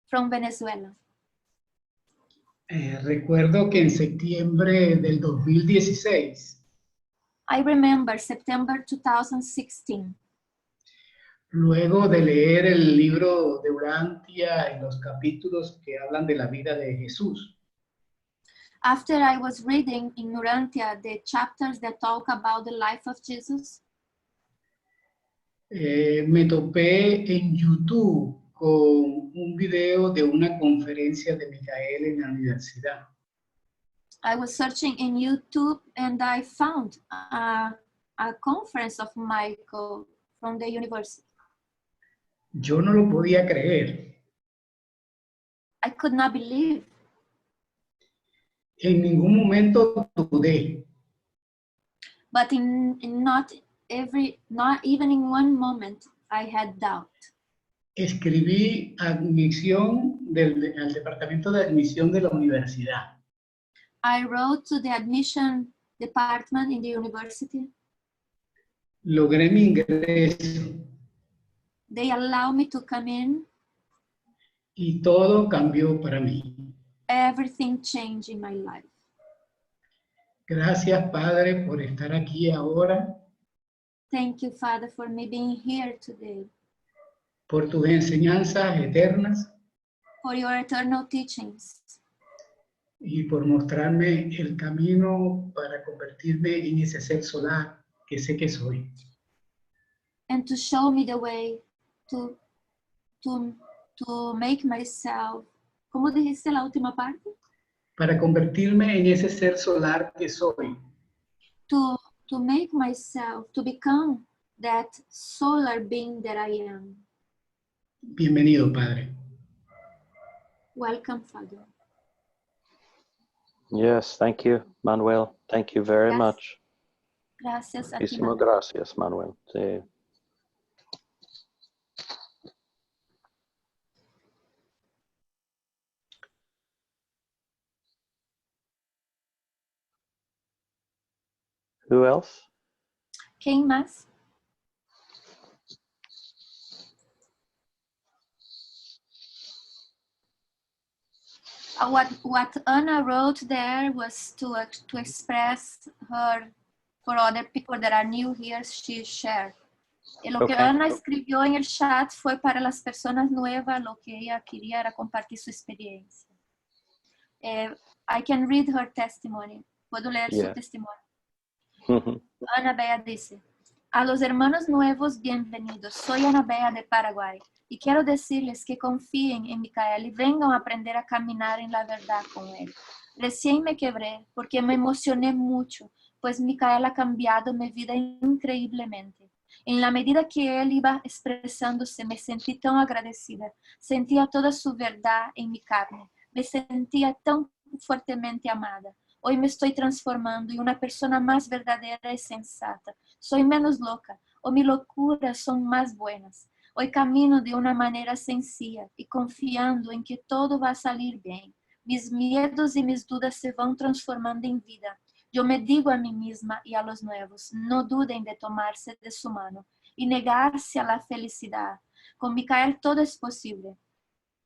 From Venezuela. Recuerdo que en septiembre del 2016. I remember September 2016. Luego de leer el libro de Urantia y los capítulos que hablan de la vida de Jesús, After I was reading in Urantia the chapters that talk about the life of Jesus, me topé en YouTube con un video de una conferencia de Micael en la universidad. I was searching in YouTube and I found a conference of Michael from the university. Yo no lo podía creer. I could not believe. En ningún momento dudé. But not even in one moment, I had doubt. Escribí admisión al departamento de admisión de la universidad. I wrote to the admission department in the university. Logré mi ingreso They allowed me to come in. y todo cambió para mí. Everything changed in my life. Gracias, Padre, por estar aquí ahora, Thank you, Father, for me being here today, por tus enseñanzas eternas for your eternal teachings, y por mostrarme el camino para convertirme en ese ser solar que sé que soy. and to show me the way to make myself. ¿Cómo dijiste la última parte? Para convertirme en ese ser solar que soy. To make myself, to become that solar being that I am. Bienvenido, Padre. Welcome, Father. Yes, thank you, Manuel. Thank you very much. Gracias a ti, Muchísimas Manuel. gracias, Manuel. Sí. Who else? ¿Quién más? What Anna wrote there was to express her for other people that are new here. She shared. Y lo que Ana escribió en el chat fue para las personas nuevas. Lo que ella quería era compartir su experiencia. I can read her testimony. Puedo leer su testimonio. Ana Bea dice: a los hermanos nuevos, bienvenidos. Soy Ana Bea de Paraguay y quiero decirles que confíen en Micael y vengan a aprender a caminar en la verdad con él. Recién me quebré porque me emocioné mucho, pues Micael ha cambiado mi vida increíblemente. En la medida que él iba expresándose, me sentí tan agradecida. Sentía toda su verdad en mi carne. Me sentía tan fuertemente amada. Hoy me estoy transformando en una persona más verdadera y sensata. Soy menos loca, o mis locuras son más buenas. Hoy camino de una manera sencilla y confiando en que todo va a salir bien. Mis miedos y mis dudas se van transformando en vida. Yo me digo a mí misma y a los nuevos, no duden de tomarse de su mano y negarse a la felicidad. Con Micael todo es posible.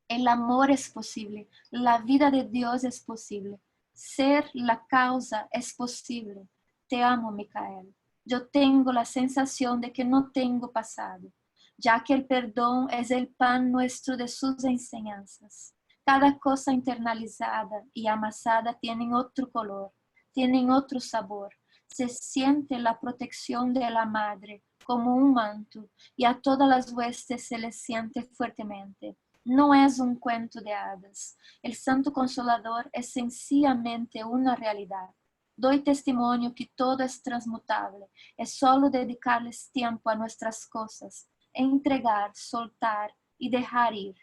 El amor es posible. La vida de Dios es posible. Ser la causa es posible. Te amo, Micael. Yo tengo la sensación de que no tengo pasado, ya que el perdón es el pan nuestro de sus enseñanzas. Cada cosa internalizada y amasada tiene otro color, tienen otro sabor. Se siente la protección de la madre como un manto y a todas las huestes se les siente fuertemente. No es un cuento de hadas. El Santo Consolador es sencillamente una realidad. Doy testimonio que todo es transmutable. Es solo dedicarles tiempo a nuestras cosas, entregar, soltar y dejar ir.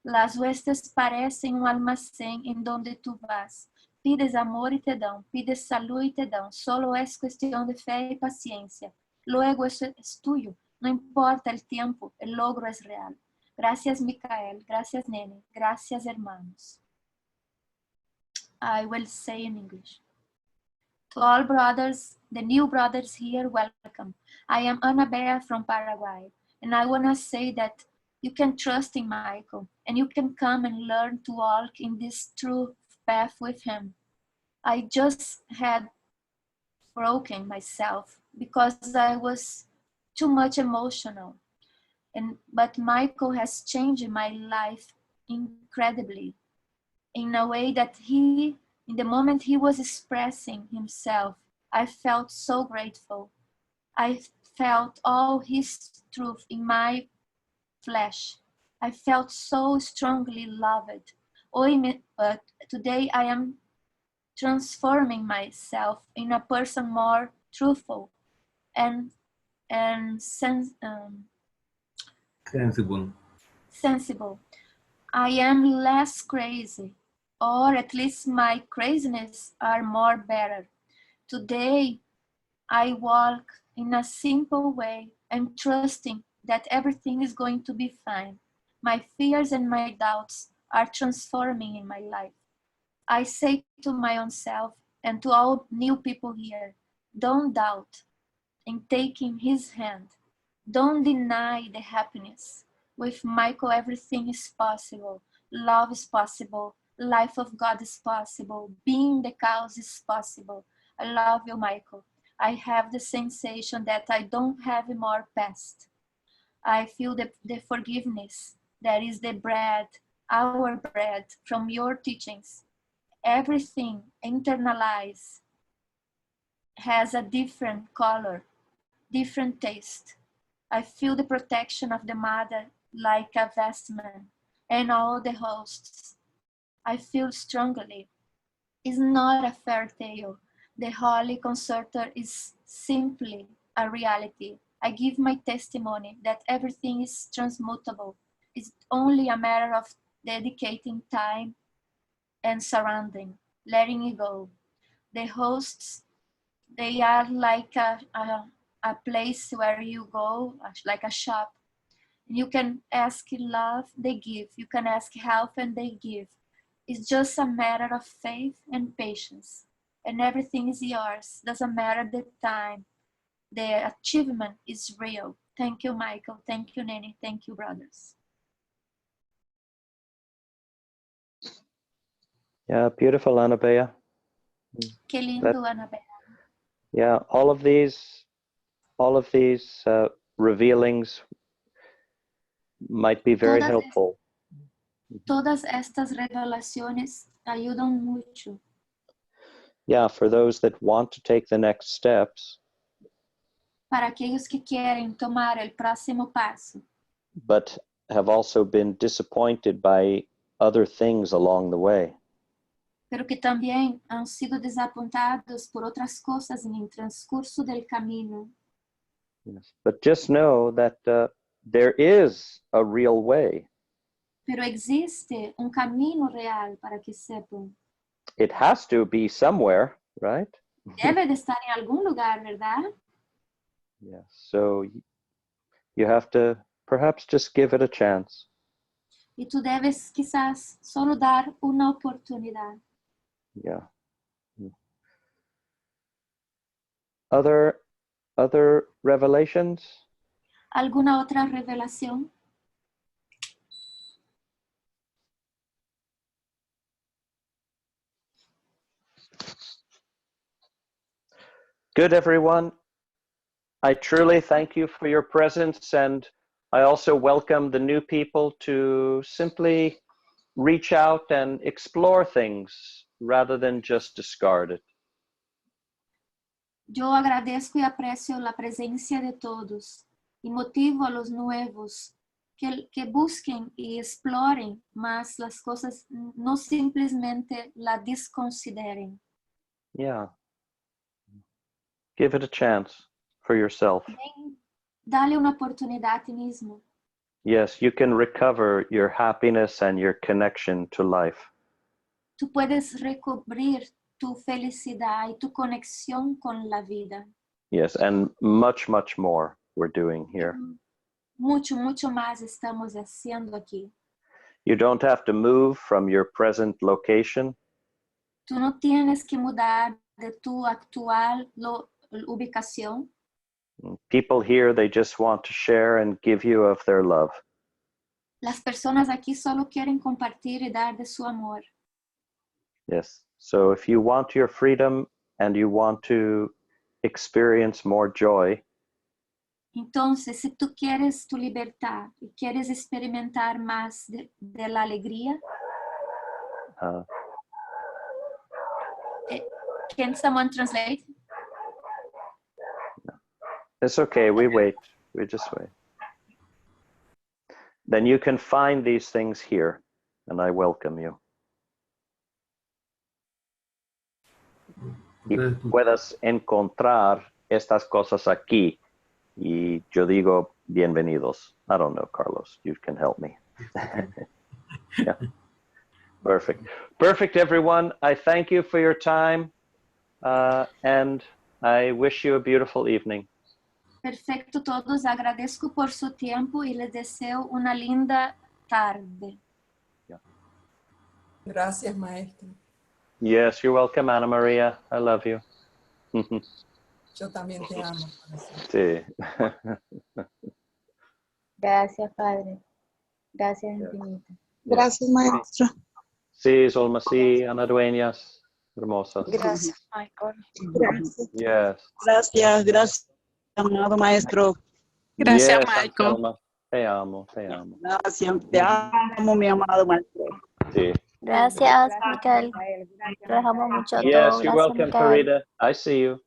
Las huestes parecen un almacén en donde tú vas. Pides amor y te dan, pides salud y te dan. Solo es cuestión de fe y paciencia. Luego eso es tuyo. No importa el tiempo, el logro es real. Gracias, Micael. Gracias, Nene. Gracias, hermanos. I will say in English. To all brothers, the new brothers here, welcome. I am Ana Bea from Paraguay, and I want to say that you can trust in Michael, and you can come and learn to walk in this true path with him. I just had broken myself because I was too much emotional. But Michael has changed my life incredibly in a way that in the moment he was expressing himself, I felt so grateful. I felt all his truth in my flesh. I felt so strongly loved. But today I am transforming myself in a person more truthful and sensible. I am less crazy, or at least my craziness are more better. Today, I walk in a simple way and trusting that everything is going to be fine. My fears and my doubts are transforming in my life. I say to my own self and to all new people here, don't doubt in taking his hand. Don't deny the happiness. With Michael, everything is possible. Love is possible. Life of God is possible. Being the cause is possible. I love you, Michael. I have the sensation that I don't have more past. I feel the forgiveness that is the bread, our bread from your teachings. Everything internalized has a different color, different taste. I feel the protection of the mother like a vestment and all the hosts. I feel strongly. It's not a fairy tale. The Holy Concertor is simply a reality. I give my testimony that everything is transmutable. It's only a matter of dedicating time and surrounding, letting it go. The hosts, they are like a place where you go, like a shop. You can ask love, they give. You can ask help and they give. It's just a matter of faith and patience. And everything is yours. Doesn't matter the time. The achievement is real. Thank you, Michael. Thank you, Nene. Thank you, brothers. Yeah, beautiful, Anabea. Qué lindo, Anabea. Yeah, all of these revealings might be very helpful. Todas estas revelaciones ayudan mucho. Yeah, for those that want to take the next steps. Para aquellos que quieren tomar el próximo paso. But have also been disappointed by other things along the way. Pero que también han sido desapontados por otras cosas en el transcurso del camino. Yes. But just know that there is a real way. Pero existe un camino real para que sepan. It has to be somewhere, right? Debe de estar en algún lugar, ¿verdad? Yes. So you have to perhaps just give it a chance. Y tú debes quizás solo dar una oportunidad. Yeah. Other revelations? ¿Alguna otra revelación? Good, everyone. I truly thank you for your presence, and I also welcome the new people to simply reach out and explore things rather than just discard it. Yo agradezco y aprecio la presencia de todos y motivo a los nuevos que busquen y exploren más las cosas, no simplemente la desconsideren. Yeah. Give it a chance for yourself. Dale una oportunidad a ti mismo. Yes, you can recover your happiness and your connection to life. Tú puedes recobrir tu felicidad y tu conexión con la vida. Yes, and much, much more we're doing here. Mucho más estamos haciendo aquí. You don't have to move from your present location. Tú no tienes que mudar de tu actual ubicación. People here, they just want to share and give you of their love. Las personas aquí solo quieren compartir y dar de su amor. Yes. So if you want your freedom and you want to experience more joy, Entonces, si tú quieres tu libertad y quieres experimentar más de la alegría, can someone translate? It's okay, we wait. We just wait. Then you can find these things here, and I welcome you. Y puedas encontrar estas cosas aquí. Y yo digo, bienvenidos. I don't know, Carlos. You can help me. Yeah. Perfect. Perfect, everyone. I thank you for your time, and I wish you a beautiful evening. Perfecto, todos. Agradezco por su tiempo y les deseo una linda tarde. Yeah. Gracias, maestro. Yes, you're welcome, Ana Maria. I love you. Yo también te amo. Sí. Gracias, Padre. Gracias infinitas. Gracias, maestro. Sí, Solma, sí, Ana Dueñas, hermosas. Gracias, Michael. Gracias. Yes. Gracias, gracias, amado maestro. Gracias, yes, Michael. Selma. Te amo, te amo. Gracias, te amo, mi amado maestro. Sí. Gracias, Michael. Los amo mucho a todos. Yes, you're Gracias, welcome, Michael. Farida. I see you.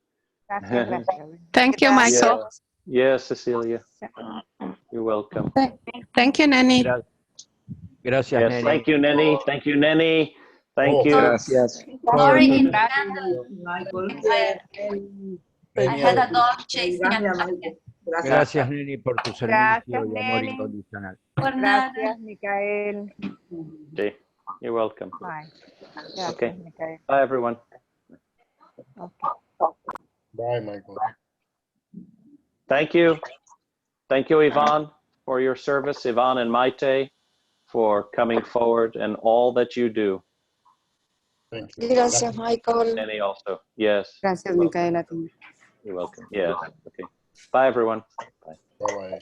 Gracias, gracias. Thank you, Michael. Yes, Cecilia. You're welcome. Thank you, Neni. Gracias, Yes, Neni. thank you, Neni. Thank you, Neni. Thank you. Gracias. Sorry, Sorry. I had a dog chasing me. Gracias, Neni, por tu servicio Gracias, y amor Neni. incondicional. Por nada. Gracias, Micael. Sí, you're welcome. Bye. Gracias, Okay. Micael. Bye, everyone. Bye, Michael. Thank you. Thank you, Ivan, for your service. Ivan and Maite for coming forward and all that you do. Thank you. Gracias, Michael. Neni also. Yes. Gracias, Welcome. Micaela. You're welcome. Yes. Okay. Bye, everyone. Bye. Bye-bye.